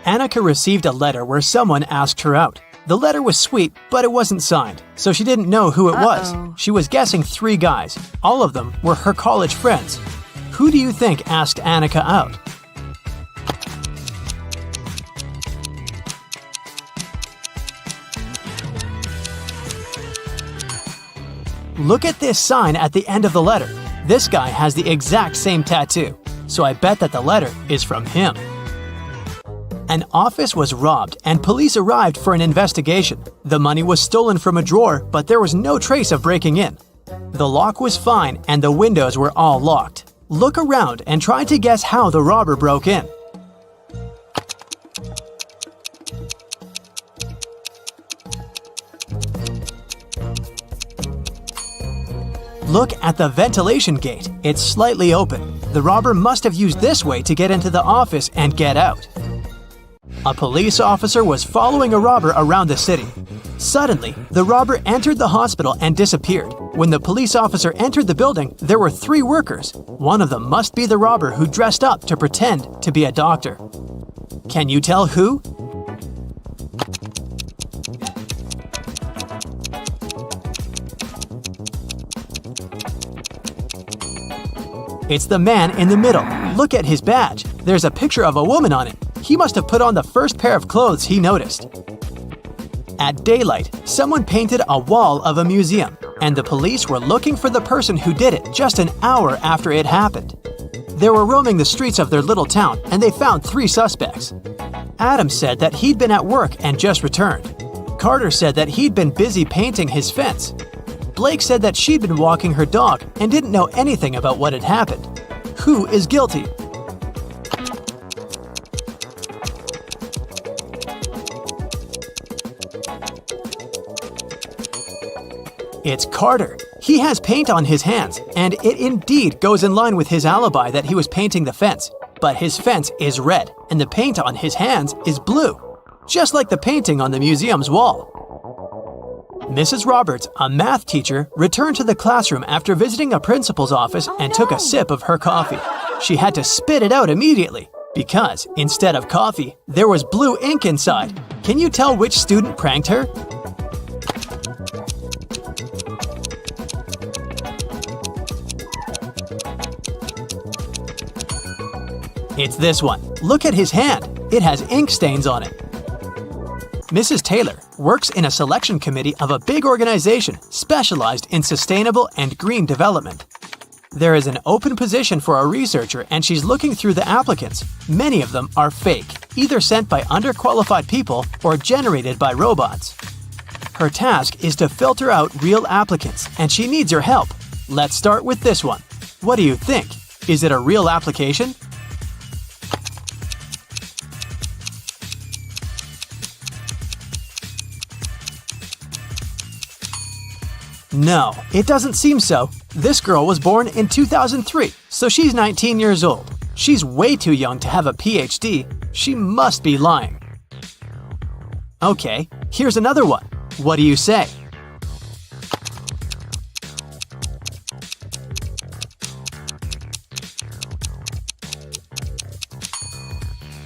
Annika received a letter where someone asked her out. The letter was sweet, but it wasn't signed, so she didn't know who it was. She was guessing 3 guys. All of them were her college friends. Who do you think asked Annika out? Look at this sign at the end of the letter. This guy has the exact same tattoo, so I bet that the letter is from him. An office was robbed and police arrived for an investigation. The money was stolen from a drawer, but there was no trace of breaking in. The lock was fine and the windows were all locked. Look around and try to guess how the robber broke in. Look at the ventilation gate. It's slightly open. The robber must have used this way to get into the office and get out. A police officer was following a robber around the city. Suddenly, the robber entered the hospital and disappeared. When the police officer entered the building, there were 3 workers. One of them must be the robber who dressed up to pretend to be a doctor. Can you tell who? It's the man in the middle. Look at his badge. There's a picture of a woman on it. He must have put on the first pair of clothes he noticed. At daylight, someone painted a wall of a museum, and the police were looking for the person who did it just an hour after it happened. They were roaming the streets of their little town, and they found 3 suspects. Adam said that he'd been at work and just returned. Carter said that he'd been busy painting his fence. Blake said that she'd been walking her dog and didn't know anything about what had happened. Who is guilty? It's Carter. He has paint on his hands, and it indeed goes in line with his alibi that he was painting the fence. But his fence is red, and the paint on his hands is blue, just like the painting on the museum's wall. Mrs. Roberts, a math teacher, returned to the classroom after visiting a principal's office and took a sip of her coffee. She had to spit it out immediately because, instead of coffee, there was blue ink inside. Can you tell which student pranked her? It's this one. Look at his hand. It has ink stains on it. Mrs. Taylor works in a selection committee of a big organization specialized in sustainable and green development. There is an open position for a researcher, and she's looking through the applicants. Many of them are fake, either sent by underqualified people or generated by robots. Her task is to filter out real applicants, and she needs your help. Let's start with this one. What do you think? Is it a real application? No, it doesn't seem so. This girl was born in 2003, so she's 19 years old. She's way too young to have a PhD. She must be lying. Okay, here's another one. What do you say?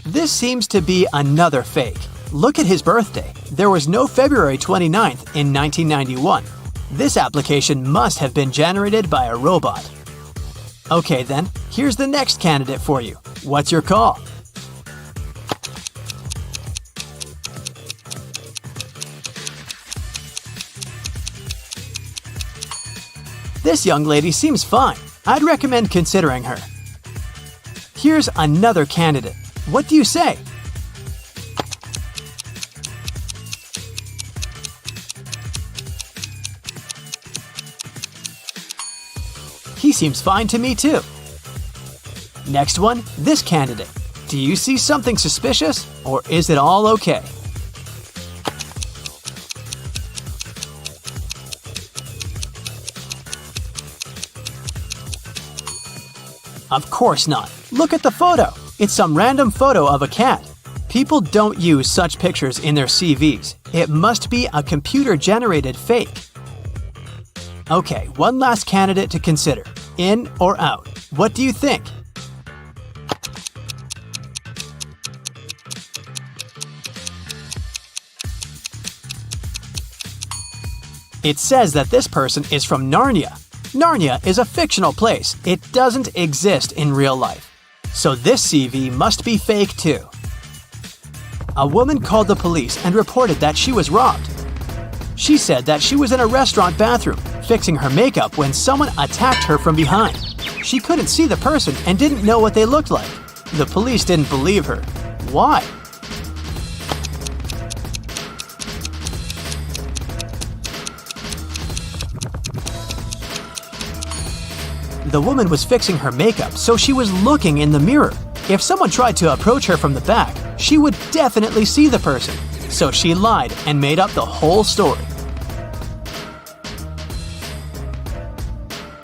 This seems to be another fake. Look at his birthday. There was no February 29th in 1991. This application must have been generated by a robot. Okay then, here's the next candidate for you. What's your call? This young lady seems fine. I'd recommend considering her. Here's another candidate. What do you say? He seems fine to me too. Next one, this candidate. Do you see something suspicious, or is it all okay? Of course not. Look at the photo. It's some random photo of a cat. People don't use such pictures in their CVs. It must be a computer-generated fake. Okay, one last candidate to consider. In or out? What do you think? It says that this person is from Narnia. Narnia is a fictional place. It doesn't exist in real life. So this CV must be fake too. A woman called the police and reported that she was robbed. She said that she was in a restaurant bathroom, fixing her makeup when someone attacked her from behind. She couldn't see the person and didn't know what they looked like. The police didn't believe her. Why? The woman was fixing her makeup, so she was looking in the mirror. If someone tried to approach her from the back, she would definitely see the person. So she lied and made up the whole story.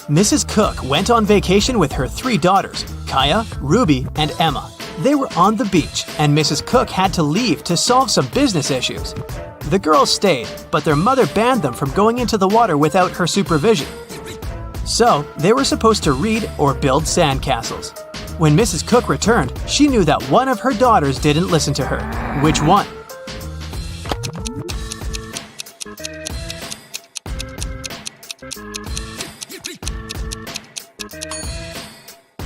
Mrs. Cook went on vacation with her 3 daughters, Kaya, Ruby, and Emma. They were on the beach, and Mrs. Cook had to leave to solve some business issues. The girls stayed, but their mother banned them from going into the water without her supervision. So, they were supposed to read or build sandcastles. When Mrs. Cook returned, she knew that one of her daughters didn't listen to her. Which one?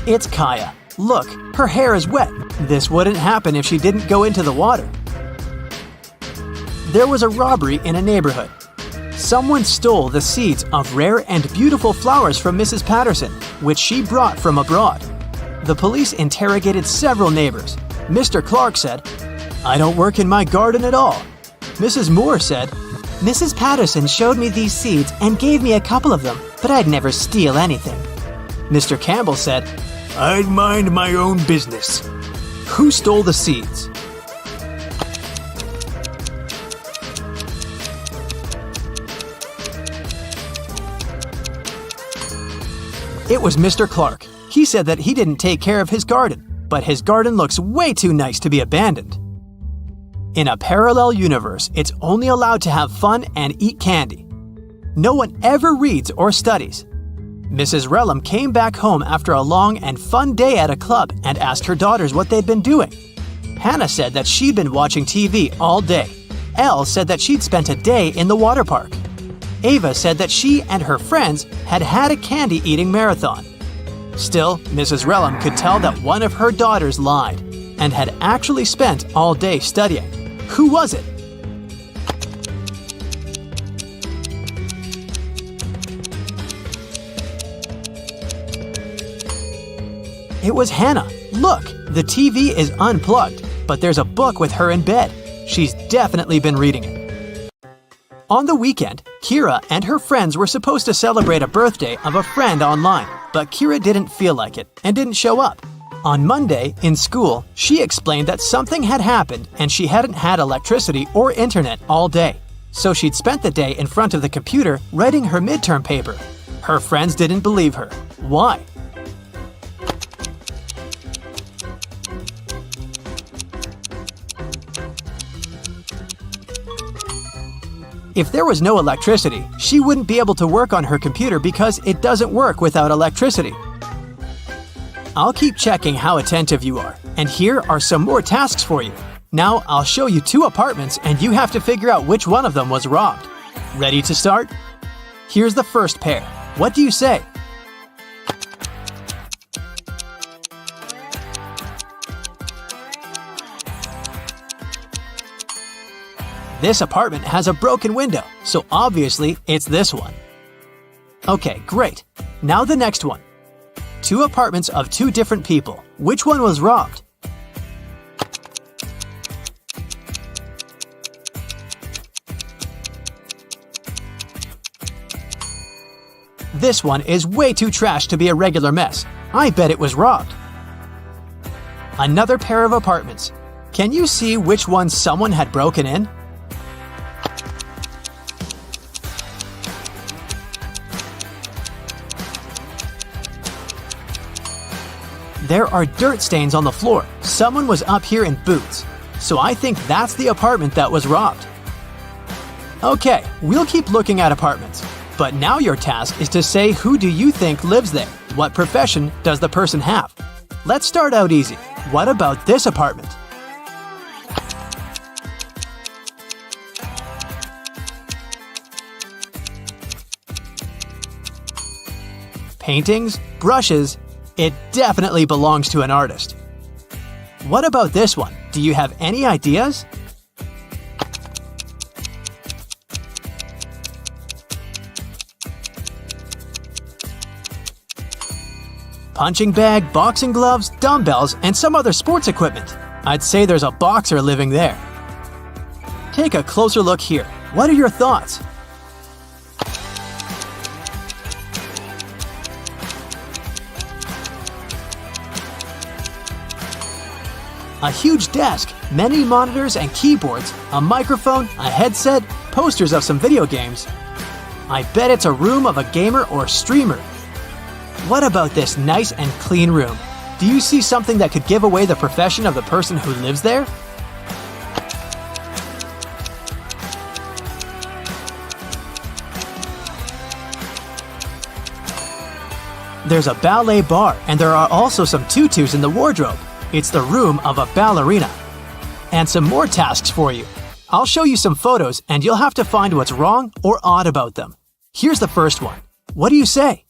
It's Kaya. Look, her hair is wet. This wouldn't happen if she didn't go into the water. There was a robbery in a neighborhood. Someone stole the seeds of rare and beautiful flowers from Mrs. Patterson, which she brought from abroad. The police interrogated several neighbors. Mr. Clark said, "I don't work in my garden at all." Mrs. Moore said, "Mrs. Patterson showed me these seeds and gave me a couple of them, but I'd never steal anything." Mr. Campbell said, "I'd mind my own business." "Who stole the seeds?" It was Mr. Clark. He said that he didn't take care of his garden, but his garden looks way too nice to be abandoned. In a parallel universe, it's only allowed to have fun and eat candy. No one ever reads or studies. Mrs. Relham came back home after a long and fun day at a club and asked her daughters what they'd been doing. Hannah said that she'd been watching TV all day. Elle said that she'd spent a day in the water park. Ava said that she and her friends had had a candy-eating marathon. Still, Mrs. Relham could tell that one of her daughters lied and had actually spent all day studying. Who was it? It was Hannah. Look, the TV is unplugged, but there's a book with her in bed. She's definitely been reading it. On the weekend, Kira and her friends were supposed to celebrate a birthday of a friend online, but Kira didn't feel like it and didn't show up. On Monday, in school, she explained that something had happened and she hadn't had electricity or internet all day. So she'd spent the day in front of the computer writing her midterm paper. Her friends didn't believe her. Why? If there was no electricity, she wouldn't be able to work on her computer because it doesn't work without electricity. I'll keep checking how attentive you are, and here are some more tasks for you. Now I'll show you 2 apartments and you have to figure out which one of them was robbed. Ready to start? Here's the first pair. What do you say? This apartment has a broken window, so obviously it's this one. Okay, great. Now the next one. 2 apartments of 2 different people. Which one was robbed? This one is way too trash to be a regular mess. I bet it was robbed. Another pair of apartments. Can you see which one someone had broken in? There are dirt stains on the floor. Someone was up here in boots. So I think that's the apartment that was robbed. Okay, we'll keep looking at apartments. But now your task is to say who do you think lives there? What profession does the person have? Let's start out easy. What about this apartment? Paintings, brushes, it definitely belongs to an artist. What about this one? Do you have any ideas? Punching bag, boxing gloves, dumbbells, and some other sports equipment. I'd say there's a boxer living there. Take a closer look here. What are your thoughts? A huge desk, many monitors and keyboards, a microphone, a headset, posters of some video games. I bet it's a room of a gamer or streamer. What about this nice and clean room? Do you see something that could give away the profession of the person who lives there? There's a ballet bar, and there are also some tutus in the wardrobe. It's the room of a ballerina. And some more tasks for you. I'll show you some photos, and you'll have to find what's wrong or odd about them. Here's the first one. What do you say?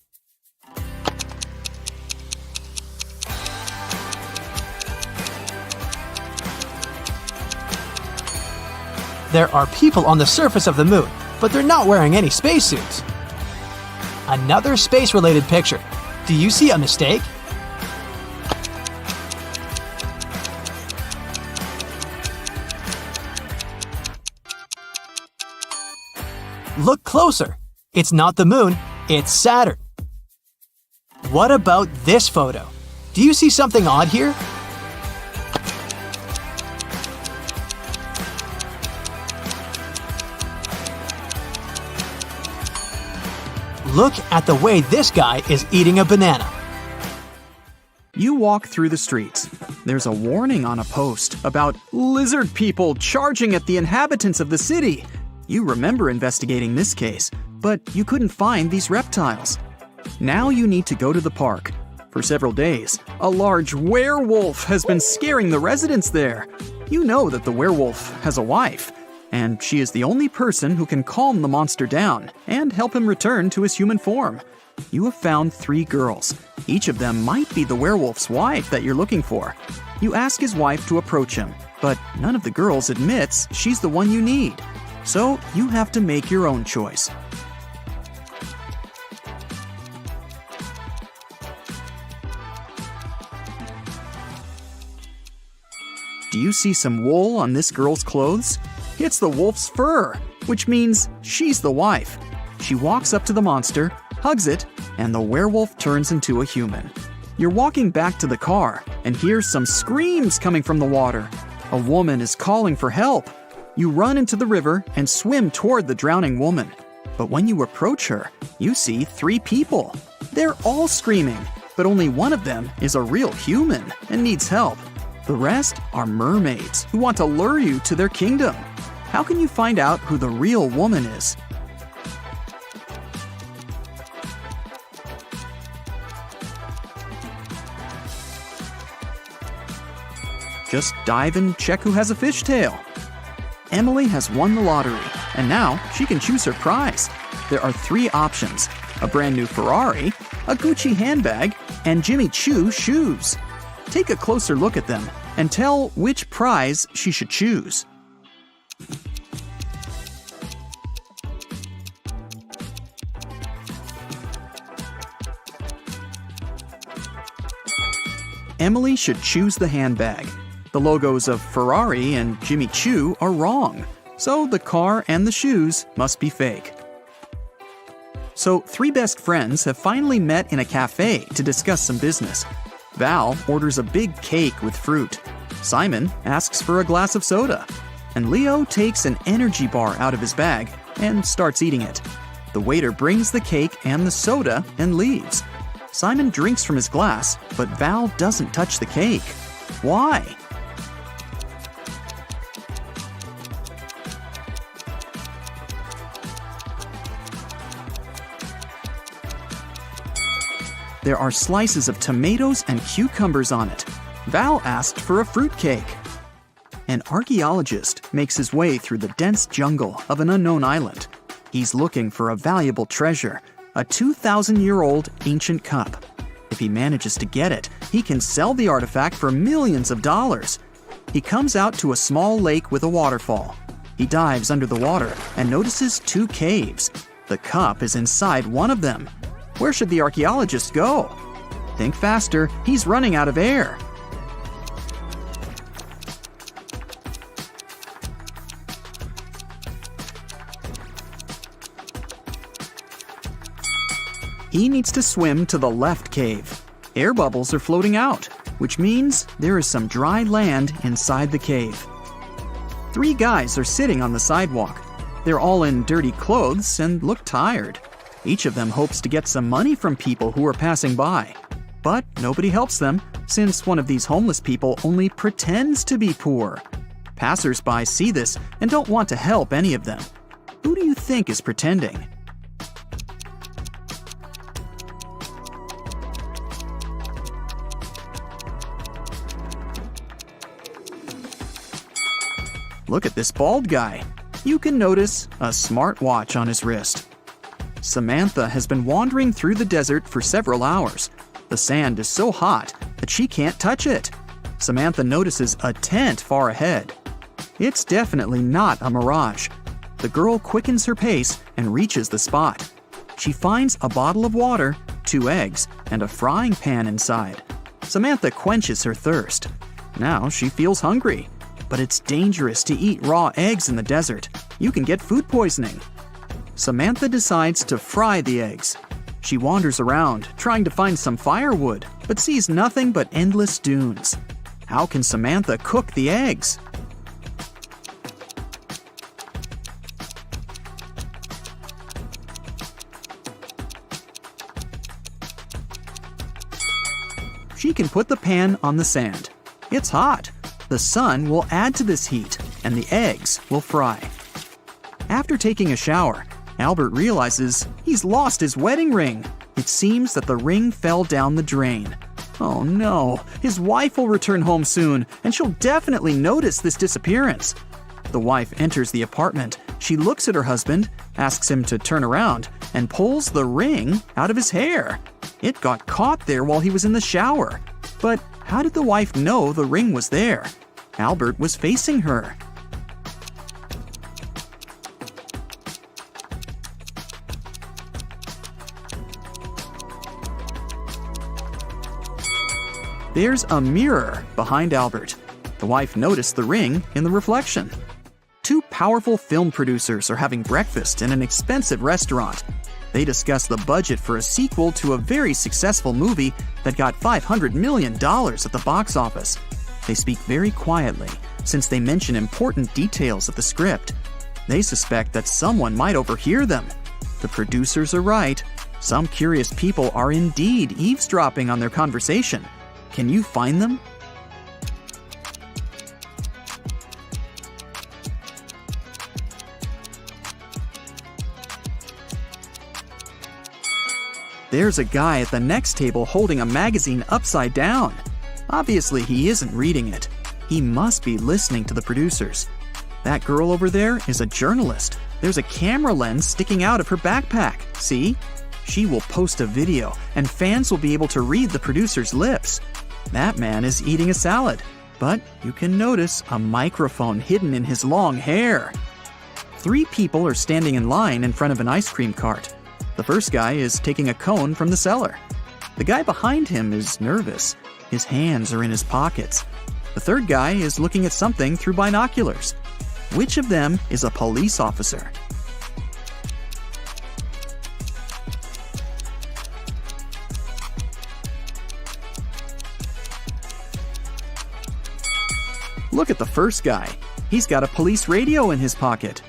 There are people on the surface of the moon, but they're not wearing any spacesuits. Another space-related picture. Do you see a mistake? Look closer. It's not the moon, it's Saturn. What about this photo? Do you see something odd here? Look at the way this guy is eating a banana. You walk through the streets. There's a warning on a post about lizard people charging at the inhabitants of the city. You remember investigating this case, but you couldn't find these reptiles. Now you need to go to the park. For several days, a large werewolf has been scaring the residents there. You know that the werewolf has a wife, and she is the only person who can calm the monster down and help him return to his human form. You have found 3 girls. Each of them might be the werewolf's wife that you're looking for. You ask his wife to approach him, but none of the girls admits she's the one you need. So you have to make your own choice. Do you see some wool on this girl's clothes? It's the wolf's fur, which means she's the wife. She walks up to the monster, hugs it, and the werewolf turns into a human. You're walking back to the car and hear some screams coming from the water. A woman is calling for help. You run into the river and swim toward the drowning woman. But when you approach her, you see 3 people. They're all screaming, but only one of them is a real human and needs help. The rest are mermaids who want to lure you to their kingdom. How can you find out who the real woman is? Just dive and check who has a fishtail. Emily has won the lottery, and now she can choose her prize. There are 3 options: a brand new Ferrari, a Gucci handbag, and Jimmy Choo shoes. Take a closer look at them and tell which prize she should choose. Emily should choose the handbag. The logos of Ferrari and Jimmy Choo are wrong, so the car and the shoes must be fake. So 3 best friends have finally met in a cafe to discuss some business. Val orders a big cake with fruit. Simon asks for a glass of soda. And Leo takes an energy bar out of his bag and starts eating it. The waiter brings the cake and the soda and leaves. Simon drinks from his glass, but Val doesn't touch the cake. Why? There are slices of tomatoes and cucumbers on it. Val asked for a fruitcake. An archaeologist makes his way through the dense jungle of an unknown island. He's looking for a valuable treasure, a 2,000-year-old ancient cup. If he manages to get it, he can sell the artifact for millions of dollars. He comes out to a small lake with a waterfall. He dives under the water and notices 2 caves. The cup is inside one of them. Where should the archaeologist go? Think faster, he's running out of air. He needs to swim to the left cave. Air bubbles are floating out, which means there is some dry land inside the cave. 3 guys are sitting on the sidewalk. They're all in dirty clothes and look tired. Each of them hopes to get some money from people who are passing by. But nobody helps them. since one of these homeless people only pretends to be poor. Passers-by see this and don't want to help any of them. Who do you think is pretending? Look at this bald guy. You can notice a smartwatch on his wrist. Samantha has been wandering through the desert for several hours. The sand is so hot that she can't touch it. Samantha notices a tent far ahead. It's definitely not a mirage. The girl quickens her pace and reaches the spot. She finds a bottle of water, 2 eggs, and a frying pan inside. Samantha quenches her thirst. Now she feels hungry. But it's dangerous to eat raw eggs in the desert. You can get food poisoning. Samantha decides to fry the eggs. She wanders around, trying to find some firewood, but sees nothing but endless dunes. How can Samantha cook the eggs? She can put the pan on the sand. It's hot. The sun will add to this heat, and the eggs will fry. After taking a shower, Albert realizes he's lost his wedding ring. It seems that the ring fell down the drain. Oh no, his wife will return home soon, and she'll definitely notice this disappearance. The wife enters the apartment. She looks at her husband, asks him to turn around, and pulls the ring out of his hair. It got caught there while he was in the shower. But how did the wife know the ring was there? Albert was facing her. There's a mirror behind Albert. The wife noticed the ring in the reflection. 2 powerful film producers are having breakfast in an expensive restaurant. They discuss the budget for a sequel to a very successful movie that got $500 million at the box office. They speak very quietly, since they mention important details of the script. They suspect that someone might overhear them. The producers are right. Some curious people are indeed eavesdropping on their conversation. Can you find them? There's a guy at the next table holding a magazine upside down. Obviously, he isn't reading it. He must be listening to the producers. That girl over there is a journalist. There's a camera lens sticking out of her backpack. See? She will post a video, and fans will be able to read the producer's lips. That man is eating a salad, but you can notice a microphone hidden in his long hair. 3 people are standing in line in front of an ice cream cart. The first guy is taking a cone from the seller. The guy behind him is nervous. His hands are in his pockets. The third guy is looking at something through binoculars. Which of them is a police officer? Look at the first guy. He's got a police radio in his pocket.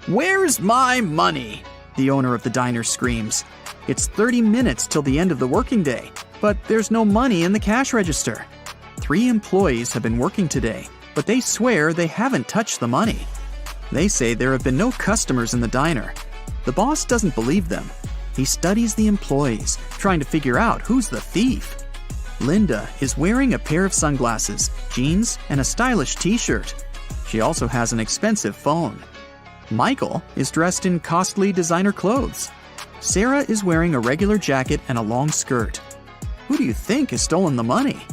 "Where's my money?" the owner of the diner screams. It's 30 minutes till the end of the working day, but there's no money in the cash register. 3 employees have been working today, but they swear they haven't touched the money. They say there have been no customers in the diner. The boss doesn't believe them. He studies the employees, trying to figure out who's the thief. Linda is wearing a pair of sunglasses, jeans, and a stylish t-shirt. She also has an expensive phone. Michael is dressed in costly designer clothes. Sarah is wearing a regular jacket and a long skirt. Who do you think has stolen the money?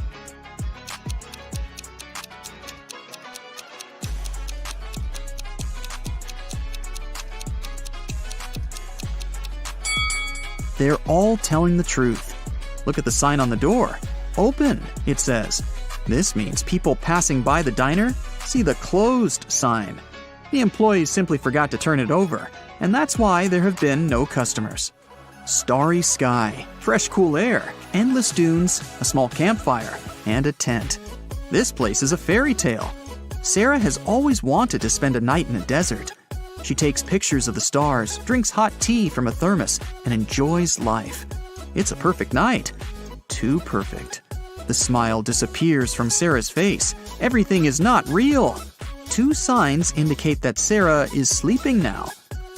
They're all telling the truth. Look at the sign on the door. Open, it says. This means people passing by the diner see the closed sign. The employees simply forgot to turn it over, and that's why there have been no customers. Starry sky, fresh cool air, endless dunes, a small campfire, and a tent. This place is a fairy tale. Sarah has always wanted to spend a night in a desert. She takes pictures of the stars, drinks hot tea from a thermos, and enjoys life. It's a perfect night. Too perfect. The smile disappears from Sarah's face. Everything is not real. 2 signs indicate that Sarah is sleeping now.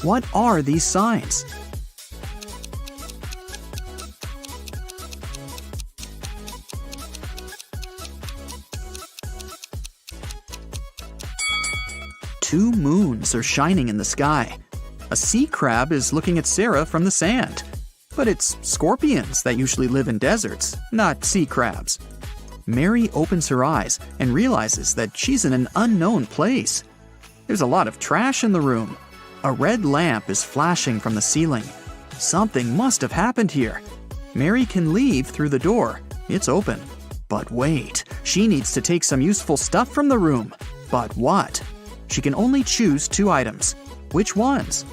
What are these signs? Two moons are shining in the sky. A sea crab is looking at Sarah from the sand. But it's scorpions that usually live in deserts, not sea crabs. Mary opens her eyes and realizes that she's in an unknown place. There's a lot of trash in the room. A red lamp is flashing from the ceiling. Something must have happened here. Mary can leave through the door. It's open. But wait, she needs to take some useful stuff from the room. But what? She can only choose 2 items. Which ones?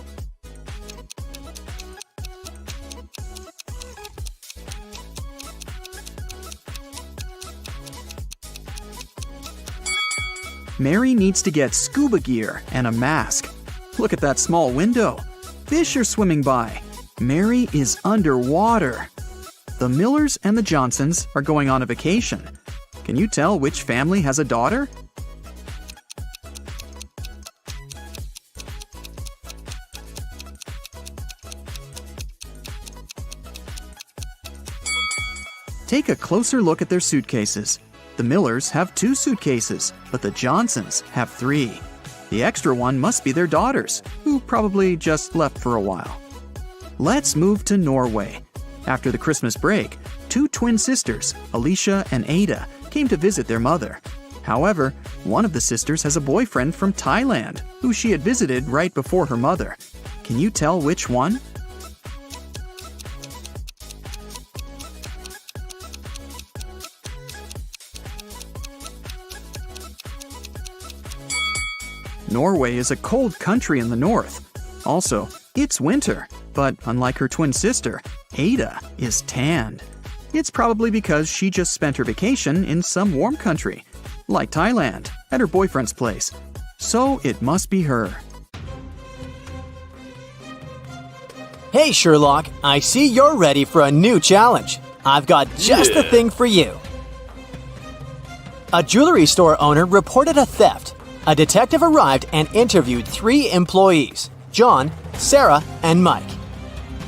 Mary needs to get scuba gear and a mask. Look at that small window. Fish are swimming by. Mary is underwater. The Millers and the Johnsons are going on a vacation. Can you tell which family has a daughter? Take a closer look at their suitcases. The Millers have 2 suitcases, but the Johnsons have 3. The extra one must be their daughters, who probably just left for a while. Let's move to Norway. After the Christmas break, 2 twin sisters, Alicia and Ada, came to visit their mother. However, one of the sisters has a boyfriend from Thailand, who she had visited right before her mother. Can you tell which one? Norway is a cold country in the north. Also, it's winter, but unlike her twin sister, Ada is tanned. It's probably because she just spent her vacation in some warm country, like Thailand, at her boyfriend's place. So it must be her. Hey Sherlock, I see you're ready for a new challenge. I've got just the thing for you. A jewelry store owner reported a theft. A detective arrived and interviewed 3 employees, John, Sarah, and Mike.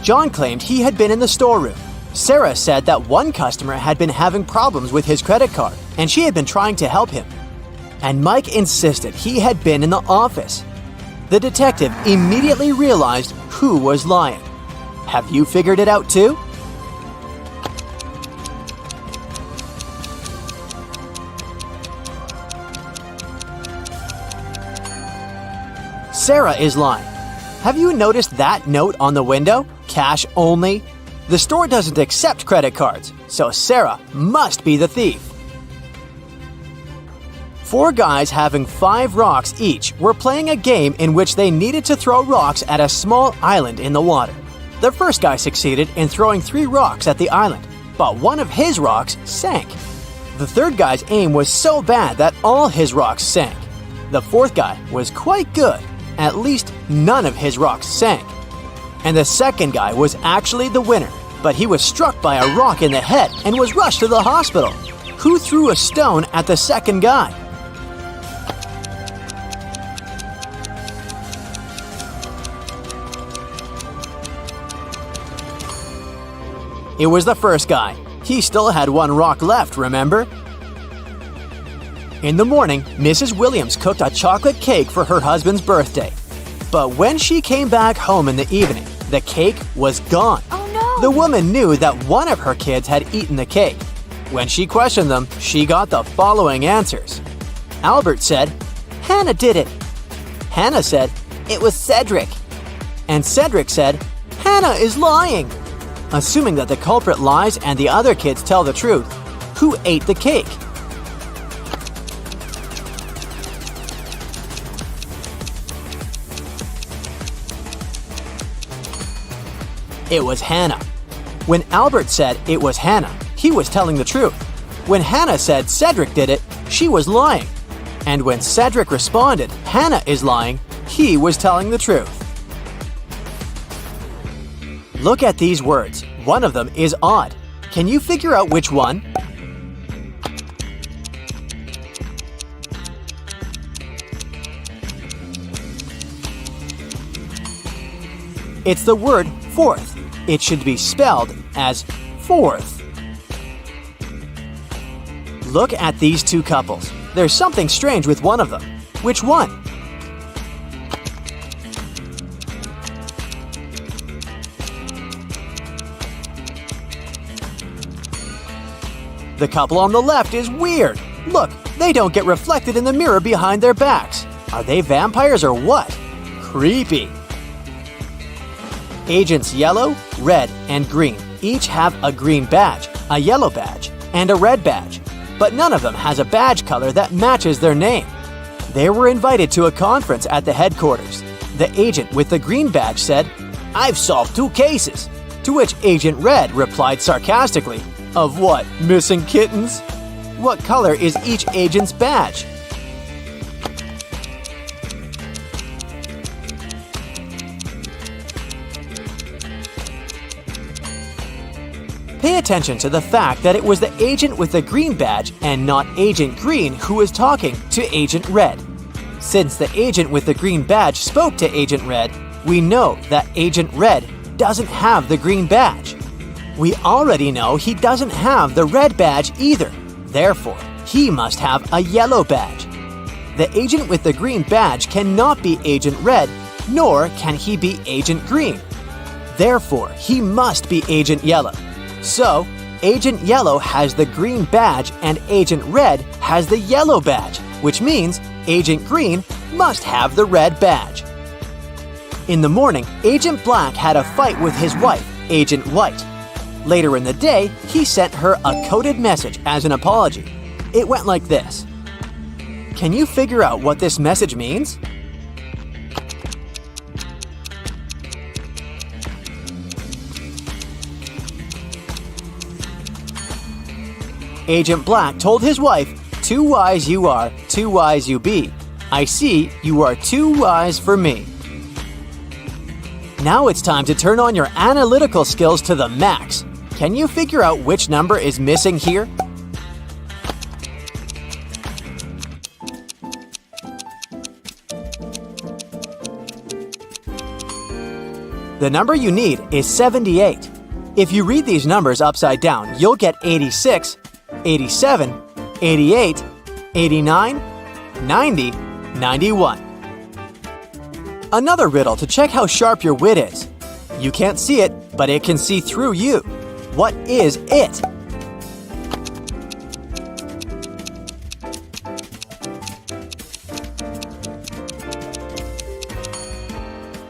John claimed he had been in the storeroom. Sarah said that one customer had been having problems with his credit card, and she had been trying to help him. And Mike insisted he had been in the office. The detective immediately realized who was lying. Have you figured it out too? Sarah is lying. Have you noticed that note on the window? Cash only? The store doesn't accept credit cards, so Sarah must be the thief. 4 guys having 5 rocks each were playing a game in which they needed to throw rocks at a small island in the water. The first guy succeeded in throwing 3 rocks at the island, but one of his rocks sank. The third guy's aim was so bad that all his rocks sank. The fourth guy was quite good. At least none of his rocks sank. And the second guy was actually the winner, but he was struck by a rock in the head and was rushed to the hospital. Who threw a stone at the second guy? It was the first guy. He still had 1 rock left, remember? In the morning, Mrs. Williams cooked a chocolate cake for her husband's birthday. But when she came back home in the evening, the cake was gone. Oh no! The woman knew that one of her kids had eaten the cake. When she questioned them, she got the following answers. Albert said, "Hannah did it." Hannah said, "It was Cedric." And Cedric said, "Hannah is lying." Assuming that the culprit lies and the other kids tell the truth, who ate the cake? It was Hannah. When Albert said it was Hannah, he was telling the truth. When Hannah said Cedric did it, she was lying. And when Cedric responded, "Hannah is lying," he was telling the truth. Look at these words. One of them is odd. Can you figure out which one? It's the word fourth. It should be spelled as fourth. Look at these two couples. There's something strange with one of them. Which one? The couple on the left is weird. Look, they don't get reflected in the mirror behind their backs. Are they vampires or what? Creepy. Agents Yellow, Red, and Green each have a green badge, a yellow badge, and a red badge, but none of them has a badge color that matches their name. They were invited to a conference at the headquarters. The agent with the green badge said, "I've solved 2 cases," to which Agent Red replied sarcastically, "Of what, missing kittens?" What color is each agent's badge? Pay attention to the fact that it was the agent with the green badge and not Agent Green who was talking to Agent Red. Since the agent with the green badge spoke to Agent Red, we know that Agent Red doesn't have the green badge. We already know he doesn't have the red badge either. Therefore, he must have a yellow badge. The agent with the green badge cannot be Agent Red, nor can he be Agent Green. Therefore, he must be Agent Yellow. So, Agent Yellow has the green badge and Agent Red has the yellow badge, which means Agent Green must have the red badge. In the morning, Agent Black had a fight with his wife, Agent White. Later in the day, he sent her a coded message as an apology. It went like this. Can you figure out what this message means? Agent Black told his wife, "Too wise you are, too wise you be. I see you are too wise for me." Now it's time to turn on your analytical skills to the max. Can you figure out which number is missing here? The number you need is 78. If you read these numbers upside down, you'll get 86, 87, 88, 89, 90, 91. Another riddle to check how sharp your wit is. You can't see it, but it can see through you. What is it?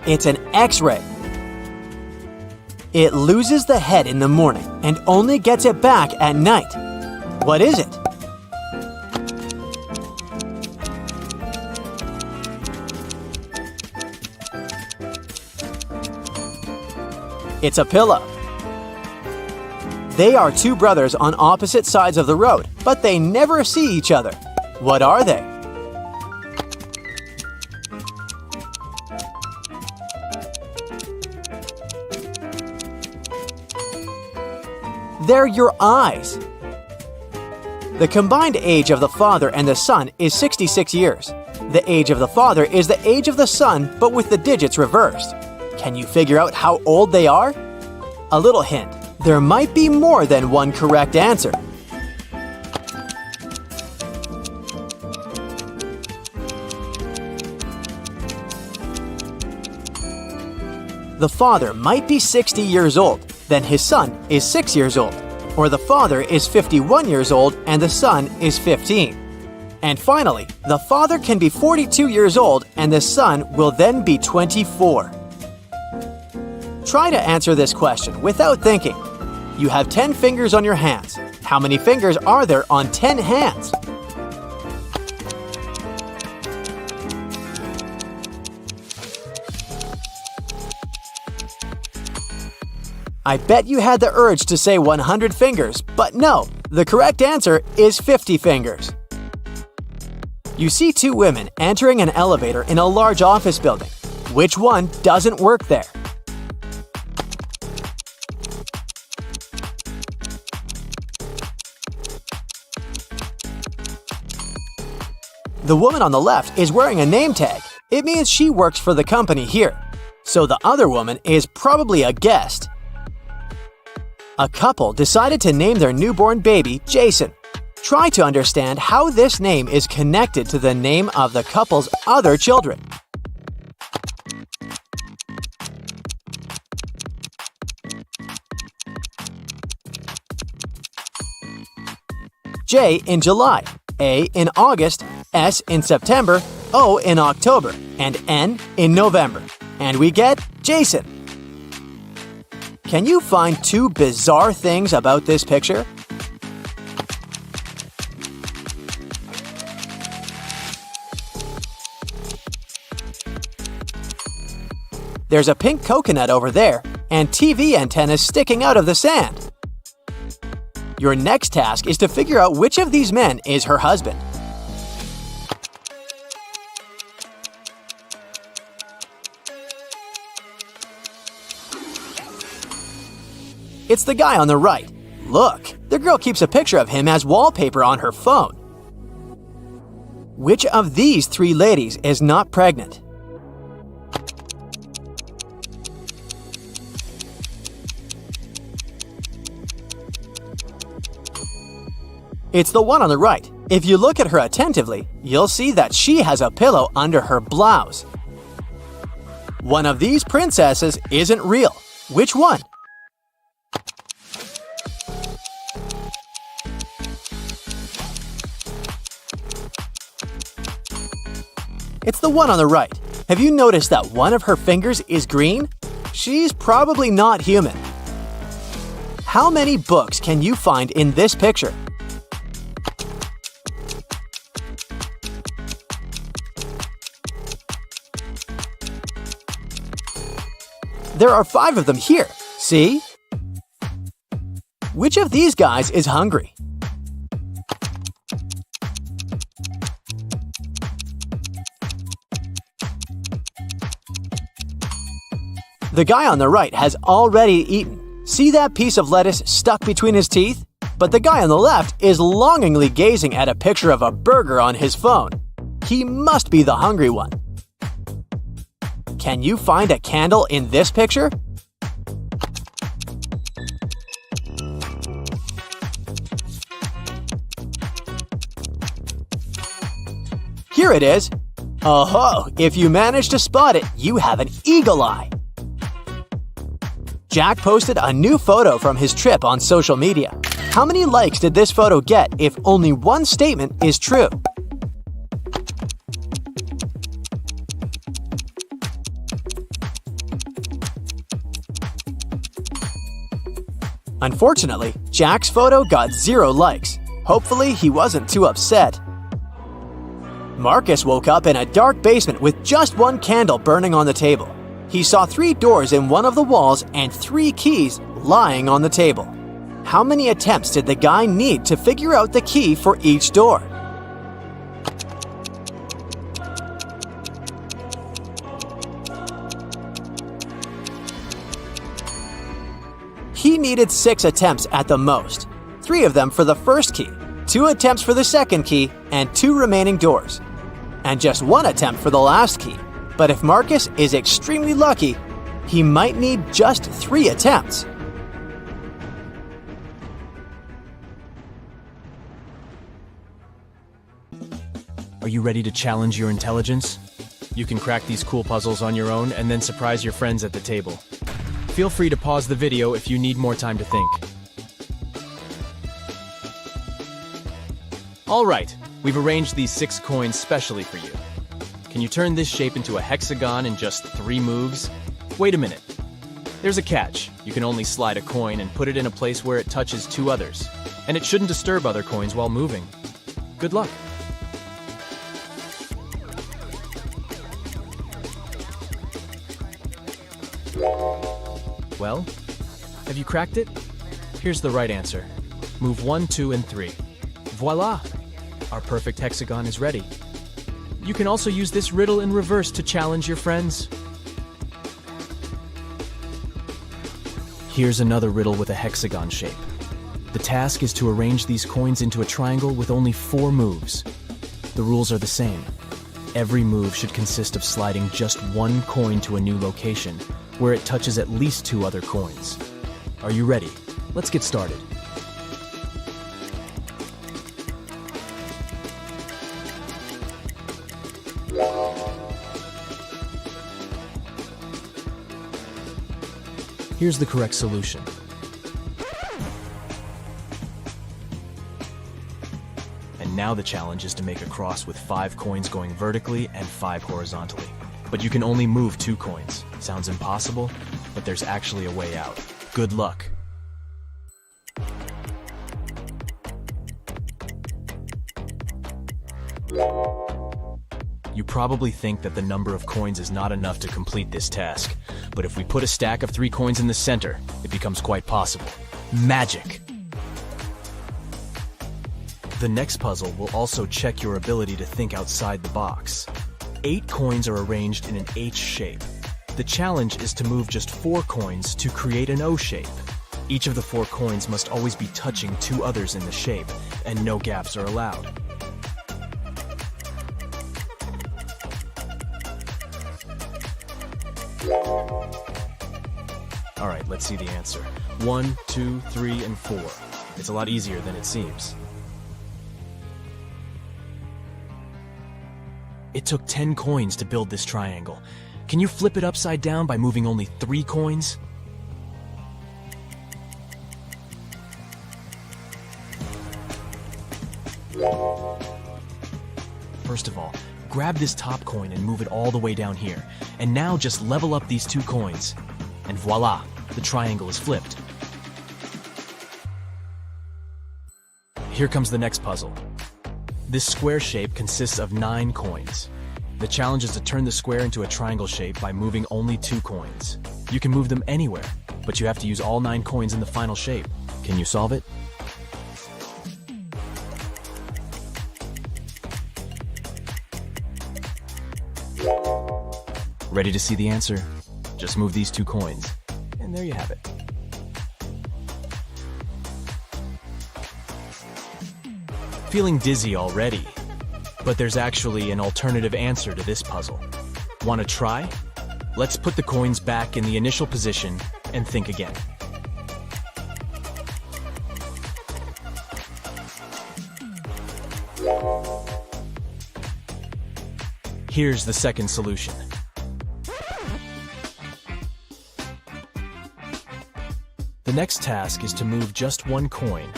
It's an X-ray. It loses the head in the morning and only gets it back at night. What is it? It's a pillow. They are 2 brothers on opposite sides of the road, but they never see each other. What are they? They're your eyes. The combined age of the father and the son is 66 years. The age of the father is the age of the son, but with the digits reversed. Can you figure out how old they are? A little hint. There might be more than one correct answer. The father might be 60 years old, then his son is 6 years old. Or the father is 51 years old and the son is 15. And finally, the father can be 42 years old and the son will then be 24. Try to answer this question without thinking. You have 10 fingers on your hands. How many fingers are there on 10 hands? I bet you had the urge to say 100 fingers, but no, the correct answer is 50 fingers. You see 2 women entering an elevator in a large office building. Which one doesn't work there? The woman on the left is wearing a name tag. It means she works for the company here. so the other woman is probably a guest. A couple decided to name their newborn baby Jason. Try to understand how this name is connected to the name of the couple's other children. J in July, A in August, S in September, O in October, and N in November. And we get Jason. Can you find two bizarre things about this picture? There's a pink coconut over there, and TV antennas sticking out of the sand. Your next task is to figure out which of these men is her husband. It's the guy on the right. Look, the girl keeps a picture of him as wallpaper on her phone. Which of these three ladies is not pregnant? It's the one on the right. If you look at her attentively, you'll see that she has a pillow under her blouse. One of these princesses isn't real. Which one? It's the one on the right. Have you noticed that one of her fingers is green? She's probably not human. How many books can you find in this picture? There are 5 of them here. See? Which of these guys is hungry? The guy on the right has already eaten. See that piece of lettuce stuck between his teeth? But the guy on the left is longingly gazing at a picture of a burger on his phone. He must be the hungry one. Can you find a candle in this picture? Here it is. Oh-ho! If you manage to spot it, you have an eagle eye. Jack posted a new photo from his trip on social media. How many likes did this photo get if only one statement is true? Unfortunately, Jack's photo got 0 likes. Hopefully, he wasn't too upset. Marcus woke up in a dark basement with just one candle burning on the table. He saw 3 doors in one of the walls and 3 keys lying on the table. How many attempts did the guy need to figure out the key for each door? He needed 6 attempts at the most. 3 of them for the first key, 2 attempts for the second key, and 2 remaining doors. And just 1 attempt for the last key. But if Marcus is extremely lucky, he might need just 3 attempts. Are you ready to challenge your intelligence? You can crack these cool puzzles on your own and then surprise your friends at the table. Feel free to pause the video if you need more time to think. Alright, we've arranged these 6 coins specially for you. Can you turn this shape into a hexagon in just 3 moves? Wait a minute. There's a catch. You can only slide a coin and put it in a place where it touches 2 others. And it shouldn't disturb other coins while moving. Good luck. Well, have you cracked it? Here's the right answer. Move 1, 2, and 3. Voila! Our perfect hexagon is ready. You can also use this riddle in reverse to challenge your friends. Here's another riddle with a hexagon shape. The task is to arrange these coins into a triangle with only 4 moves. The rules are the same. Every move should consist of sliding just one coin to a new location, where it touches at least 2 other coins. Are you ready? Let's get started. Here's the correct solution. And now the challenge is to make a cross with 5 coins going vertically and 5 horizontally. But you can only move 2 coins. Sounds impossible, but there's actually a way out. Good luck. You probably think that the number of coins is not enough to complete this task, but if we put a stack of 3 coins in the center, it becomes quite possible. Magic! The next puzzle will also check your ability to think outside the box. 8 coins are arranged in an H shape. The challenge is to move just 4 coins to create an O shape. Each of the 4 coins must always be touching 2 others in the shape, and no gaps are allowed. Alright, let's see the answer. 1, 2, 3, and 4. It's a lot easier than it seems. It took 10 coins to build this triangle. Can you flip it upside down by moving only 3 coins? First of all, grab this top coin and move it all the way down here. And now just level up these 2 coins. And voila, the triangle is flipped. Here comes the next puzzle. This square shape consists of 9 coins. The challenge is to turn the square into a triangle shape by moving only 2 coins. You can move them anywhere, but you have to use all 9 coins in the final shape. Can you solve it? Ready to see the answer? Just move these 2 coins, and there you have it. Feeling dizzy already, but there's actually an alternative answer to this puzzle. Want to try? Let's put the coins back in the initial position and think again. Here's the second solution. The next task is to move just 1 coin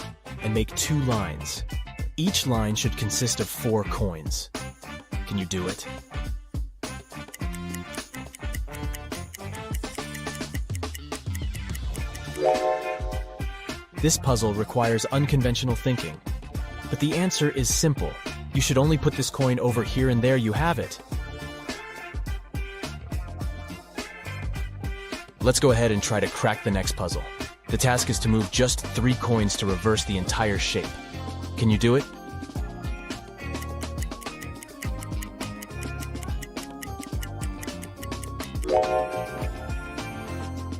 and make 2 lines. Each line should consist of 4 coins. Can you do it? This puzzle requires unconventional thinking, but the answer is simple. You should only put this coin over here and there you have it. Let's go ahead and try to crack the next puzzle. The task is to move just 3 coins to reverse the entire shape. Can you do it?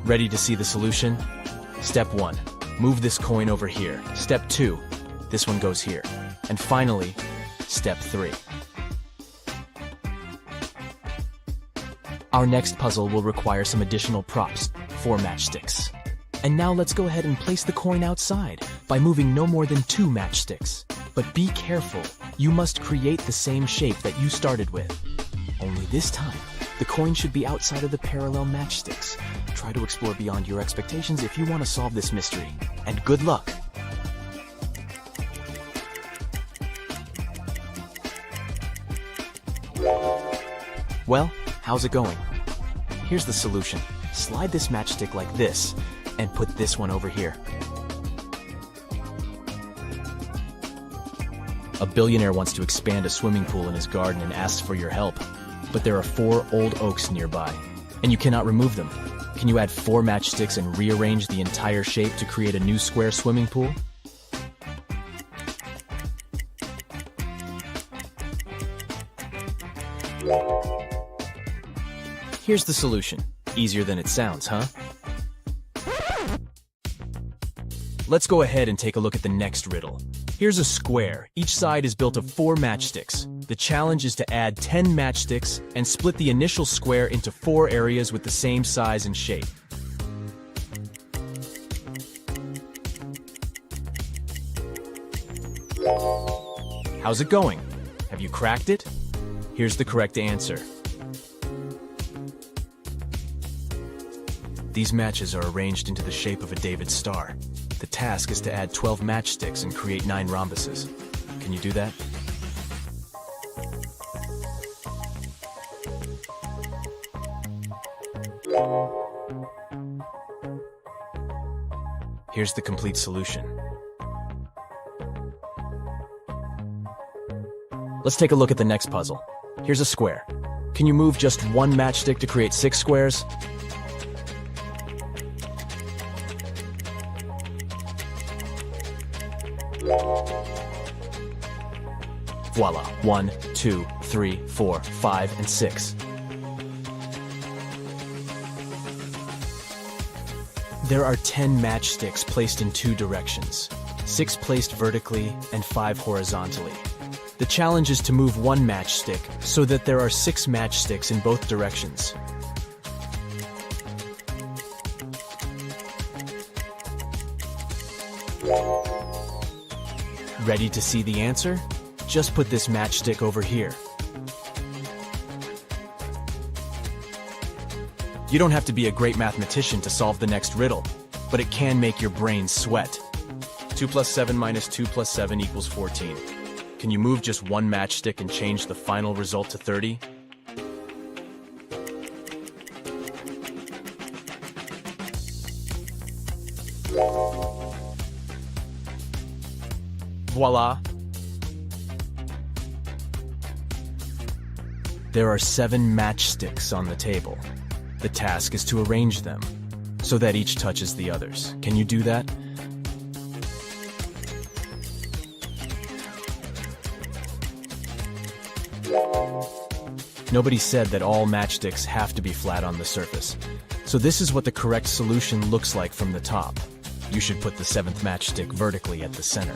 Ready to see the solution? Step 1. Move this coin over here. Step 2. This one goes here. And finally, Step 3. Our next puzzle will require some additional props, 4 matchsticks. And now let's go ahead and place the coin outside by moving no more than 2 matchsticks. But be careful, you must create the same shape that you started with. Only this time, the coin should be outside of the parallel matchsticks. Try to explore beyond your expectations if you want to solve this mystery. And good luck! Well, how's it going? Here's the solution. Slide this matchstick like this, and put this one over here. A billionaire wants to expand a swimming pool in his garden and asks for your help. But there are 4 old oaks nearby, and you cannot remove them. Can you add 4 matchsticks and rearrange the entire shape to create a new square swimming pool? Here's the solution. Easier than it sounds, huh? Let's go ahead and take a look at the next riddle. Here's a square. Each side is built of 4 matchsticks. The challenge is to add 10 matchsticks and split the initial square into 4 areas with the same size and shape. How's it going? Have you cracked it? Here's the correct answer. These matches are arranged into the shape of a David star. The task is to add 12 matchsticks and create 9 rhombuses. Can you do that? Here's the complete solution. Let's take a look at the next puzzle. Here's a square. Can you move just 1 matchstick to create 6 squares? Voila, 1, 2, 3, 4, 5, and 6. There are 10 matchsticks placed in 2 directions, 6 placed vertically and 5 horizontally. The challenge is to move 1 matchstick so that there are 6 matchsticks in both directions. Ready to see the answer? Just put this matchstick over here. You don't have to be a great mathematician to solve the next riddle, but it can make your brain sweat. 2 plus 7 minus 2 plus 7 equals 14. Can you move just 1 matchstick and change the final result to 30? Voila! There are 7 matchsticks on the table. The task is to arrange them so that each touches the others. Can you do that? Nobody said that all matchsticks have to be flat on the surface. So this is what the correct solution looks like from the top. You should put the 7th matchstick vertically at the center.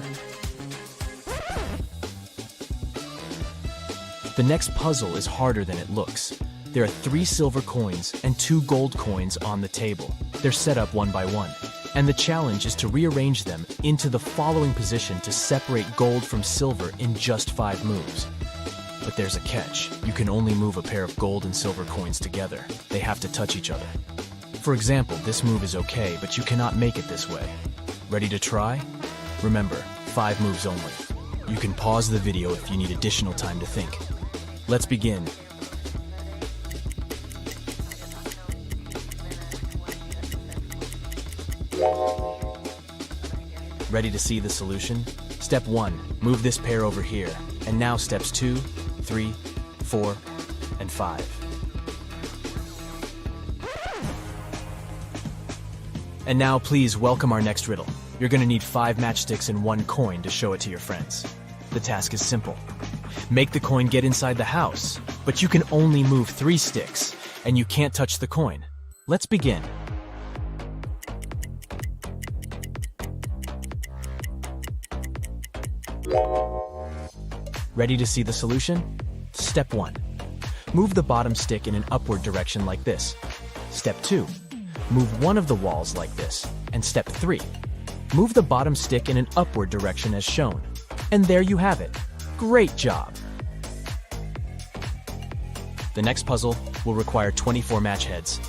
The next puzzle is harder than it looks. There are 3 silver coins and 2 gold coins on the table. They're set up one by one. And the challenge is to rearrange them into the following position to separate gold from silver in just 5 moves. But there's a catch. You can only move a pair of gold and silver coins together. They have to touch each other. For example, this move is okay, but you cannot make it this way. Ready to try? Remember, 5 moves only. You can pause the video if you need additional time to think. Let's begin. Ready to see the solution? Step 1, move this pair over here. And now steps 2, 3, 4, and 5. And now please welcome our next riddle. You're gonna need 5 matchsticks and 1 coin to show it to your friends. The task is simple. Make the coin get inside the house, but you can only move 3 sticks, and you can't touch the coin. Let's begin. Ready to see the solution? Step 1. Move the bottom stick in an upward direction like this. Step 2. Move one of the walls like this. And step 3. Move the bottom stick in an upward direction as shown. And there you have it. Great job! The next puzzle will require 24 match heads.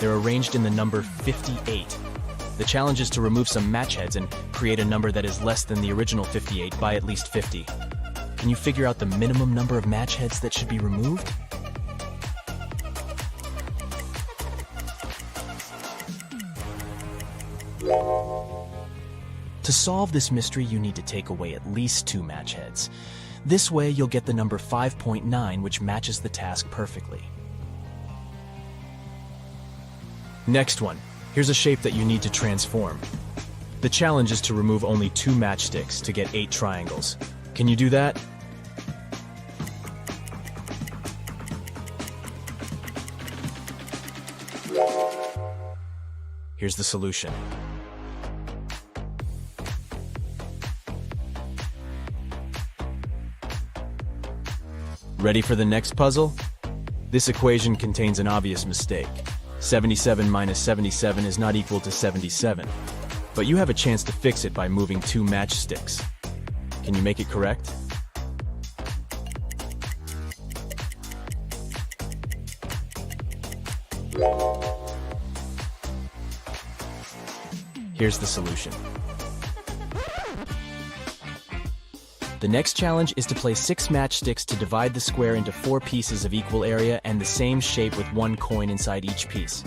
They're arranged in the number 58. The challenge is to remove some match heads and create a number that is less than the original 58 by at least 50. Can you figure out the minimum number of match heads that should be removed? To solve this mystery, you need to take away at least 2 match heads. This way, you'll get the number 5.9, which matches the task perfectly. Next one. Here's a shape that you need to transform. The challenge is to remove only 2 matchsticks to get 8 triangles. Can you do that? Here's the solution. Ready for the next puzzle? This equation contains an obvious mistake. 77 minus 77 is not equal to 77. But you have a chance to fix it by moving 2 matchsticks. Can you make it correct? Here's the solution. The next challenge is to place 6 matchsticks to divide the square into 4 pieces of equal area and the same shape with 1 coin inside each piece.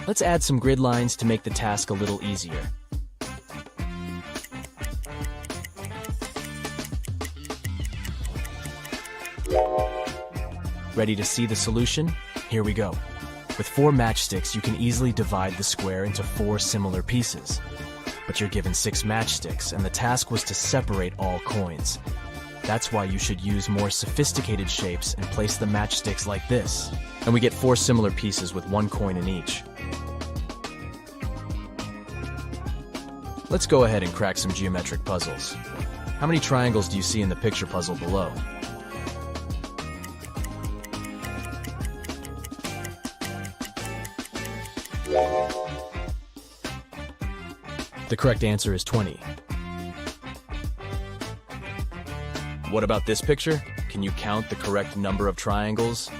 Let's add some grid lines to make the task a little easier. Ready to see the solution? Here we go. With 4 matchsticks, you can easily divide the square into 4 similar pieces. But you're given 6 matchsticks, and the task was to separate all coins. That's why you should use more sophisticated shapes and place the matchsticks like this. And we get 4 similar pieces with 1 coin in each. Let's go ahead and crack some geometric puzzles. How many triangles do you see in the picture puzzle below? The correct answer is 20. What about this picture? Can you count the correct number of triangles?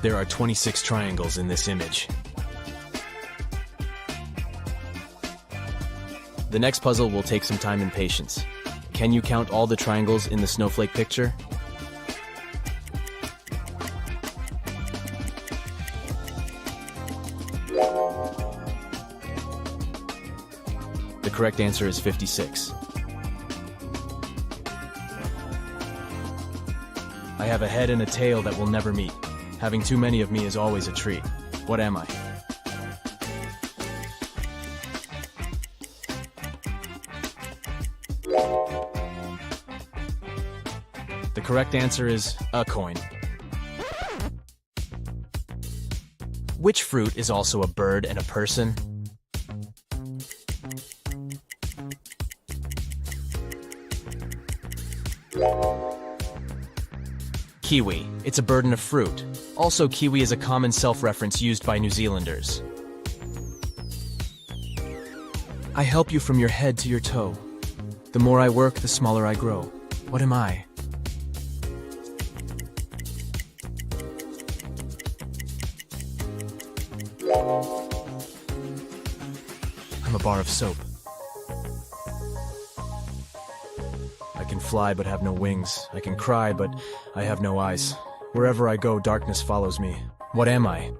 There are 26 triangles in this image. The next puzzle will take some time and patience. Can you count all the triangles in the snowflake picture? The correct answer is 56. I have a head and a tail that will never meet. Having too many of me is always a treat. What am I? The correct answer is a coin. Which fruit is also a bird and a person? Kiwi. It's a bird and a fruit. Also, kiwi is a common self-reference used by New Zealanders. I help you from your head to your toe. The more I work, the smaller I grow. What am I? I'm a bar of soap. I can fly but have no wings. I can cry but I have no eyes. Wherever I go, darkness follows me. What am I?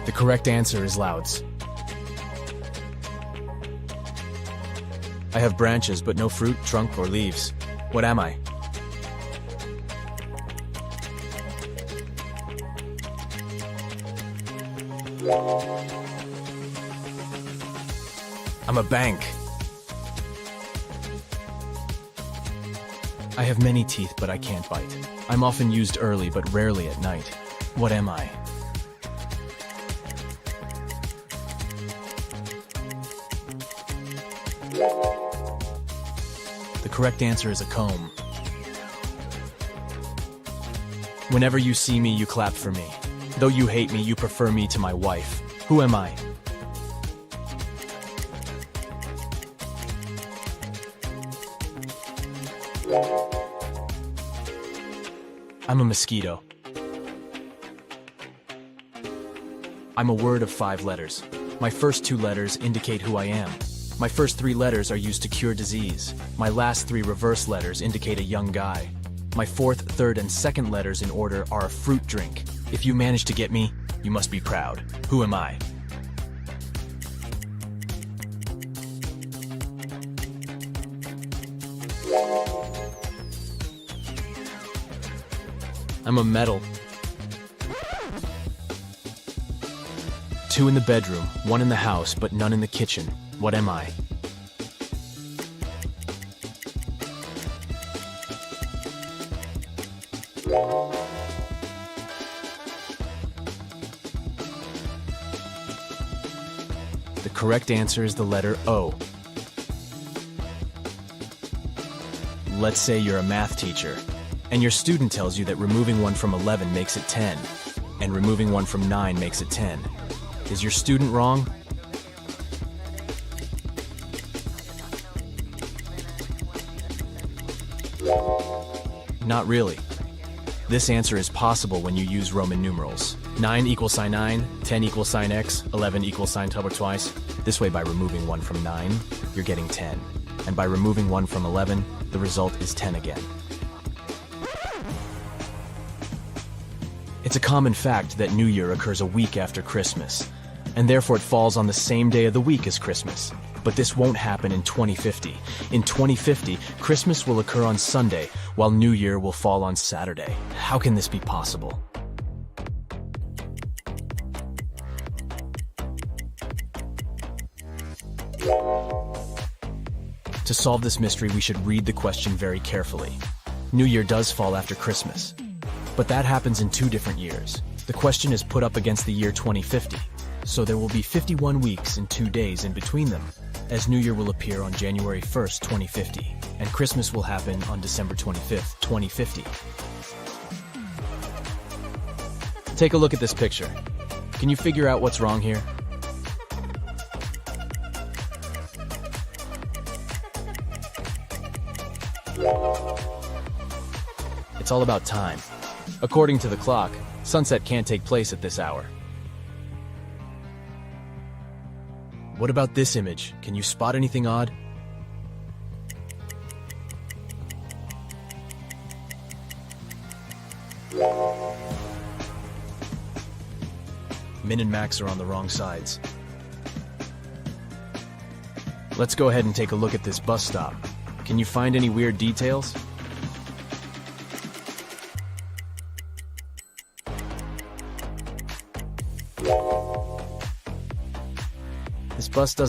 The correct answer is louds. I have branches but no fruit, trunk, or leaves. What am I? I'm a bank. I have many teeth, but I can't bite. I'm often used early, but rarely at night. What am I? The correct answer is a comb. Whenever you see me, you clap for me. Though you hate me, you prefer me to my wife. Who am I? I'm a mosquito. I'm a word of 5 letters. My first 2 letters indicate who I am. My first 3 letters are used to cure disease. My last 3 reverse letters indicate a young guy. My 4th, 3rd, and 2nd letters in order are a fruit drink. If you manage to get me, you must be proud. Who am I? I'm a medal. 2 in the bedroom, 1 in the house, but none in the kitchen. What am I? correct answer is the letter O. Let's say you're a math teacher, and your student tells you that removing 1 from 11 makes it 10, and removing 1 from 9 makes it 10. Is your student wrong? Not really. This answer is possible when you use Roman numerals. 9 equals sign 9, 10 equals sign x, 11 equals sign double twice. This way, by removing 1 from 9, you're getting 10. And by removing 1 from 11, the result is 10 again. It's a common fact that New Year occurs a week after Christmas, and therefore it falls on the same day of the week as Christmas. But this won't happen in 2050. In 2050, Christmas will occur on Sunday, while New Year will fall on Saturday. How can this be possible? To solve this mystery, we should read the question very carefully. New Year does fall after Christmas, but that happens in 2 different years. The question is put up against the year 2050, so there will be 51 weeks and 2 days in between them, as New Year will appear on January 1st, 2050, and Christmas will happen on December 25th, 2050. Take a look at this picture. Can you figure out what's wrong here? It's all about time. According to the clock, sunset can't take place at this hour. What about this image? Can you spot anything odd? Min and max are on the wrong sides. Let's go ahead and take a look at this bus stop. Can you find any weird details? This bus doesn't